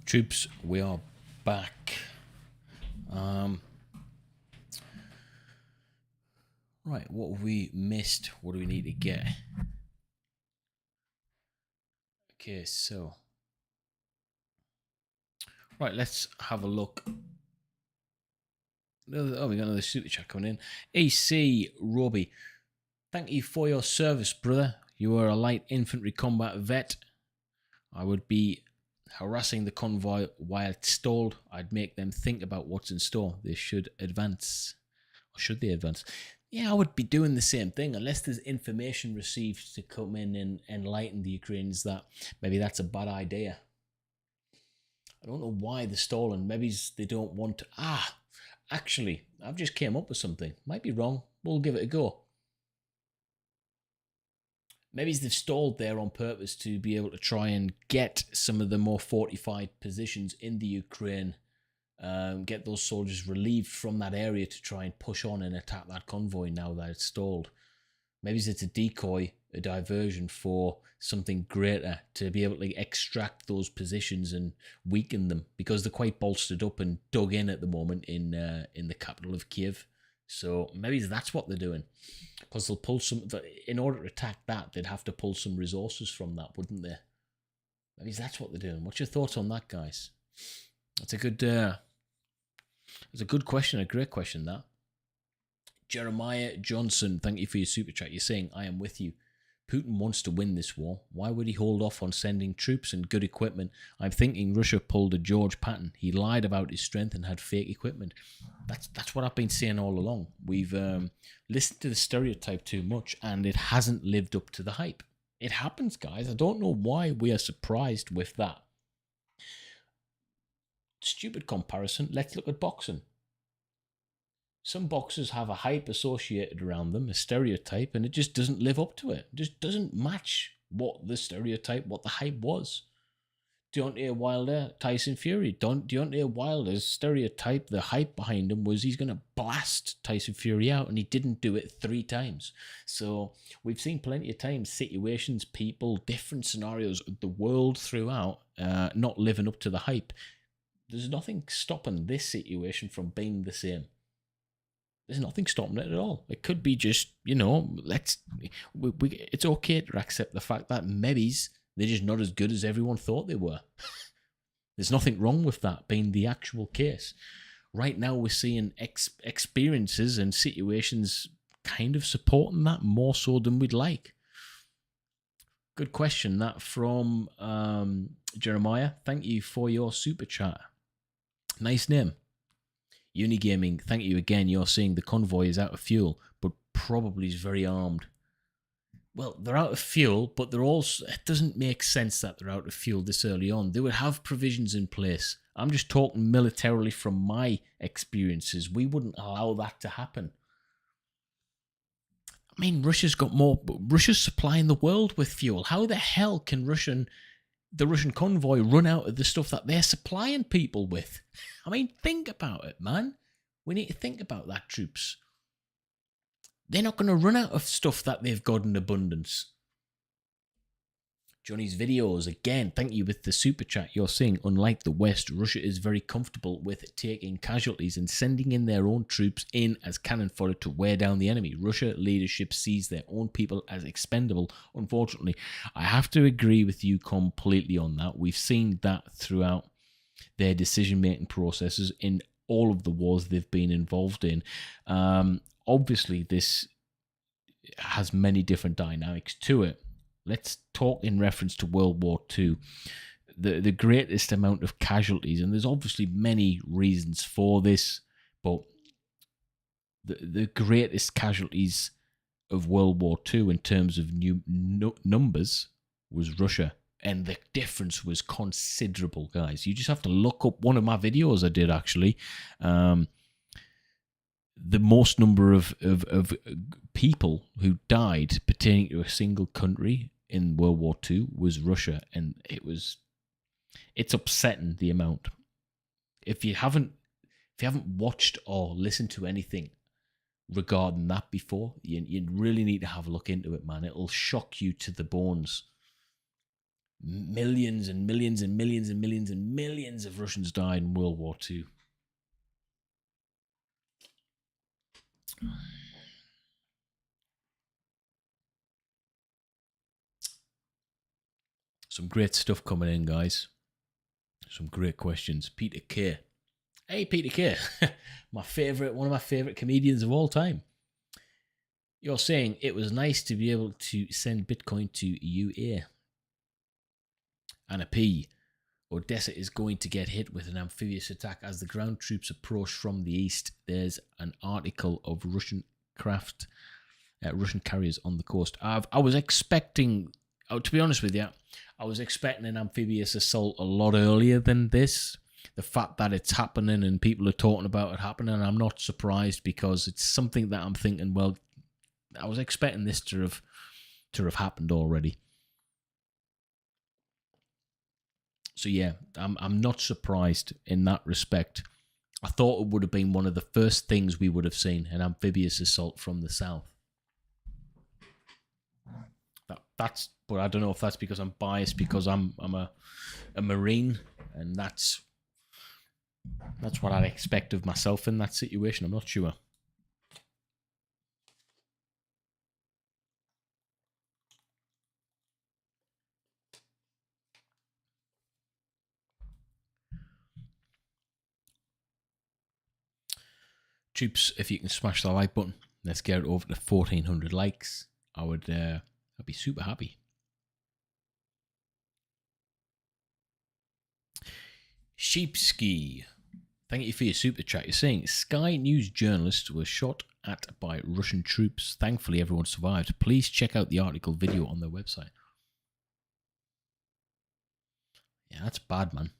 Troops, we are back. Right, what have we missed? What do we need to get? Okay, so. Right, let's have a look. Oh, we got another super chat coming in. AC Robbie, thank you for your service, brother. You are a light infantry combat vet. I would be harassing the convoy while it's stalled. I'd make them think about what's in store. They should advance. Or should they advance? Yeah, I would be doing the same thing unless there's information received to come in and enlighten the Ukrainians that maybe that's a bad idea. I don't know why they're stalling. Maybe they don't want to. Actually, I've just came up with something. Might be wrong. We'll give it a go. Maybe they've stalled there on purpose to be able to try and get some of the more fortified positions in the Ukraine, get those soldiers relieved from that area to try and push on and attack that convoy now that it's stalled. Maybe it's a decoy, a diversion for something greater, to be able to extract those positions and weaken them, because they're quite bolstered up and dug in at the moment in the capital of Kyiv. So maybe that's what they're doing, because they'll pull some. In order to attack that, they'd have to pull some resources from that, wouldn't they? Maybe that's what they're doing. What's your thoughts on that, guys? That's a good. It's a good question, a great question, that. Jeremiah Johnson, thank you for your super chat. You're saying, I am with you. Putin wants to win this war. Why would he hold off on sending troops and good equipment? I'm thinking Russia pulled a George Patton. He lied about his strength and had fake equipment. That's what I've been saying all along. We've listened to the stereotype too much, and it hasn't lived up to the hype. It happens, guys. I don't know why we are surprised with that. Stupid comparison. Let's look at boxing. Some boxers have a hype associated around them, a stereotype, and it just doesn't live up to it. It just doesn't match what the stereotype, what the hype was. Deontay Wilder, Tyson Fury. Deontay Wilder's stereotype, the hype behind him was he's going to blast Tyson Fury out, and he didn't do it 3 times. So we've seen plenty of times situations, people, different scenarios, the world throughout, not living up to the hype. There's nothing stopping this situation from being the same. There's nothing stopping it at all. It could be just, it's okay to accept the fact that maybe they're just not as good as everyone thought they were. There's nothing wrong with that being the actual case. Right now we're seeing experiences and situations kind of supporting that more so than we'd like. Good question, that from Jeremiah. Thank you for your super chat. Nice name. Unigaming, thank you again. You're saying the convoy is out of fuel, but probably is very armed. Well, they're out of fuel, but they're also, it doesn't make sense that they're out of fuel this early on. They would have provisions in place. I'm just talking militarily from my experiences. We wouldn't allow that to happen. I mean, Russia's supplying the world with fuel. How the hell can the Russian convoy run out of the stuff that they're supplying people with? I mean, think about it, man. We need to think about that, troops. They're not going to run out of stuff that they've got in abundance. Johnny's videos, again, thank you with the super chat. You're saying, unlike the West, Russia is very comfortable with taking casualties and sending in their own troops in as cannon fodder to wear down the enemy. Russia leadership sees their own people as expendable, unfortunately. I have to agree with you completely on that. We've seen that throughout their decision-making processes in all of the wars they've been involved in. Obviously, this has many different dynamics to it. Let's talk in reference to World War II. The greatest amount of casualties, and there's obviously many reasons for this, but the greatest casualties of World War II in terms of numbers was Russia. And the difference was considerable, guys. You just have to look up one of my videos I did, actually. The most number of people who died pertaining to a single country in World War II was Russia, and it's upsetting, the amount. If you haven't watched or listened to anything regarding that before, you really need to have a look into it, man. It'll shock you to the bones. Millions and millions and millions and millions and millions of Russians died in World War II. Some great stuff coming in, guys. Some great questions. Peter K. Hey, Peter K. One of my favorite comedians of all time. You're saying it was nice to be able to send Bitcoin to UA. And a P. Odessa is going to get hit with an amphibious attack as the ground troops approach from the east. There's an article of Russian carriers on the coast. I was expecting, to be honest with you, I was expecting an amphibious assault a lot earlier than this. The fact that it's happening and people are talking about it happening, I'm not surprised, because it's something that I'm thinking, well, I was expecting this to have happened already. So yeah, I'm not surprised in that respect. I thought it would have been one of the first things we would have seen, an amphibious assault from the south. but I don't know if that's because I'm biased because I'm a Marine, and that's what I'd expect of myself in that situation. I'm not sure. Troops, if you can smash the like button, let's get it over to 1,400 likes. I'd be super happy. Sheepski, thank you for your super chat. You're saying Sky News journalists were shot at by Russian troops. Thankfully, everyone survived. Please check out the article video on their website. Yeah, that's bad, man.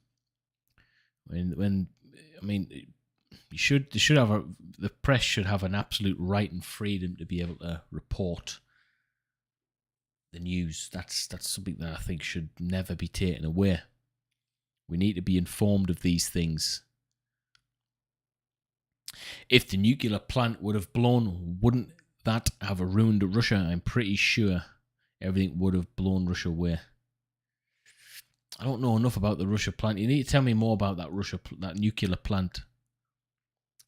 The press should have an absolute right and freedom to be able to report the news. That's something that I think should never be taken away. We need to be informed of these things. If the nuclear plant would have blown, wouldn't that have ruined Russia? I'm pretty sure everything would have blown Russia away. I don't know enough about the Russia plant. You need to tell me more about that nuclear plant.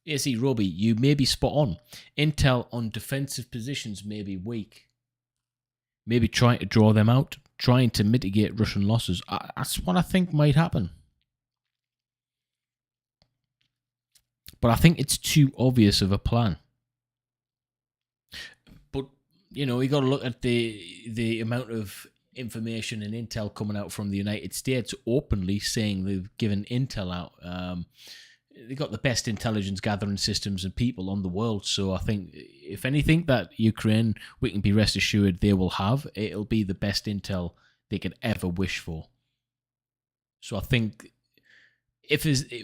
AC Roby, you may be spot on. Intel on defensive positions may be weak. Maybe trying to draw them out, trying to mitigate Russian losses. That's what I think might happen. But I think it's too obvious of a plan. But, you got to look at the amount of information and intel coming out from the United States openly saying they've given intel out. They've got the best intelligence gathering systems and people on the world. So I think, if anything, that Ukraine, we can be rest assured they will have. It'll be the best intel they could ever wish for. So I think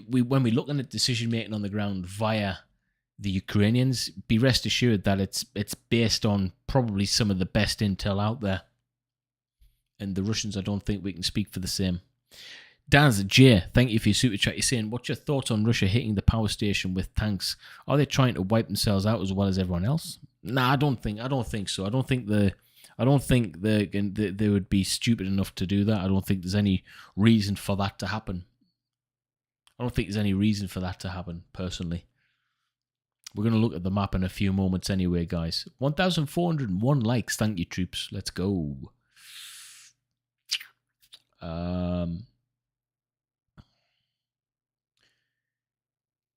when we're looking at decision making on the ground via the Ukrainians, be rest assured that it's based on probably some of the best intel out there. And the Russians, I don't think we can speak for the same. Daz J, thank you for your super chat. You're saying, what's your thoughts on Russia hitting the power station with tanks? Are they trying to wipe themselves out as well as everyone else? Nah, I don't think so. I don't think they would be stupid enough to do that. I don't think there's any reason for that to happen. Personally. We're going to look at the map in a few moments anyway, guys. 1,401 likes. Thank you, troops. Let's go.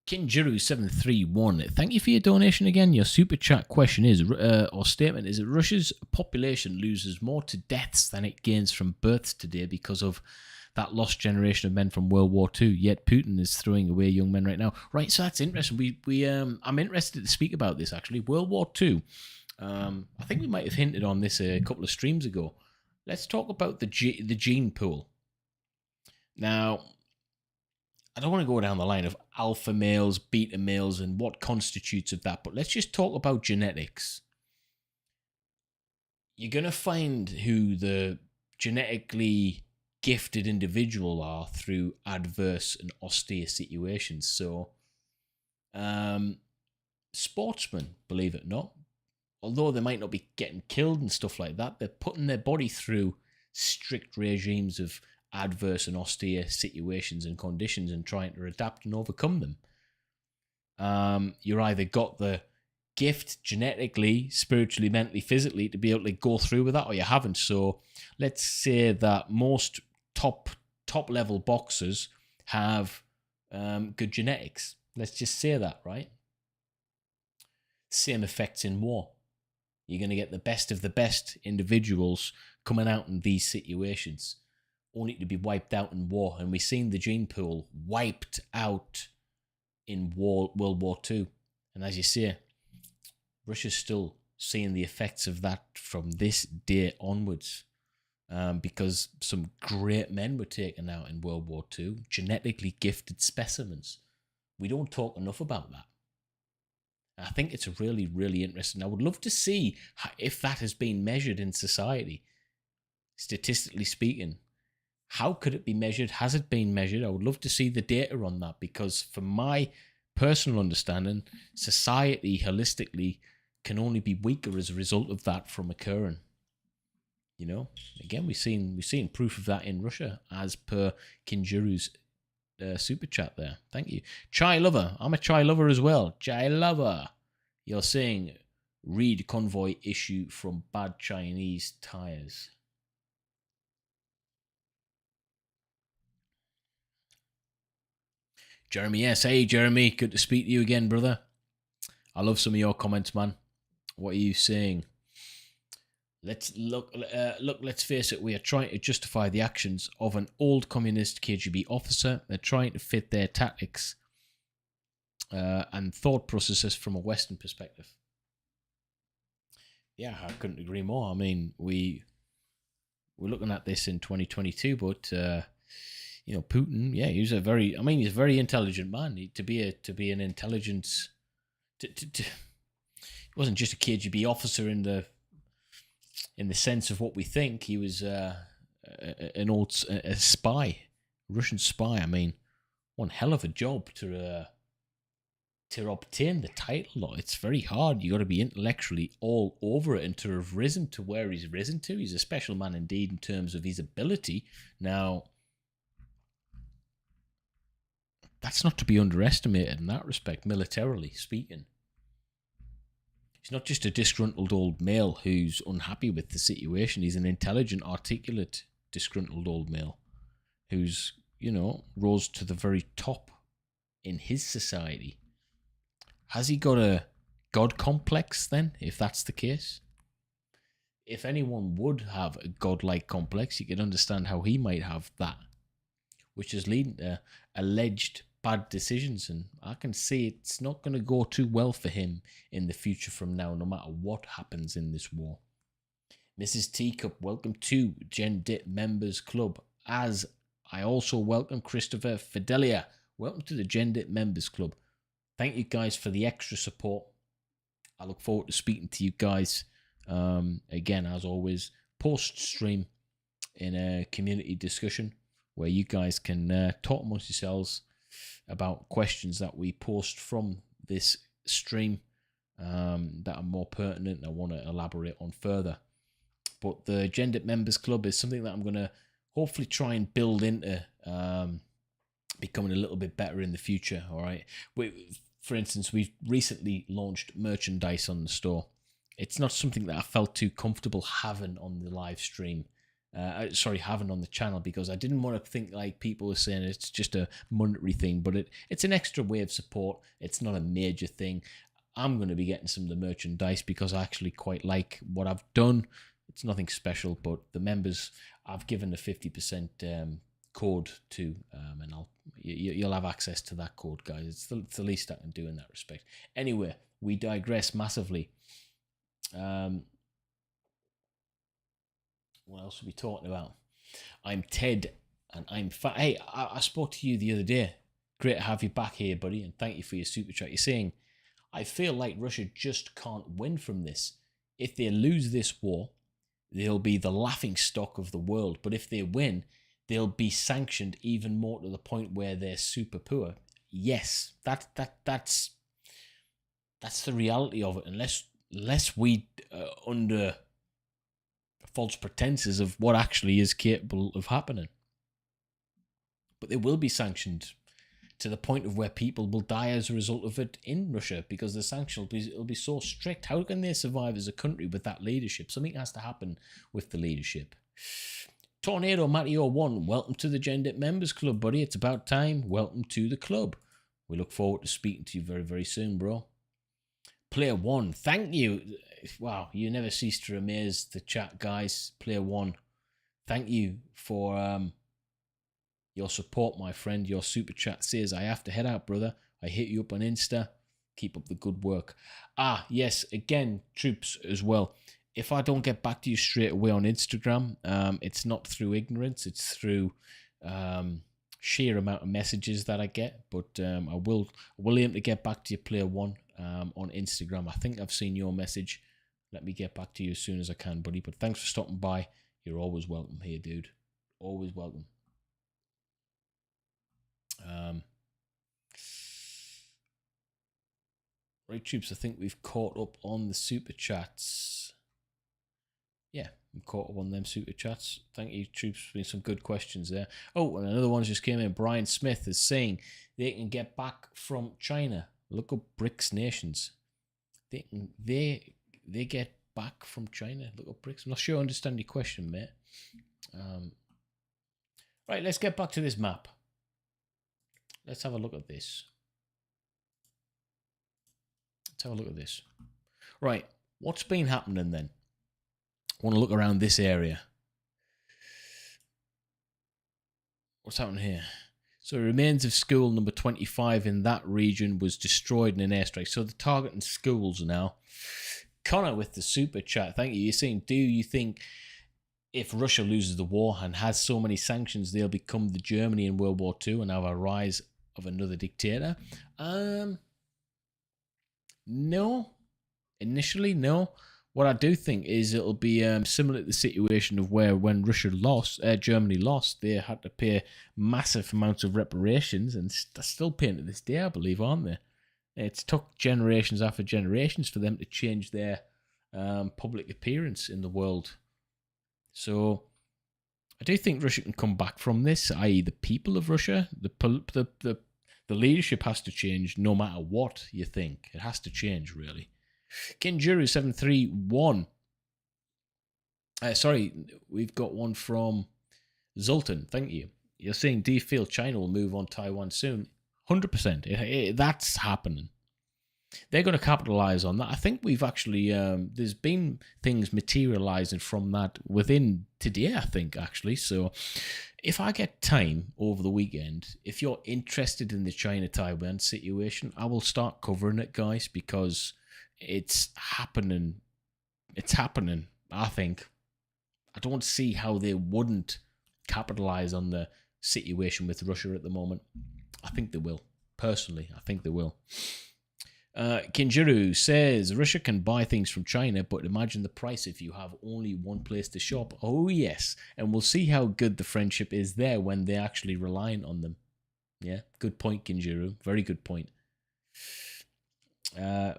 Kinjiru731, thank you for your donation again. Your super chat question is, or statement is, that Russia's population loses more to deaths than it gains from births today because of that lost generation of men from World War II, yet Putin is throwing away young men right now. Right, so that's interesting. I'm interested to speak about this, actually. World War II. I think we might have hinted on this a couple of streams ago. Let's talk about the gene pool. Now, I don't want to go down the line of alpha males, beta males, and what constitutes of that, but let's just talk about genetics. You're going to find who the genetically gifted individual are through adverse and austere situations. So, sportsmen, believe it or not, although they might not be getting killed and stuff like that, they're putting their body through strict regimes of adverse and austere situations and conditions and trying to adapt and overcome them. You're either got the gift genetically, spiritually, mentally, physically to be able to go through with that, or you haven't. So let's say that most top level boxers have good genetics. Let's just say that, right? Same effects in war. You're going to get the best of the best individuals coming out in these situations, only to be wiped out in war. And we've seen the gene pool wiped out in World War II. And as you say, Russia's still seeing the effects of that from this day onwards, because some great men were taken out in World War II, genetically gifted specimens. We don't talk enough about that. I think it's really, really interesting. I would love to see if that has been measured in society, statistically speaking. How could it be measured? Has it been measured? I would love to see the data on that, because from my personal understanding, society holistically can only be weaker as a result of that from occurring. You know, again, we've seen proof of that in Russia, as per Kinjuru's super chat there. Thank you. Chai lover. I'm a chai lover as well. Chai lover. You're saying read convoy issue from bad Chinese tires. Jeremy, yes. Hey, Jeremy. Good to speak to you again, brother. I love some of your comments, man. What are you saying? Let's look. Let's face it. We are trying to justify the actions of an old communist KGB officer. They're trying to fit their tactics and thought processes from a Western perspective. Yeah, I couldn't agree more. I mean, we're looking at this in 2022, but you know, Putin. Yeah, he's a very intelligent man. To be an intelligence. He wasn't just a KGB officer in the sense of what we think. He was an old spy, Russian spy. I mean, one hell of a job to obtain the title. It's very hard. You got to be intellectually all over it, and to have risen to where he's risen to. He's a special man indeed in terms of his ability. Now, that's not to be underestimated in that respect, militarily speaking. He's not just a disgruntled old male who's unhappy with the situation. He's an intelligent, articulate, disgruntled old male who's, you know, rose to the very top in his society. Has he got a god complex then, if that's the case? If anyone would have a godlike complex, you could understand how he might have that, which is leading to alleged bad decisions, and I can see it's not going to go too well for him in the future from now, no matter what happens in this war. Mrs. Teacup, welcome to Gen Dit Members Club, as I also welcome Christopher Fidelia. Welcome to the Gen Dit Members Club. Thank you guys for the extra support. I look forward to speaking to you guys again, as always, post-stream in a community discussion where you guys can talk amongst yourselves about questions that we post from this stream that are more pertinent and I want to elaborate on further. But the Gen Dit Members Club is something that I'm going to hopefully try and build into becoming a little bit better in the future. All right. For instance, we've recently launched merchandise on the store. It's not something that I felt too comfortable having on the live stream. Having on the channel, because I didn't want to think like people were saying it's just a monetary thing, but it's an extra way of support. It's not a major thing. I'm going to be getting some of the merchandise because I actually quite like what I've done. It's nothing special, but the members, I've given a 50% code to, and you'll have access to that code, guys. It's the least I can do in that respect. Anyway, we digress massively. What else are we talking about? I'm Ted, and I'm fat. Hey, I spoke to you the other day. Great to have you back here, buddy, and thank you for your super chat. You're saying, I feel like Russia just can't win from this. If they lose this war, they'll be the laughing stock of the world. But if they win, they'll be sanctioned even more to the point where they're super poor. Yes, that's the reality of it. Unless we under false pretenses of what actually is capable of happening. But they will be sanctioned to the point of where people will die as a result of it in Russia, because the sanctions will be so strict. How can they survive as a country with that leadership? Something has to happen with the leadership. Tornado Matteo 1, welcome to the Gen Dit Members Club, buddy. It's about time. Welcome to the club. We look forward to speaking to you very, very soon, bro. Player 1, thank you. Wow, you never cease to amaze the chat, guys. Player 1, thank you for your support, my friend. Your super chat says, I have to head out, brother. I hit you up on Insta. Keep up the good work. Yes, again, troops as well. If I don't get back to you straight away on Instagram, it's not through ignorance. It's through sheer amount of messages that I get. But I will aim to get back to you, Player 1, on Instagram. I think I've seen your message. Let me get back to you as soon as I can, buddy. But thanks for stopping by. You're always welcome here, dude. Always welcome. Right, troops, I think we've caught up on the super chats. Yeah, I'm caught up on them super chats. Thank you, troops, for being some good questions there. Oh, and another one just came in. Brian Smith is saying they can get back from China. Look up BRICS nations. They get back from China. Look up BRICS. I'm not sure I understand your question, mate. Right, let's get back to this map. Let's have a look at this. Let's have a look at this. Right, what's been happening then? I want to look around this area. What's happening here? So remains of school number 25 in that region was destroyed in an airstrike. So they're targeting schools now. Connor with the super chat. Thank you. You're saying, do you think if Russia loses the war and has so many sanctions, they'll become the Germany in World War II and have a rise of another dictator? No. Initially, no. What I do think is it'll be similar to the situation of where when Germany lost, they had to pay massive amounts of reparations, and they're still paying to this day, I believe, aren't they? It's took generations after generations for them to change their public appearance in the world. So I do think Russia can come back from this, i.e. the people of Russia. The leadership has to change no matter what you think. It has to change, really. Kinjuru731. Sorry, we've got one from Zoltan. Thank you. You're saying, do you feel China will move on Taiwan soon? 100%. That's happening. They're going to capitalize on that. I think we've actually, there's been things materializing from that within today, I think, actually. So if I get time over the weekend, if you're interested in the China-Taiwan situation, I will start covering it, guys, because it's happening. It's happening, I think. I don't see how they wouldn't capitalize on the situation with Russia at the moment. I think they will. Personally, I think they will. Kinjuru says, Russia can buy things from China, but imagine the price if you have only one place to shop. Oh, yes. And we'll see how good the friendship is there when they're actually relying on them. Yeah, good point, Kinjuru. Very good point.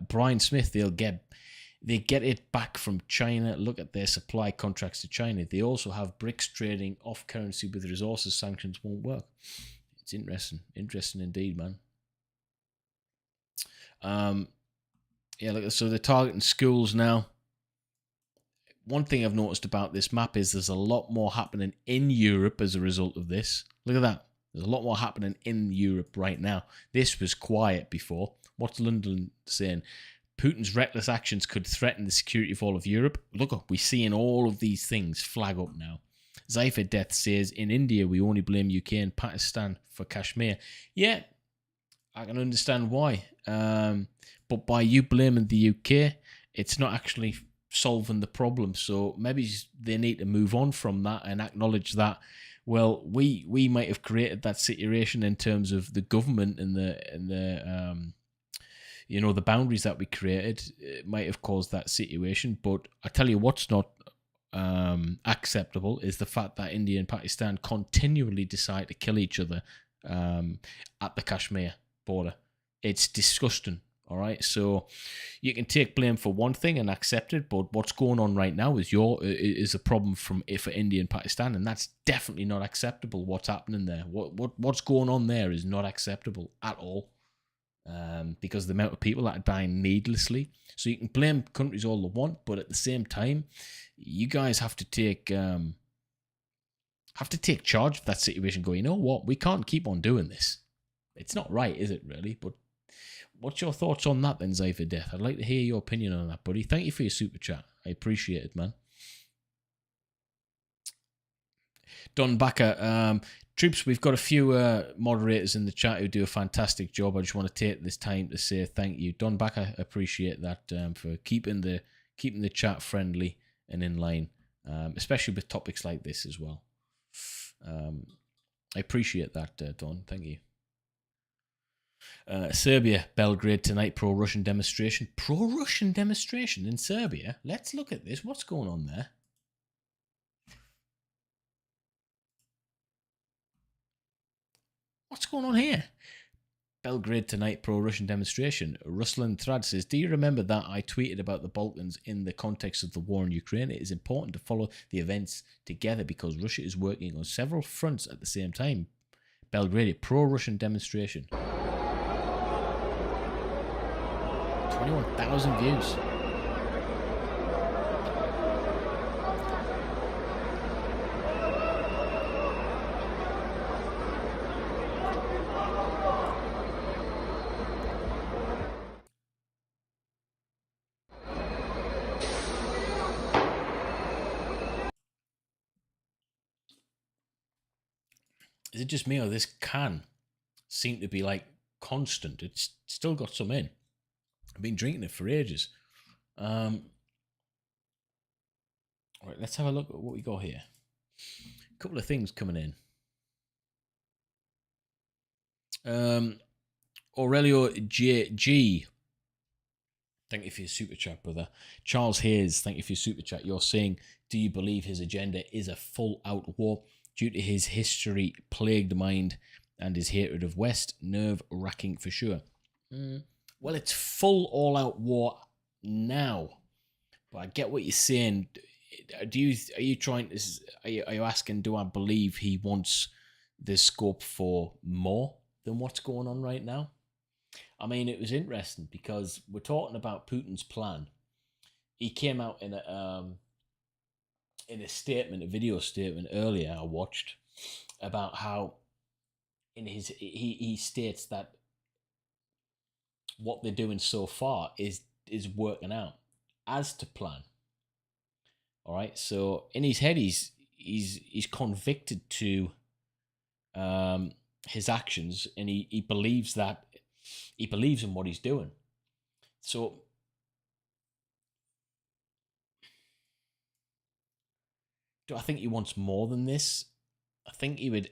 Brian Smith, they get it back from China. Look at their supply contracts to China. They also have BRICS trading off currency with resources. Sanctions won't work. It's interesting indeed, man. Yeah, look, so they're targeting schools now. One thing I've noticed about this map is there's a lot more happening in Europe as a result of this. Look at that. There's a lot more happening in Europe right now. This was quiet before. What's London saying? Putin's reckless actions could threaten the security of all of Europe. Look, we're seeing all of these things flag up now. Zypher Death says, in India, we only blame UK and Pakistan for Kashmir. Yeah, I can understand why. But by you blaming the UK, it's not actually solving the problem. So maybe they need to move on from that and acknowledge that, well, we might have created that situation in terms of the government and the the boundaries that we created. It might have caused that situation. But I tell you what's not acceptable is the fact that India and Pakistan continually decide to kill each other at the Kashmir border. It's disgusting. All right, so you can take blame for one thing and accept it, but what's going on right now is a problem for India and Pakistan, and that's definitely not acceptable. What's happening there? What's going on there is not acceptable at all, because the amount of people that are dying needlessly. So you can blame countries all they want, but at the same time, you guys have to take charge of that situation. Go, you know what? We can't keep on doing this. It's not right, is it really? But what's your thoughts on that then, Zypher Death? I'd like to hear your opinion on that, buddy. Thank you for your super chat. I appreciate it, man. Don Backer, troops, we've got a few moderators in the chat who do a fantastic job. I just want to take this time to say thank you. Don Backer, I appreciate that for keeping the chat friendly and in line, especially with topics like this as well. I appreciate that, Don. Thank you. Serbia, Belgrade tonight, pro-Russian demonstration. Pro-Russian demonstration in Serbia? Let's look at this. What's going on there? What's going on here? Belgrade tonight, pro-Russian demonstration. Ruslan Thrad says, do you remember that I tweeted about the Balkans in the context of the war in Ukraine? It is important to follow the events together because Russia is working on several fronts at the same time. Belgrade, pro-Russian demonstration. 21,000 views. Is it just me or this can seem to be like constant? It's still got some in. I've been drinking it for ages. All right, let's have a look at what we got here. A couple of things coming in. Aurelio G. Thank you for your super chat, brother. Charles Hayes, thank you for your super chat. You're saying, do you believe his agenda is a full-out war due to his history-plagued mind and his hatred of West? Nerve-wracking for sure. Well, it's full all-out war now, but I get what you're saying. Are you asking, do I believe he wants the scope for more than what's going on right now? I mean, it was interesting because we're talking about Putin's plan. He came out in a statement, a video statement earlier I watched, about how he states that what they're doing so far is working out as to plan. All right, so in his head, he's convicted to his actions, and he believes that. He believes in what he's doing. So do I think he wants more than this? I think he would,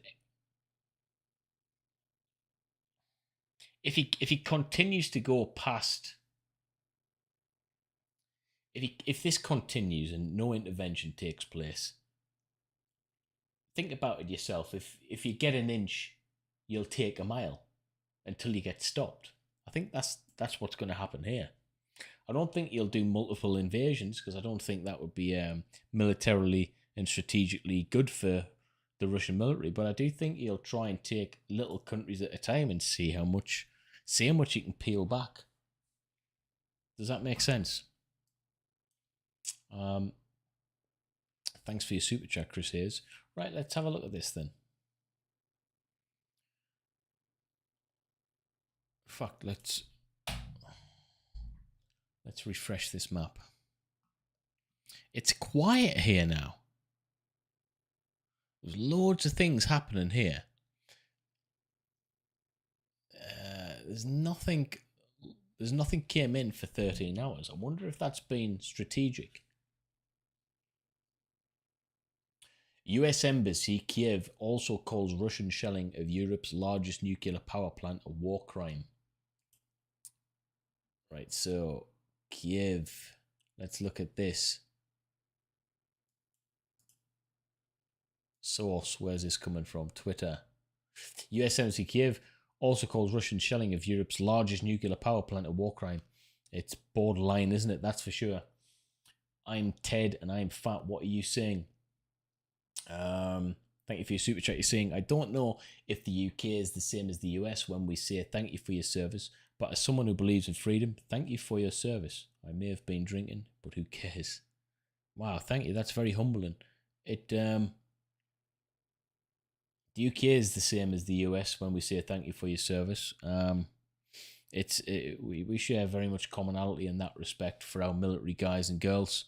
if he continues to go past, if this continues and no intervention takes place, think about it yourself. If you get an inch, you'll take a mile until you get stopped. I think that's what's going to happen here. I don't think he'll do multiple invasions because I don't think that would be militarily and strategically good for the Russian military. But I do think he'll try and take little countries at a time and see how much he can peel back. Does that make sense? Thanks for your super chat, Chris Hayes. Right, let's have a look at this then. Fuck, let's refresh this map. It's quiet here now. There's loads of things happening here. There's nothing came in for 13 hours. I wonder if that's been strategic. US Embassy Kyiv also calls Russian shelling of Europe's largest nuclear power plant a war crime. Right, so Kyiv, let's look at this. Source, where's this coming from? Twitter. US Embassy Kyiv also calls Russian shelling of Europe's largest nuclear power plant a war crime. It's borderline, isn't it? That's for sure. I'm Ted and I'm fat. What are you saying? Thank you for your super chat. You're saying, I don't know if the UK is the same as the US when we say thank you for your service. But as someone who believes in freedom, thank you for your service. I may have been drinking, but who cares? Wow, thank you. That's very humbling. The UK is the same as the US when we say thank you for your service. We share very much commonality in that respect for our military guys and girls.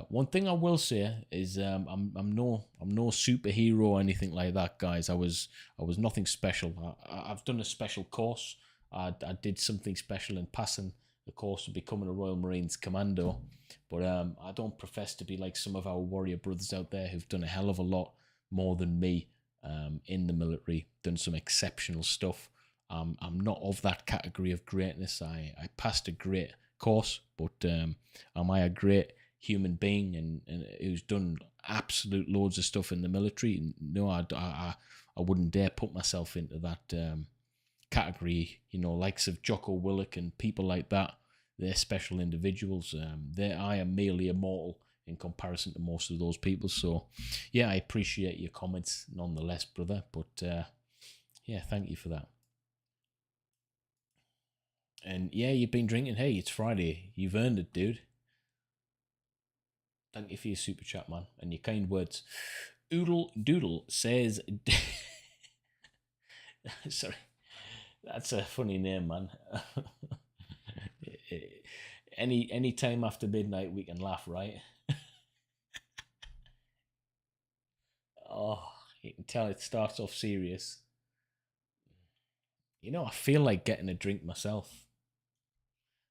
One thing I will say is I'm no superhero or anything like that, guys. I was nothing special. I've done a special course. I did something special in passing the course of becoming a Royal Marines Commando, but I don't profess to be like some of our warrior brothers out there who've done a hell of a lot more than me in the military, done some exceptional stuff. I'm not of that category of greatness. I passed a great course, but am I a great human being and who's done absolute loads of stuff in the military? No, I wouldn't dare put myself into that category, you know, likes of Jocko Willock and people like that. They're special individuals. I am merely a mortal in comparison to most of those people. So, yeah, I appreciate your comments nonetheless, brother. But, yeah, thank you for that. And, yeah, you've been drinking. Hey, it's Friday. You've earned it, dude. Thank you for your super chat, man, and your kind words. Oodle Doodle says... Sorry. That's a funny name, man. Any time after midnight we can laugh, right? Oh, you can tell it starts off serious. You know, I feel like getting a drink myself.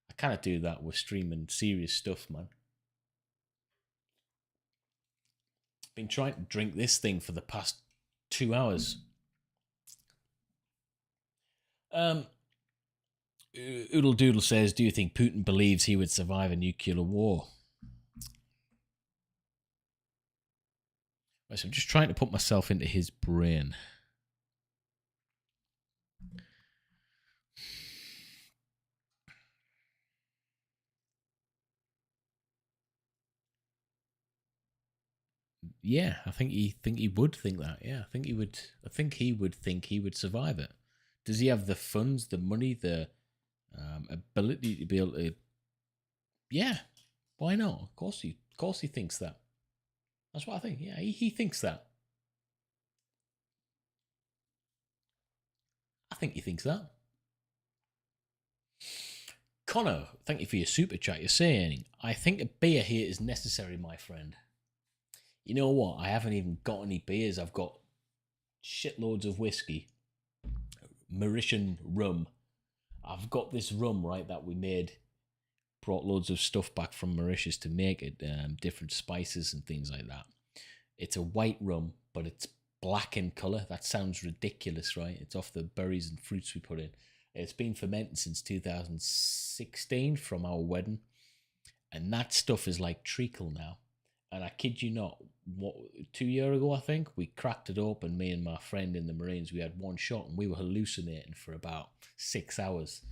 I kind of do that with streaming serious stuff, man. Been trying to drink this thing for the past 2 hours. Oodle Doodle says, do you think Putin believes he would survive a nuclear war? So I'm just trying to put myself into his brain. Yeah, I think he would think that. Yeah, I think he would think he would survive it. Does he have the funds, the money, the ability to be able to? Yeah, why not? Of course he thinks that. That's what I think. Yeah, he thinks that. I think he thinks that. Connor, thank you for your super chat. You're saying, I think a beer here is necessary, my friend. You know what? I haven't even got any beers. I've got shitloads of whiskey, Mauritian rum. I've got this rum, right, that we made. Brought loads of stuff back from Mauritius to make it, different spices and things like that. It's a white rum, but it's black in colour. That sounds ridiculous, right? It's off the berries and fruits we put in. It's been fermented since 2016 from our wedding. And that stuff is like treacle now. And I kid you not, 2 years ago, I think, we cracked it open, me and my friend in the Marines. We had one shot and we were hallucinating for about 6 hours.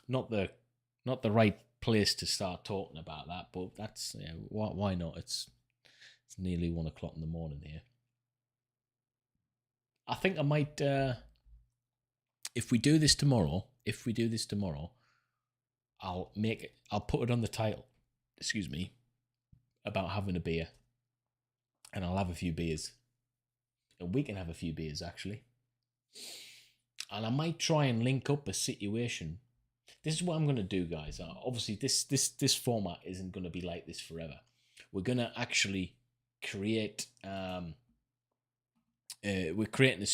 Not the right place to start talking about that, but that's, yeah, why not? It's nearly 1 o'clock in the morning here. I think I might, if we do this tomorrow, I'll put it on the title, excuse me, about having a beer. And I'll have a few beers. And we can have a few beers, actually. And I might try and link up a situation. This is what I'm going to do, guys. Obviously, this format isn't going to be like this forever. We're going to actually create... we're creating a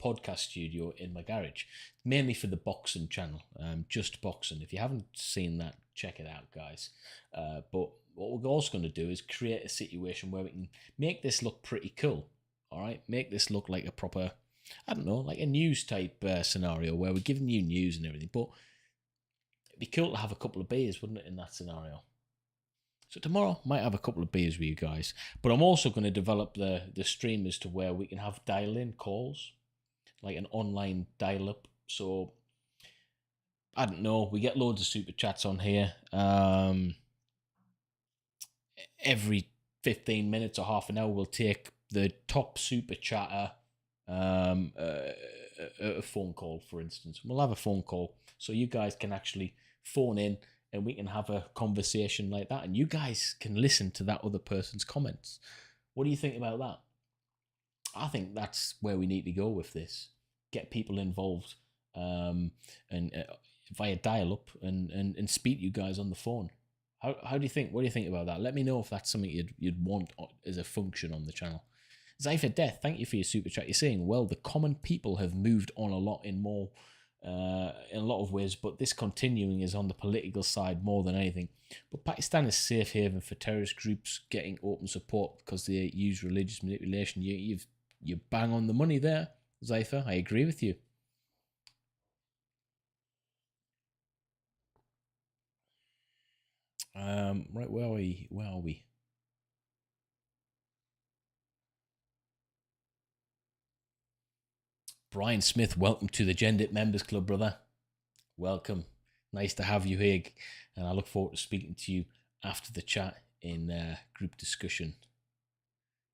podcast studio in my garage, mainly for the boxing channel, just boxing. If you haven't seen that, check it out, guys. But what we're also going to do is create a situation where we can make this look pretty cool. All right, make this look like a proper, I don't know, like a news type scenario where we're giving you news and everything. But it'd be cool to have a couple of beers, wouldn't it, in that scenario? So tomorrow, might have a couple of beers with you guys. But I'm also going to develop the stream as to where we can have dial-in calls, like an online dial-up. So, I don't know, we get loads of super chats on here. Every 15 minutes or half an hour, we'll take the top super chatter, a phone call, for instance. We'll have a phone call so you guys can actually phone in and we can have a conversation like that. And you guys can listen to that other person's comments. What do you think about that? I think that's where we need to go with this. Get people involved and via dial-up and speak to you guys on the phone. How do you think? What do you think about that? Let me know if that's something you'd want as a function on the channel. Zypher Death, thank you for your super chat. You're saying, well, the common people have moved on a lot in a lot of ways, but this continuing is on the political side more than anything. But Pakistan is safe haven for terrorist groups getting open support because they use religious manipulation. You bang on the money there, Zypher. I agree with you. Right, where are we? Brian Smith, welcome to the Gendit Members Club, brother. Welcome. Nice to have you here. And I look forward to speaking to you after the chat in group discussion.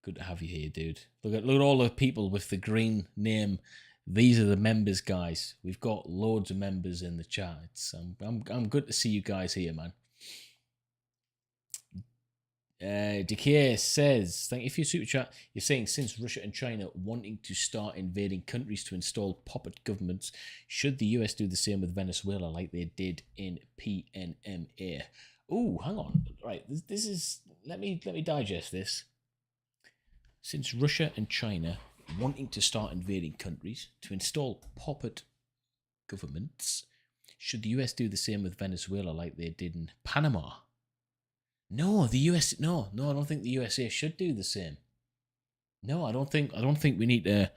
Good to have you here, dude. Look at all the people with the green name. These are the members, guys. We've got loads of members in the chat. I'm good to see you guys here, man. Decay says, thank you for your super chat. You're saying since Russia and China wanting to start invading countries to install puppet governments, should the US do the same with Venezuela like they did in PNMA? Oh, hang on. Right, this is let me digest this. Since Russia and China wanting to start invading countries to install puppet governments, should the US do the same with Venezuela like they did in Panama? No, the US. No, I don't think the USA should do the same. No, I don't think we need to.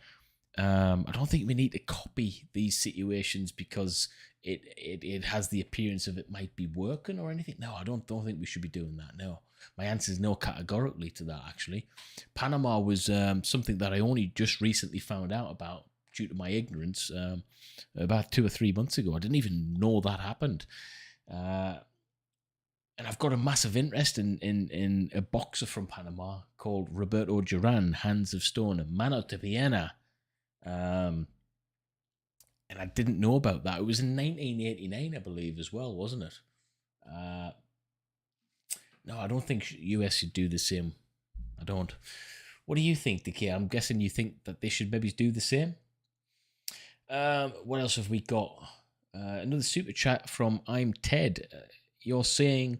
I don't think we need to copy these situations because it has the appearance of it might be working or anything. No, I don't think we should be doing that. No, my answer is no categorically to that. Actually, Panama was something that I only just recently found out about due to my ignorance about 2 or 3 months ago. I didn't even know that happened. And I've got a massive interest in a boxer from Panama called Roberto Duran, Hands of Stone, Mano de Piedra. And I didn't know about that. It was in 1989, I believe, as well, wasn't it? No, I don't think US should do the same. I don't. What do you think, Decay? I'm guessing you think that they should maybe do the same? What else have we got? Another super chat from I'm Ted. You're saying,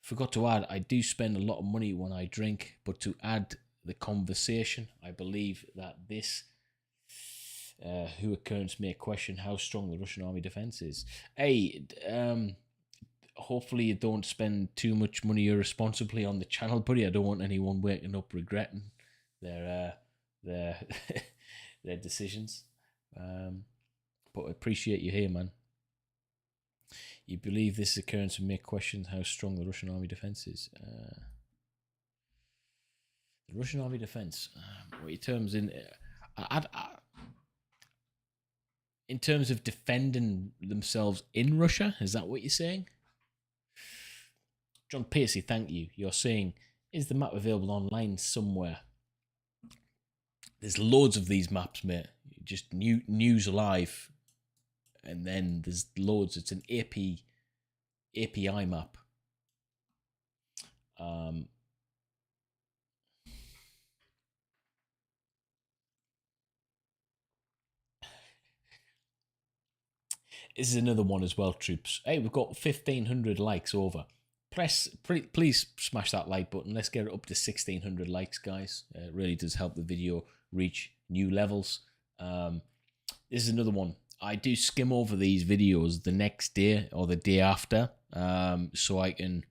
forgot to add, I do spend a lot of money when I drink, but to add the conversation, I believe that this, who occurrence may question how strong the Russian army defense is. Hey, hopefully you don't spend too much money irresponsibly on the channel, buddy. I don't want anyone waking up regretting their their decisions. But I appreciate you here, man. You believe this occurrence will make questions how strong the Russian army defense is. The Russian army defense. What in terms in terms of defending themselves in Russia? Is that what you're saying? John Piercy, thank you. You're saying, is the map available online somewhere? There's loads of these maps, mate. Just news alive. And then there's loads. It's an API map. This is another one as well, troops. Hey, we've got 1,500 likes over. Please smash that like button. Let's get it up to 1,600 likes, guys. It really does help the video reach new levels. This is another one. I do skim over these videos the next day or the day after, so I can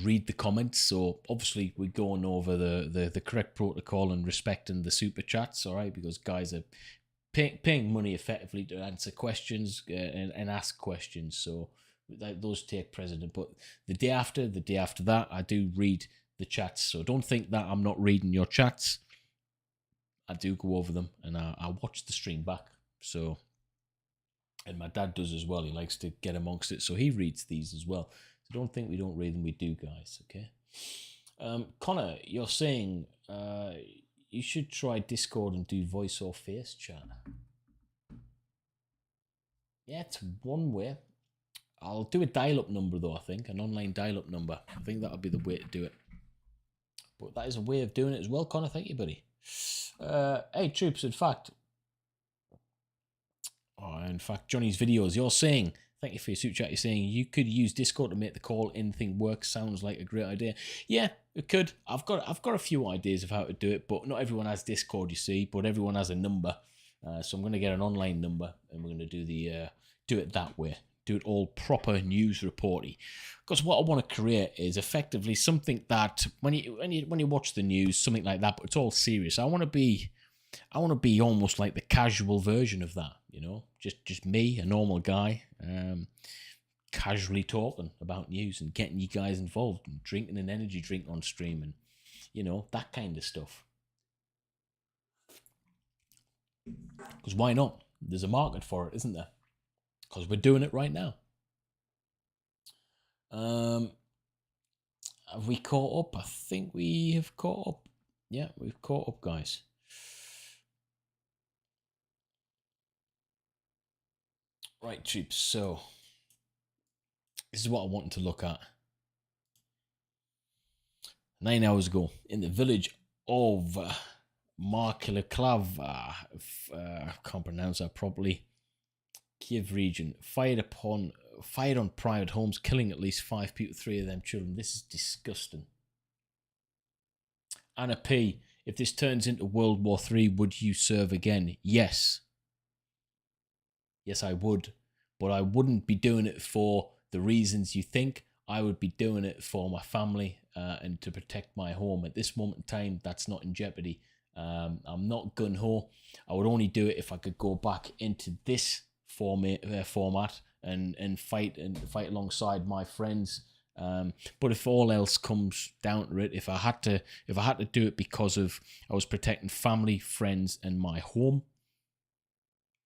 read the comments. So obviously we're going over the correct protocol and respecting the super chats, all right? Because guys are paying money effectively to answer questions and ask questions. So those take precedent. But the day after that, I do read the chats. So don't think that I'm not reading your chats. I do go over them and I watch the stream back. So, and my dad does as well. He likes to get amongst it, so he reads these as well. So don't think we don't read them. We do, guys. Okay. Connor, you're saying you should try Discord and do voice or face chat. Yeah, it's one way. I'll do a dial-up number though. I think an online dial-up number. I think that'll be the way to do it. But that is a way of doing it as well, Connor. Thank you, buddy. Hey troops, in fact, Johnny's videos, you're saying, thank you for your super chat, you're saying you could use Discord to make the call in thing work. Sounds like a great idea. Yeah, it could. I've got a few ideas of how to do it, but not everyone has Discord, you see, but everyone has a number. So I'm going to get an online number and we're going to do do it that way. Do it all proper news reporty. Because what I want to create is effectively something that when you watch the news, something like that, but it's all serious. I want to be almost like the casual version of that, you know, just me, a normal guy, casually talking about news and getting you guys involved and drinking an energy drink on stream and, you know, that kind of stuff. Because why not? There's a market for it, isn't there? Because we're doing it right now. Have we caught up? I think we have caught up. Yeah, we've caught up, guys. Right, troops. So this is what I wanted to look at. 9 hours ago, in the village of Markilaklav, I can't pronounce that properly, Kyiv region, fired on private homes, killing at least 5 people, 3 of them children. This is disgusting. Anna P, if this turns into World War III, would you serve again? Yes. Yes, I would. But I wouldn't be doing it for the reasons you think. I would be doing it for my family and to protect my home. At this moment in time, that's not in jeopardy. I'm not gun-ho. I would only do it if I could go back into this format and fight alongside my friends. But if all else comes down to it, if I had to do it because of I was protecting family, friends, and my home,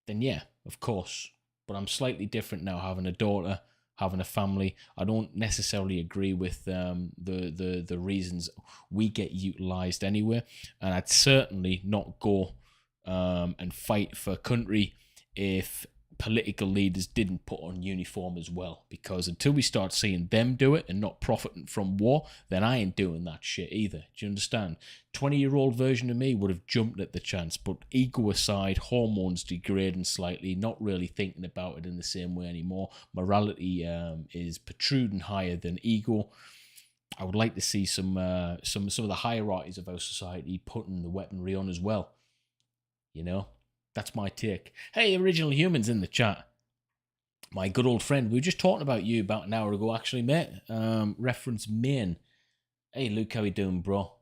then yeah, of course. But I'm slightly different now, having a daughter, having a family. I don't necessarily agree with the reasons we get utilized anywhere, and I'd certainly not go and fight for a country if political leaders didn't put on uniform as well, because until we start seeing them do it and not profiting from war, then I ain't doing that shit either. Do you understand? 20-year-old version of me would have jumped at the chance, but ego aside, hormones degrading slightly, not really thinking about it in the same way anymore. Morality is protruding higher than ego. I would like to see some of the hierarchies of our society putting the weaponry on as well. You know? That's my take. Hey, Original Humans in the chat. My good old friend. We were just talking about you about an hour ago, actually, mate. Reference Maine. Hey, Luke, how you doing, bro?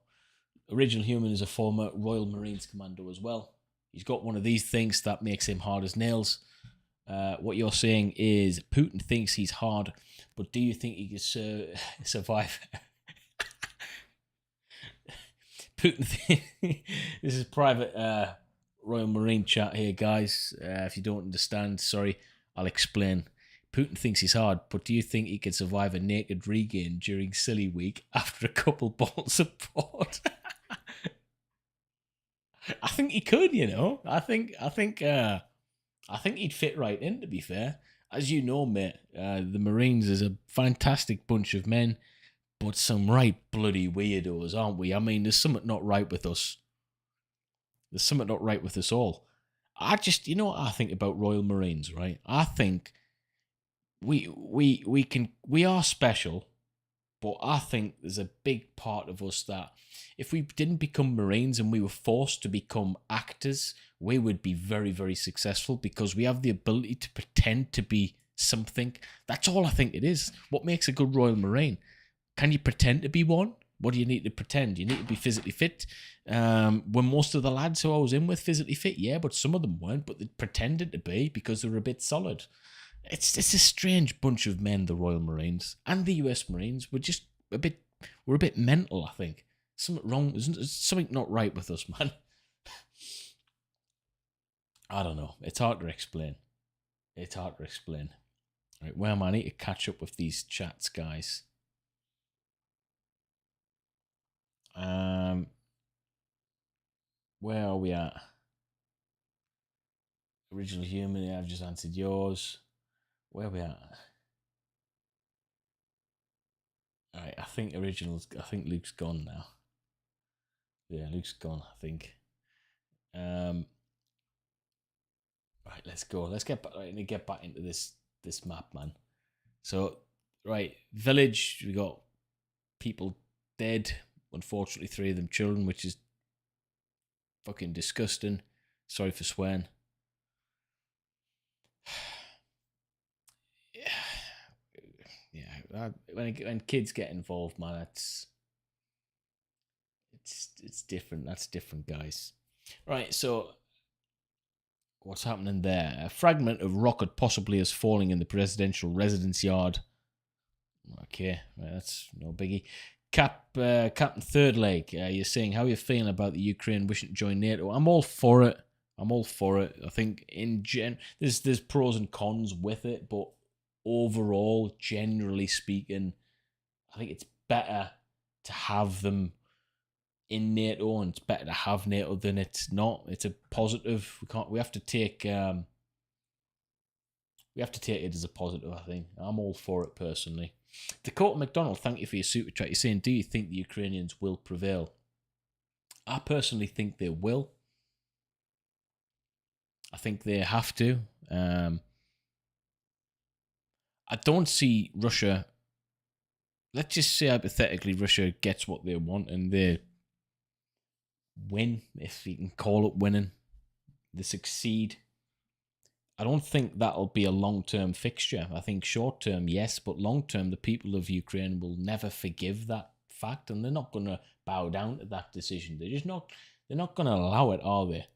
Original Human is a former Royal Marines commando as well. He's got one of these things that makes him hard as nails. What you're saying is Putin thinks he's hard, but do you think he can survive? Putin. This is private Royal Marine chat here, guys. If you don't understand, sorry, I'll explain. Putin thinks he's hard, but do you think he could survive a naked regain during Silly Week after a couple bottles of port? I think he could, you know. I think he'd fit right in, to be fair. As you know, mate, the Marines is a fantastic bunch of men, but some right bloody weirdos, aren't we? I mean, there's something not right with us. There's something not right with us all. You know what I think about Royal Marines, right? I think we are special, but I think there's a big part of us that if we didn't become Marines and we were forced to become actors, we would be very, very successful because we have the ability to pretend to be something. That's all I think it is. What makes a good Royal Marine? Can you pretend to be one? What do you need to pretend? You need to be physically fit. Were most of the lads who I was in with physically fit? Yeah, but some of them weren't, but they pretended to be because they were a bit solid. It's a strange bunch of men, the Royal Marines and the US Marines. We're a bit mental, I think. Something wrong. There's something not right with us, man. I don't know. It's hard to explain. Right, where am I? I need to catch up with these chats, guys. Where are we at? Original Human, yeah, I've just answered yours. Where are we at? Alright, I think Luke's gone now. Yeah, Luke's gone, I think. Right, let's go. Let's get back into this map, man. So, right, village, we got people dead. Unfortunately, 3 of them children, which is fucking disgusting. Sorry for swearing. Yeah, when kids get involved, man, it's different. That's different, guys. Right, so what's happening there? A fragment of rocket possibly is falling in the presidential residence yard. Okay, right, that's no biggie. Captain Third Leg, you're saying how you're feeling about the Ukraine wishing to join NATO. I'm all for it. I'm all for it. I think there's pros and cons with it, but overall, generally speaking, I think it's better to have them in NATO, and it's better to have NATO than it's not. It's a positive. We have to take it as a positive. I think I'm all for it personally. Dakota McDonald, thank you for your super chat. You're saying, do you think the Ukrainians will prevail? I personally think they will. I think they have to. I don't see Russia. Let's just say hypothetically Russia gets what they want and they win, if you can call it winning. They succeed. I don't think that'll be a long-term fixture. I think short-term, yes, but long-term, the people of Ukraine will never forgive that fact, and they're not going to bow down to that decision. They're not going to allow it, are they?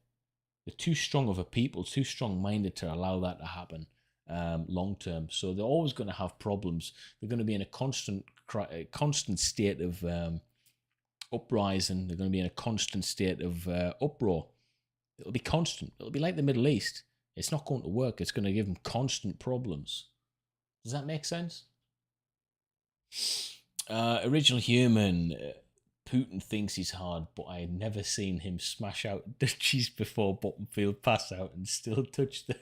They're too strong of a people, too strong-minded to allow that to happen long-term. So they're always going to have problems. They're going to be in a constant state of uprising. They're going to be in a constant state of uproar. It'll be constant. It'll be like the Middle East. It's not going to work. It's going to give them constant problems. Does that make sense? Original Human. Putin thinks he's hard, but I had never seen him smash out Dutchies before Bottomfield pass out and still touch the...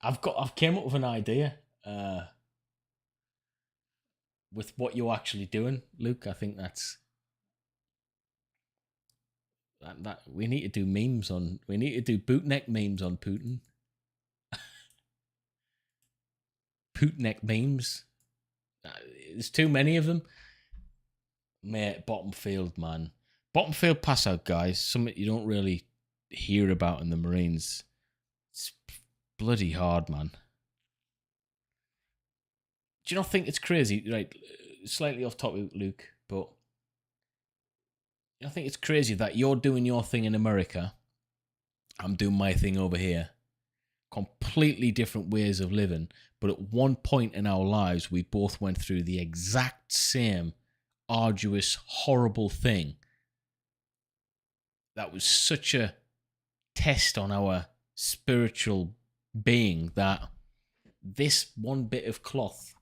I've came up with an idea with what you're actually doing, Luke. I think that we need to do bootneck memes on Putin. Putinneck memes. There's too many of them. Mate, Bottomfield, man. Bottomfield pass out, guys. Something you don't really hear about in the Marines. It's bloody hard, man. Do you not think it's crazy? Right, slightly off topic, Luke, but I think it's crazy that you're doing your thing in America. I'm doing my thing over here. Completely different ways of living, but at one point in our lives, we both went through the exact same arduous, horrible thing. That was such a test on our spiritual being that this one bit of cloth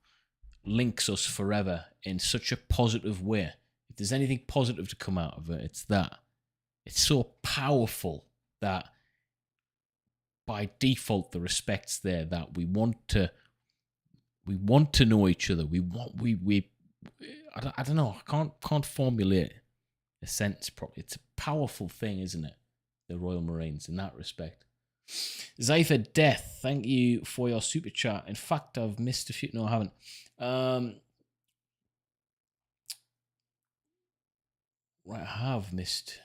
links us forever in such a positive way. If there's anything positive to come out of it, it's that. It's so powerful that by default the respect's there, that we want to know each other. I don't know. I can't formulate a sentence properly. It's a powerful thing, isn't it? The Royal Marines in that respect. Zypher Death, thank you for your super chat. In fact, I've missed a few. No, I haven't. Right, I have missed.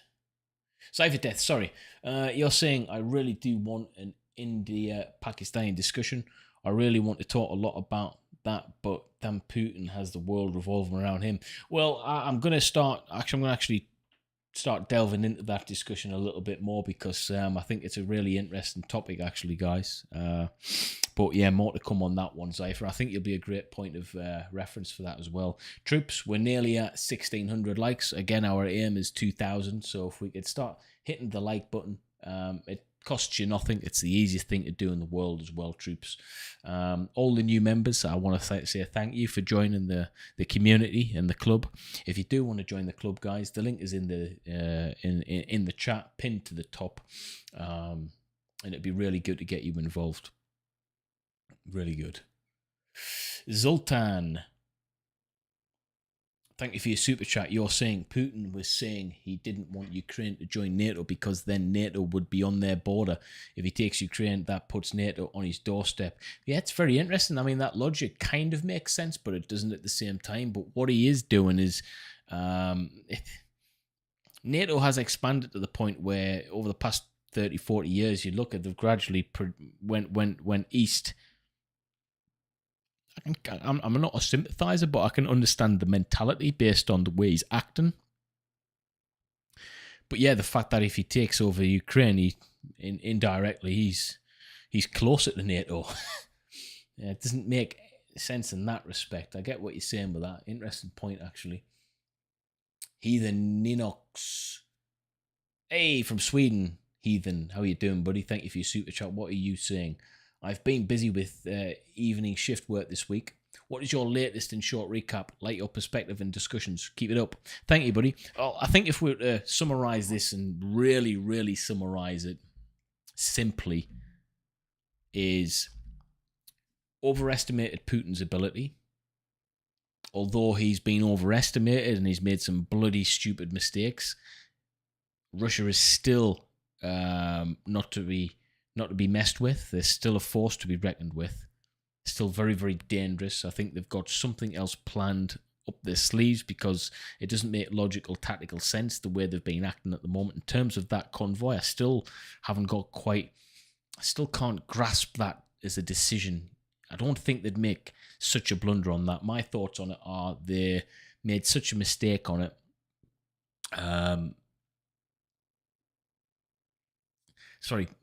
Zypher Death, sorry. You're saying I really do want an India-Pakistani discussion. I really want to talk a lot about that, but damn, Putin has the world revolving around him. Well, I'm going to actually start delving into that discussion a little bit more, because I think it's a really interesting topic, actually, guys. But yeah, more to come on that one, Zypher. I think you'll be a great point of reference for that as well. Troops, we're nearly at 1,600 likes. Again, our aim is 2,000, so if we could start hitting the like button, it costs you nothing. It's the easiest thing to do in the world as well, troops. All the new members, I want to say thank you for joining the community and the club. If you do want to join the club, guys, the link is in the chat, pinned to the top, and it'd be really good to get you involved. Really good. Zoltan, thank you for your super chat. You're saying Putin was saying he didn't want Ukraine to join NATO because then NATO would be on their border. If he takes Ukraine, that puts NATO on his doorstep. Yeah, it's very interesting. I mean, that logic kind of makes sense, but it doesn't at the same time. But what he is doing is NATO has expanded to the point where over the past 30, 40 years, you look at, they've gradually went east. I'm not a sympathizer, but I can understand the mentality based on the way he's acting. But yeah, the fact that if he takes over Ukraine, indirectly he's closer to NATO. Yeah, it doesn't make sense in that respect. I get what you're saying with that. Interesting point, actually. Heathen Ninox. Hey, from Sweden. Heathen, how you doing, buddy? Thank you for your super chat. What are you saying? I've been busy with evening shift work this week. What is your latest and short recap? Like your perspective and discussions. Keep it up. Thank you, buddy. Well, I think if we were to summarize this and really, really summarize it simply, is overestimated Putin's ability. Although he's been overestimated and he's made some bloody stupid mistakes, Russia is still not to be messed with. They're still a force to be reckoned with. Still very, very dangerous. I think they've got something else planned up their sleeves because it doesn't make logical, tactical sense the way they've been acting at the moment. In terms of that convoy, I still can't grasp that as a decision. I don't think they'd make such a blunder on that. My thoughts on it are they made such a mistake on it.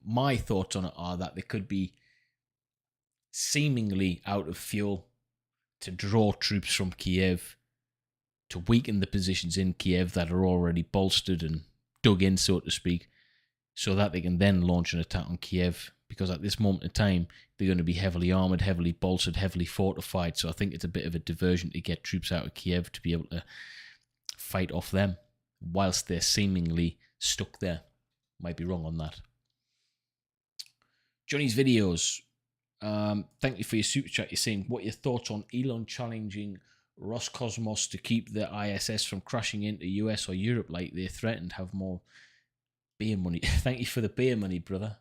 My thoughts on it are that they could be seemingly out of fuel to draw troops from Kyiv, to weaken the positions in Kyiv that are already bolstered and dug in, so to speak, so that they can then launch an attack on Kyiv. Because at this moment in time, they're going to be heavily armoured, heavily bolstered, heavily fortified. So I think it's a bit of a diversion to get troops out of Kyiv to be able to fight off them whilst they're seemingly stuck there. Might be wrong on that. Johnny's videos. Thank you for your super chat. You're saying, what are your thoughts on Elon challenging Roscosmos to keep the ISS from crashing into US or Europe like they threatened? Have more beer money. Thank you for the beer money, brother.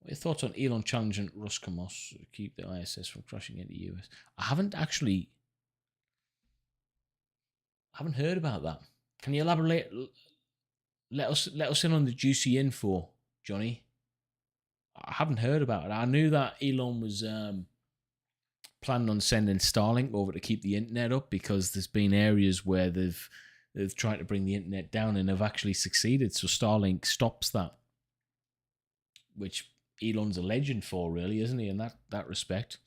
What are your thoughts on Elon challenging Roscosmos to keep the ISS from crashing into US? I haven't heard about that. Can you elaborate? Let us in on the juicy info, Johnny. I haven't heard about it. I knew that Elon was planning on sending Starlink over to keep the internet up because there's been areas where they've tried to bring the internet down and have actually succeeded. So Starlink stops that, which Elon's a legend for, really, isn't he? In that respect.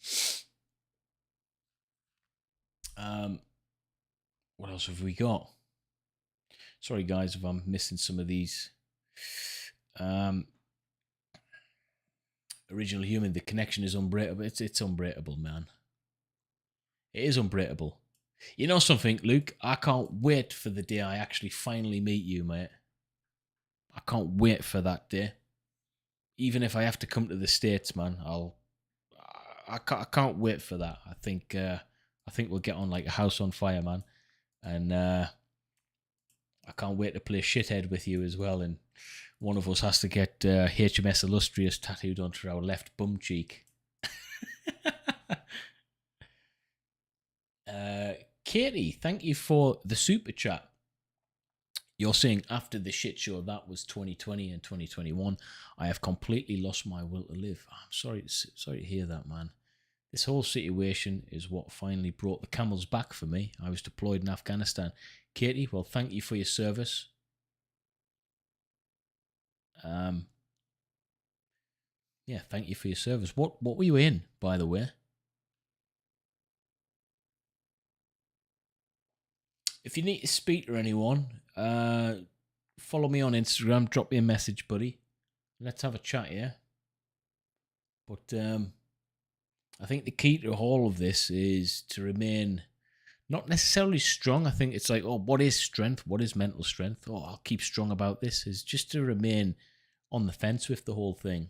What else have we got? Sorry, guys, if I'm missing some of these. Original Human, the connection is unbreakable. It's unbreakable, man. It is unbreakable. You know something, Luke? I can't wait for the day I actually finally meet you, mate. I can't wait for that day. Even if I have to come to the States, man, I can't wait for that. I think we'll get on like a house on fire, man. And I can't wait to play shithead with you as well. And one of us has to get HMS Illustrious tattooed onto our left bum cheek. Katie, thank you for the super chat. You're saying after the shit show that was 2020 and 2021, I have completely lost my will to live. I'm sorry to hear that, man. This whole situation is what finally brought the camels back for me. I was deployed in Afghanistan. Katie, well, thank you for your service. Yeah, thank you for your service. What were you in, by the way? If you need to speak to anyone, follow me on Instagram. Drop me a message, buddy. Let's have a chat, yeah? But I think the key to all of this is to remain not necessarily strong. I think it's like, oh, what is strength? What is mental strength? Oh, I'll keep strong about this. Is just to remain on the fence with the whole thing.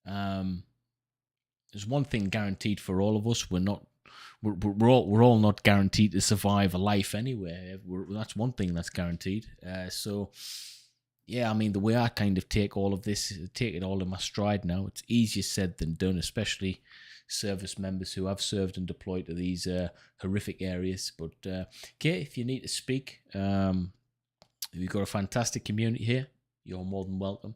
There's one thing guaranteed for all of us. We're all not guaranteed to survive a life anyway. That's one thing that's guaranteed. So, yeah, I mean, the way I kind of take all of this, take it all in my stride now. It's easier said than done, especially service members who have served and deployed to these horrific areas. But, okay, if you need to speak, we've got a fantastic community here. You're more than welcome.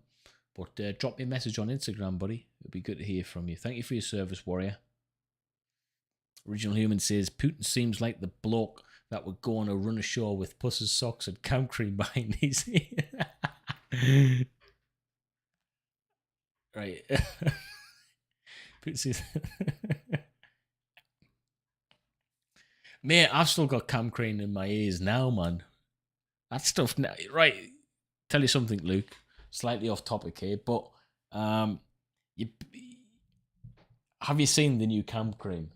But drop me a message on Instagram, buddy. It'd be good to hear from you. Thank you for your service, warrior. Original Human says Putin seems like the bloke that would go on a run ashore with pusses socks and camp cream behind his ear. Right. Putin says, mate, I've still got camp cream in my ears now, man. That stuff now, right? Tell you something, Luke. Slightly off topic here, but you have you seen the new camp cream?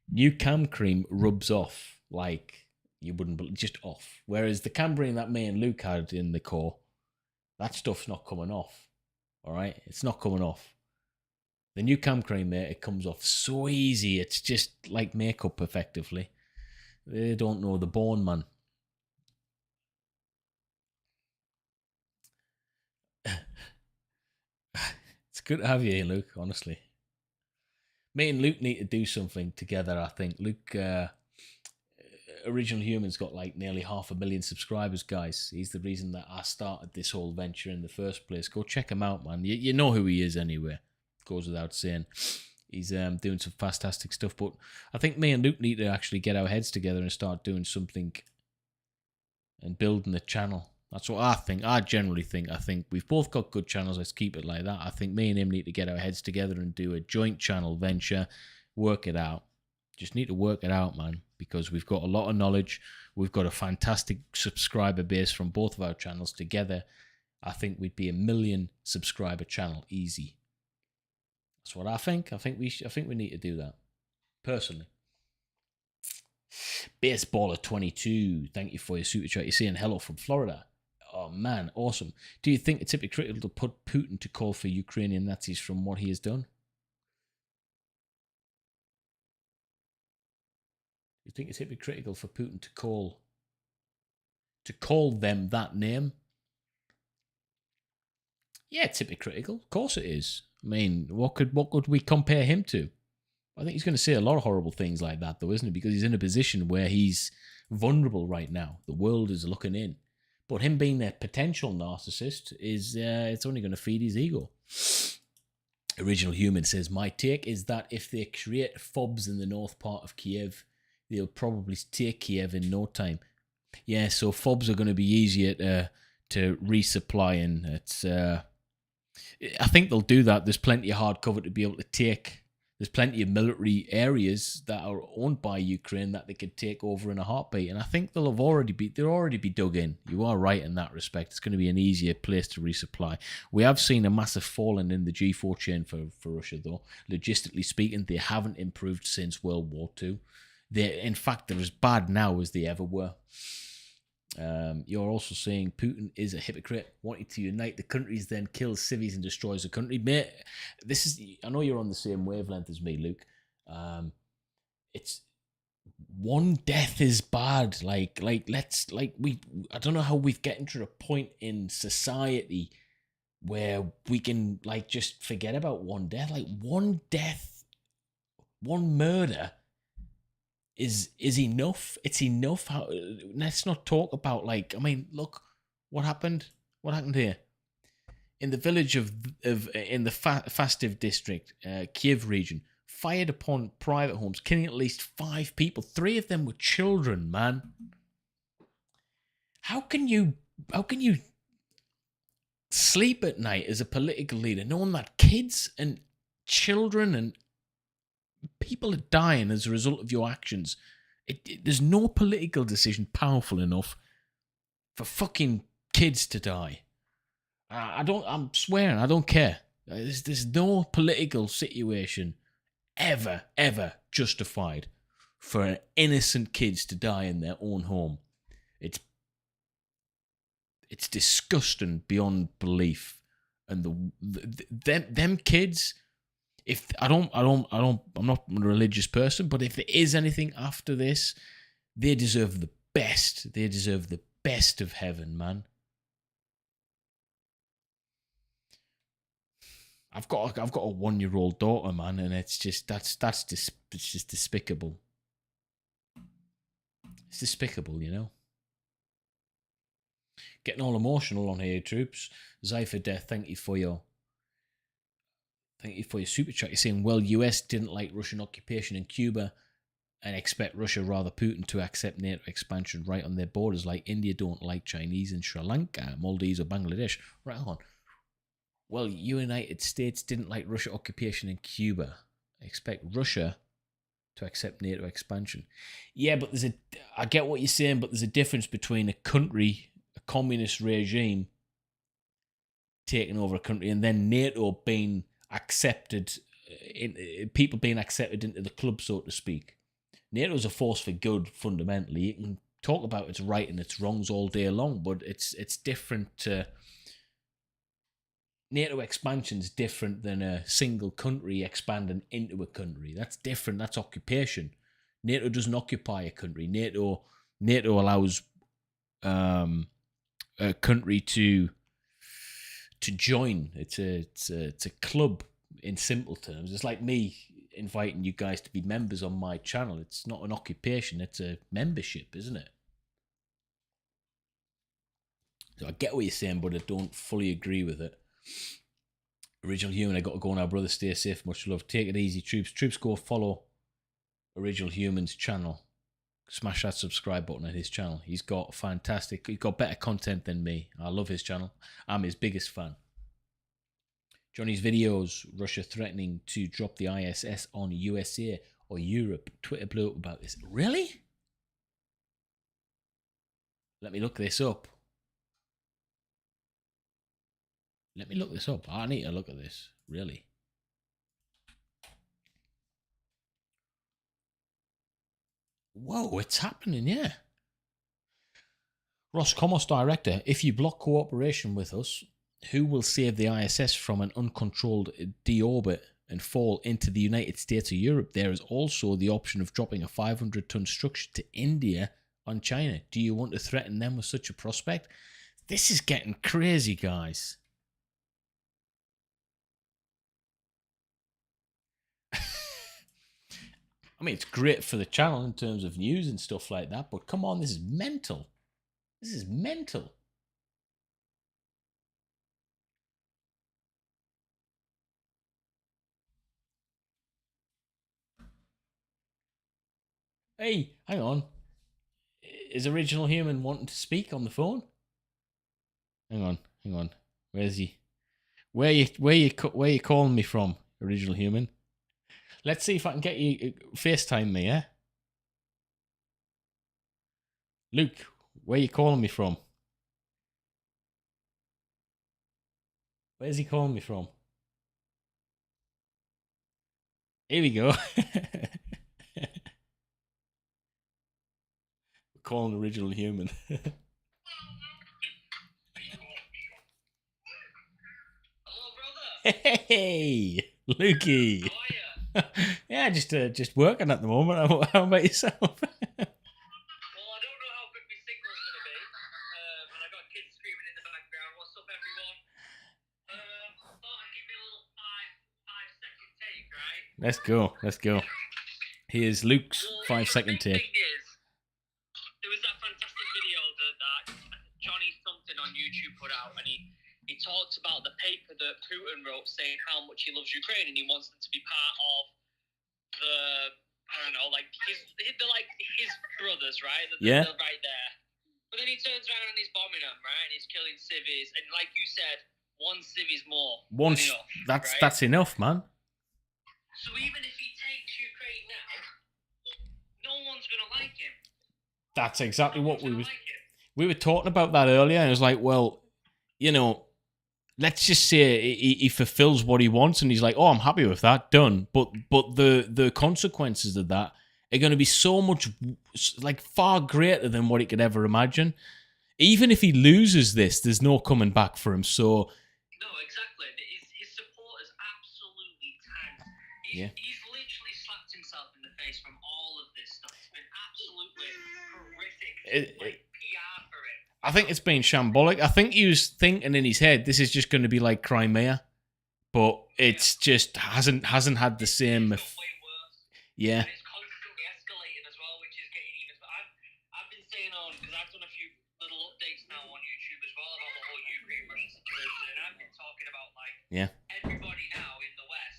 New camp cream rubs off like you wouldn't believe, just off. Whereas the camp cream that me and Luke had in the core, that stuff's not coming off. All right, it's not coming off. The new camp cream, mate, it comes off so easy. It's just like makeup, effectively. They don't know the bone, man. It's good to have you here, Luke, honestly. Me and Luke need to do something together, I think. Luke, Original Human's got like nearly 500,000 subscribers, guys. He's the reason that I started this whole venture in the first place. Go check him out, man. You know who he is anyway. Goes without saying. He's doing some fantastic stuff. But I think me and Luke need to actually get our heads together and start doing something and building a channel. That's what I think. I generally think. I think we've both got good channels. Let's keep it like that. I think me and him need to get our heads together and do a joint channel venture. Work it out. Just need to work it out, man. Because we've got a lot of knowledge. We've got a fantastic subscriber base from both of our channels together. I think we'd be a 1 million subscriber channel easy. That's what I think. I think we need to do that. Personally. Baseballer 22. Thank you for your super chat. You're saying hello from Florida. Oh man, awesome. Do you think it's hypocritical to put Putin to call for Ukrainian Nazis from what he has done? Do you think it's hypocritical for Putin to call them that name? Yeah, it's hypocritical. Of course it is. I mean, what could we compare him to? I think he's going to say a lot of horrible things like that, though, isn't he? Because he's in a position where he's vulnerable right now. The world is looking in. But him being a potential narcissist is it's only going to feed his ego. Original Human says, my take is that if they create FOBs in the north part of Kyiv, they'll probably take Kyiv in no time. Yeah, so FOBs are going to be easier to resupply, and it's I think they'll do that. There's plenty of hard cover to be able to take. There's plenty of military areas that are owned by Ukraine that they could take over in a heartbeat. And I think they'll already be dug in. You are right in that respect. It's going to be an easier place to resupply. We have seen a massive falling in the G4 chain for Russia, though. Logistically speaking, they haven't improved since World War II. In fact, they're as bad now as they ever were. You're also saying Putin is a hypocrite, wanting to unite the countries, then kills civvies and destroys the country. Mate, I know you're on the same wavelength as me, Luke. It's one death is bad. I don't know how we've gotten to a point in society where we can just forget about one death. One death, one murder is enough. It's enough. Let's not talk about look what happened here in the village in the Fastiv district, Kyiv region. Fired upon private homes, killing at least 5 people. 3 of them were children, man. How can you sleep at night as a political leader knowing that kids and children and people are dying as a result of your actions? There's no political decision powerful enough for fucking kids to die. I'm swearing, I don't care. There's no political situation ever justified for innocent kids to die in their own home. It's disgusting beyond belief. And them kids, I'm not a religious person, but if there is anything after this, they deserve the best. They deserve the best of heaven, man. I've got a 1-year-old daughter, man, and it's just it's just despicable. It's despicable, you know. Getting all emotional on here, troops. Zypher Death, thank you for your thank you for your super chat. You're saying, well, US didn't like Russian occupation in Cuba and expect Russia, rather Putin, to accept NATO expansion right on their borders, like India don't like Chinese in Sri Lanka, Maldives, or Bangladesh. Right on. Well, United States didn't like Russia occupation in Cuba. Expect Russia to accept NATO expansion. Yeah, but I get what you're saying, but there's a difference between a country, a communist regime, taking over a country, and then NATO being accepted, people being accepted into the club, so to speak. NATO is a force for good, fundamentally. You can talk about its right and its wrongs all day long, but it's different. NATO expansion is different than a single country expanding into a country. That's different. That's occupation. NATO doesn't occupy a country. NATO allows a country to join. It's a club in simple terms. It's like me inviting you guys to be members on my channel. It's not an occupation, it's a membership, isn't it? So I get what you're saying, but I don't fully agree with it. Original Human, I got to go now, brother. Stay safe, much love. Take it easy, troops. Troops, go follow Original Human's channel. Smash that subscribe button at his channel. He's got better content than me. I love his channel. I'm his biggest fan. Johnny's videos, Russia threatening to drop the ISS on USA or Europe. Twitter blew up about this. Really? Let me look this up. I need to look at this. Really? Whoa, it's happening, yeah. Roscommerce Director, if you block cooperation with us, who will save the ISS from an uncontrolled deorbit and fall into the United States or Europe? There is also the option of dropping a 500-ton structure to India on China. Do you want to threaten them with such a prospect? This is getting crazy, guys. I mean, it's great for the channel in terms of news and stuff like that, but come on, this is mental. This is mental. Hey, hang on. Is Original Human wanting to speak on the phone? Hang on. Where's he? Where you calling me from, Original Human? Let's see if I can get you FaceTime me, yeah? Luke, where you calling me from? Where's he calling me from? Here we go. Calling Original Human. Hello, brother. Hey, Lukey. How are you? Yeah, just working at the moment. How about yourself? Well, I don't know how good my signal's going to be. And I got kids screaming in the background. What's up, everyone? Thought I'd give you a little 5-second take, right? Let's go. Here's Luke's 5-second take. The thing is, there was that fantastic video that Johnny something on YouTube put out, and he talked about the paper that Putin wrote saying how much he loves Ukraine and he wants them to be part of the, I don't know, like they're like his brothers, right? They're right there. But then he turns around and he's bombing them, right? And he's killing civvies. And like you said, one civ is more. That's enough, man. So even if he takes Ukraine now, no one's gonna like him. That's exactly what we were talking about that earlier, and it was like, well, you know, let's just say he fulfills what he wants, and he's like, oh, I'm happy with that, done. But the consequences of that are going to be so much, like, far greater than what he could ever imagine. Even if he loses this, there's no coming back for him. So no, exactly. His support is absolutely tanked. He's literally slapped himself in the face from all of this stuff. It's been absolutely horrific. PR for him. I think it's been shambolic. I think he was thinking in his head, this is just going to be like Crimea, but it's just hasn't had the same. It's way worse. Yeah. And it's constantly escalating as well, which is getting even. I've been saying on, because I've done a few little updates now on YouTube as well about the whole Ukraine-Russia situation, and I've been talking about everybody now in the West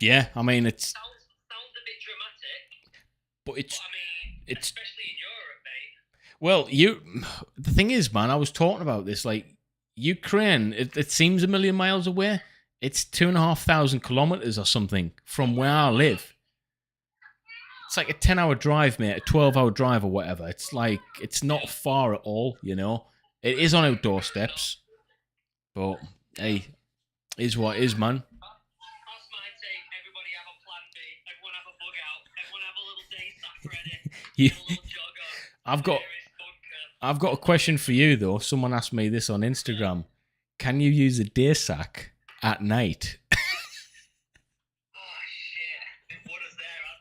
Yeah, I mean it's Sounds a bit dramatic, but it's but I mean, it's especially in Europe, mate. well, the thing is, man, I was talking about this, like Ukraine, it seems a million miles away. It's 2,500 kilometers or something from where I live. It's like a 10-hour drive, mate, a 12-hour drive or whatever. It's like, it's not far at all, you know. It is on our doorsteps, but hey, is what is, man. That's my take. Everybody have a plan B. Everyone have a bug out. Everyone have a little day sack ready. Get a little jogger. I've got a question for you though. Someone asked me this on Instagram. Can you use a day sack at night? Oh shit! What is there out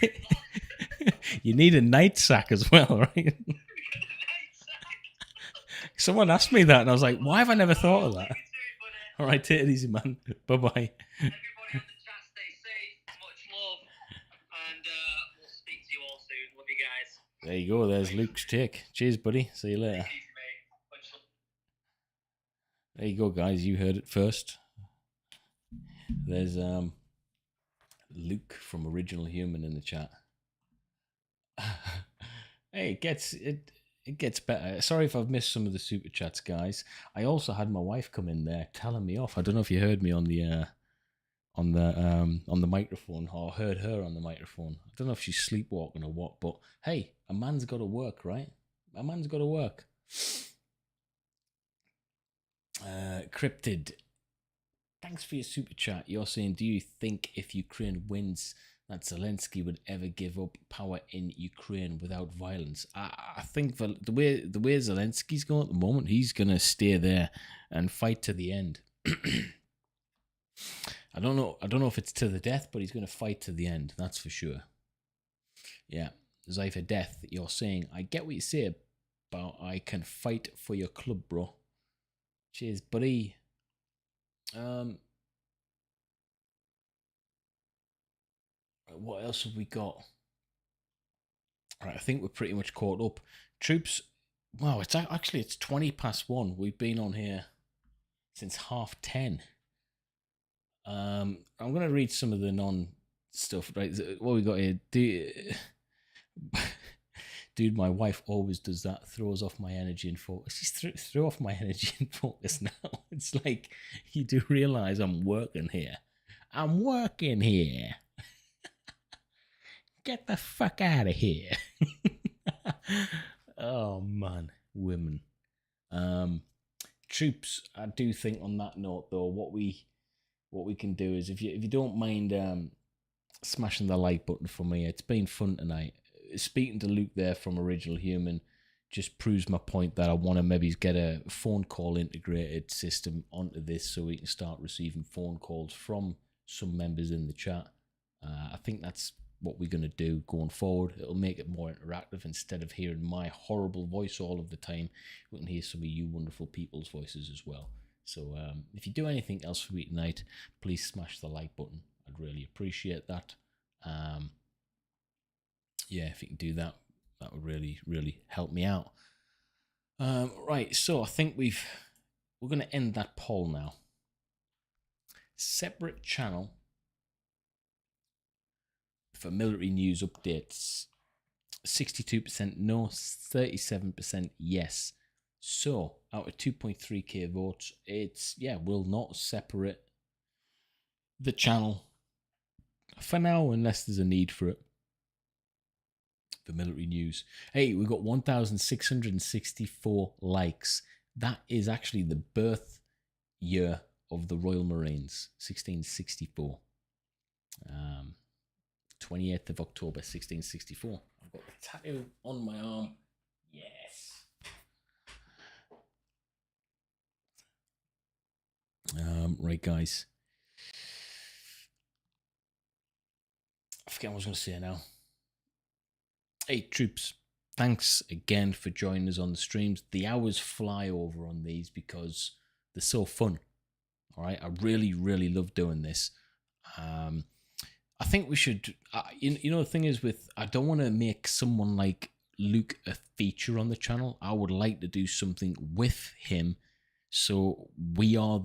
there? You need a night sack as well, right? Night sack. Someone asked me that, and I was like, "Why have I never thought of that?" All right, take it easy, man. Bye bye. Everybody on the chat, stay safe. Much love, and we'll speak to you all soon. Love you guys. There you go. There's Luke's take. Cheers, buddy. See you later. There you go, guys. You heard it first. There's Luke from Original Human in the chat. Hey, it gets better. Sorry if I've missed some of the super chats, guys. I also had my wife come in there telling me off. I don't know if you heard me on the microphone or heard her on the microphone. I don't know if she's sleepwalking or what, but hey, a man's got to work, right? A man's got to work. Cryptid, thanks for your super chat. You're saying, do you think if Ukraine wins that Zelensky would ever give up power in Ukraine without violence? I think the way Zelensky's going at the moment, he's gonna stay there and fight to the end. I don't know if it's to the death, but he's gonna fight to the end. That's for sure. Yeah, Zypher Death, you're saying, I get what you say, but I can fight for your club, bro. Cheers, buddy. What else have we got? All right, I think we're pretty much caught up. Troops. Wow, it's 1:20. We've been on here since 10:30. I'm gonna read some of the non stuff. Right, what we got here? Dude, my wife always does that. Throws off my energy and focus. She's threw off my energy and focus now. It's like, you do realize I'm working here. I'm working here. Get the fuck out of here. Oh, man. Women. Troops, I do think on that note, though, what we can do is, if you don't mind smashing the like button for me, it's been fun tonight. Speaking to Luke there from Original Human just proves my point that I want to maybe get a phone call integrated system onto this so we can start receiving phone calls from some members in the chat. I think that's what we're going to do going forward. It'll make it more interactive. Instead of hearing my horrible voice all of the time, we can hear some of you wonderful people's voices as well. So if you do anything else for me tonight, please smash the like button. I'd really appreciate that. Yeah, if you can do that, that would really, really help me out. Right, so I think we're going to end that poll now. Separate channel for military news updates. 62% no, 37% yes. So, out of 2.3k votes, we'll not separate the channel for now unless there's a need for it. For military news. Hey, we got 1,664 likes. That is actually the birth year of the Royal Marines, 1664. 28th of October, 1664. I've got the tattoo on my arm. Yes. Right, guys. I forget what I was going to say now. Hey, troops, thanks again for joining us on the streams. The hours fly over on these because they're so fun. All right, I really, really love doing this. I think we should, you know, the thing is I don't want to make someone like Luke a feature on the channel. I would like to do something with him. So we are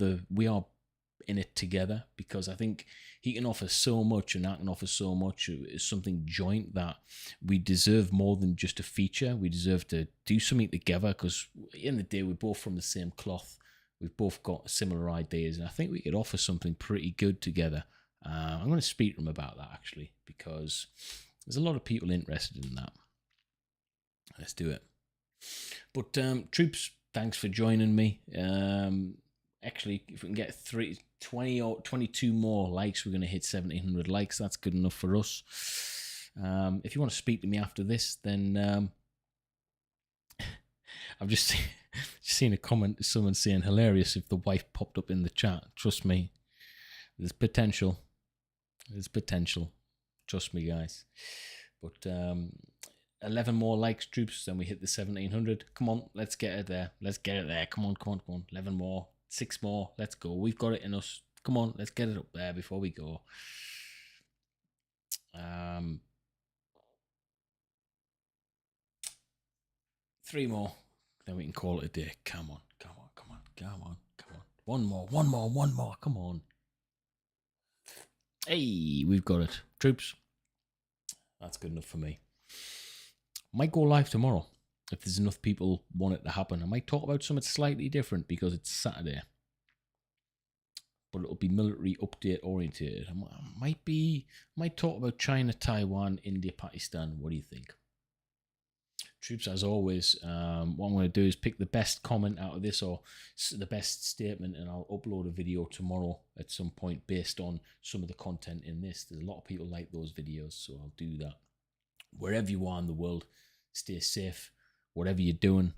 in it together, because I think he can offer so much and I can offer so much. It's something joint that we deserve more than just a feature. We deserve to do something together, because at the end of the day, we're both from the same cloth. We've both got similar ideas, and I think we could offer something pretty good together. I'm going to speak to him about that, actually, because there's a lot of people interested in that. Let's do it. But troops, thanks for joining me. Actually, if we can get 20 or 22 more likes, we're going to hit 1,700 likes. That's good enough for us. If you want to speak to me after this, then I've just seen a comment, someone saying, hilarious if the wife popped up in the chat. Trust me, there's potential. There's potential. Trust me, guys. But 11 more likes, troops, then we hit the 1,700. Come on, let's get it there. Let's get it there. Come on, come on, come on. 11 more, 6 more. Let's go. We've got it in us. Come on, let's get it up there before we go. 3 more, then we can call it a day. Come on, come on, come on, come on, come on. One more, one more, one more. Come on. Hey, we've got it. Troops, that's good enough for me. Might go live tomorrow if there's enough people want it to happen. I might talk about something slightly different because it's Saturday, but it'll be military update orientated. I might talk about China, Taiwan, India, Pakistan. What do you think? Troops, as always, what I'm going to do is pick the best comment out of this, or the best statement, and I'll upload a video tomorrow at some point based on some of the content in this. There's a lot of people like those videos, so I'll do that. Wherever you are in the world, stay safe. Whatever you're doing,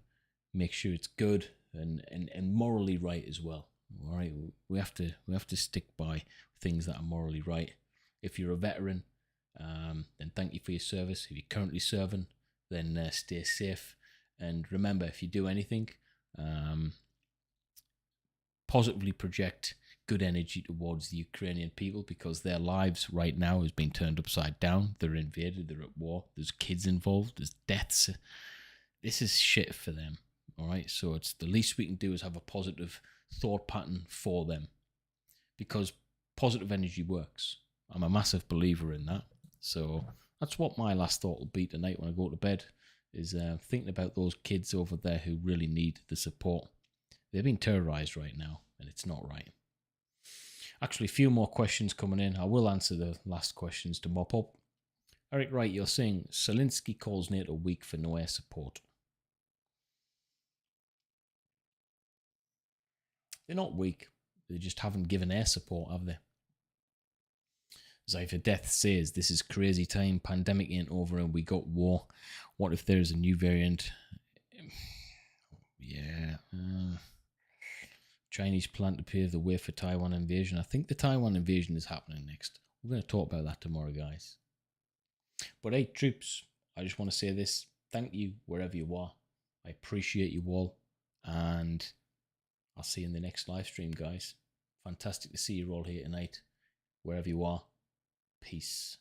make sure it's good and morally right as well. All right, we have to stick by things that are morally right. If you're a veteran, then thank you for your service. If you're currently serving, then stay safe. And remember, if you do anything, positively project good energy towards the Ukrainian people, because their lives right now has been turned upside down. They're invaded, they're at war, there's kids involved, there's deaths. This is shit for them. All right, so it's the least we can do is have a positive thought pattern for them, because positive energy works. I'm a massive believer in that. So that's what my last thought will be tonight when I go to bed, is thinking about those kids over there who really need the support. They're being terrorized right now, and it's not right. Actually, a few more questions coming in. I will answer the last questions to mop up. Eric Wright, you're saying Zelensky calls NATO weak for no air support. They're not weak. They just haven't given air support, have they? Zypher Death says, this is crazy time. Pandemic ain't over and we got war. What if there's a new variant? Yeah. Chinese plan to pave the way for Taiwan invasion. I think the Taiwan invasion is happening next. We're going to talk about that tomorrow, guys. But hey, troops, I just want to say this. Thank you wherever you are. I appreciate you all. And I'll see you in the next live stream, guys. Fantastic to see you all here tonight. Wherever you are. Peace.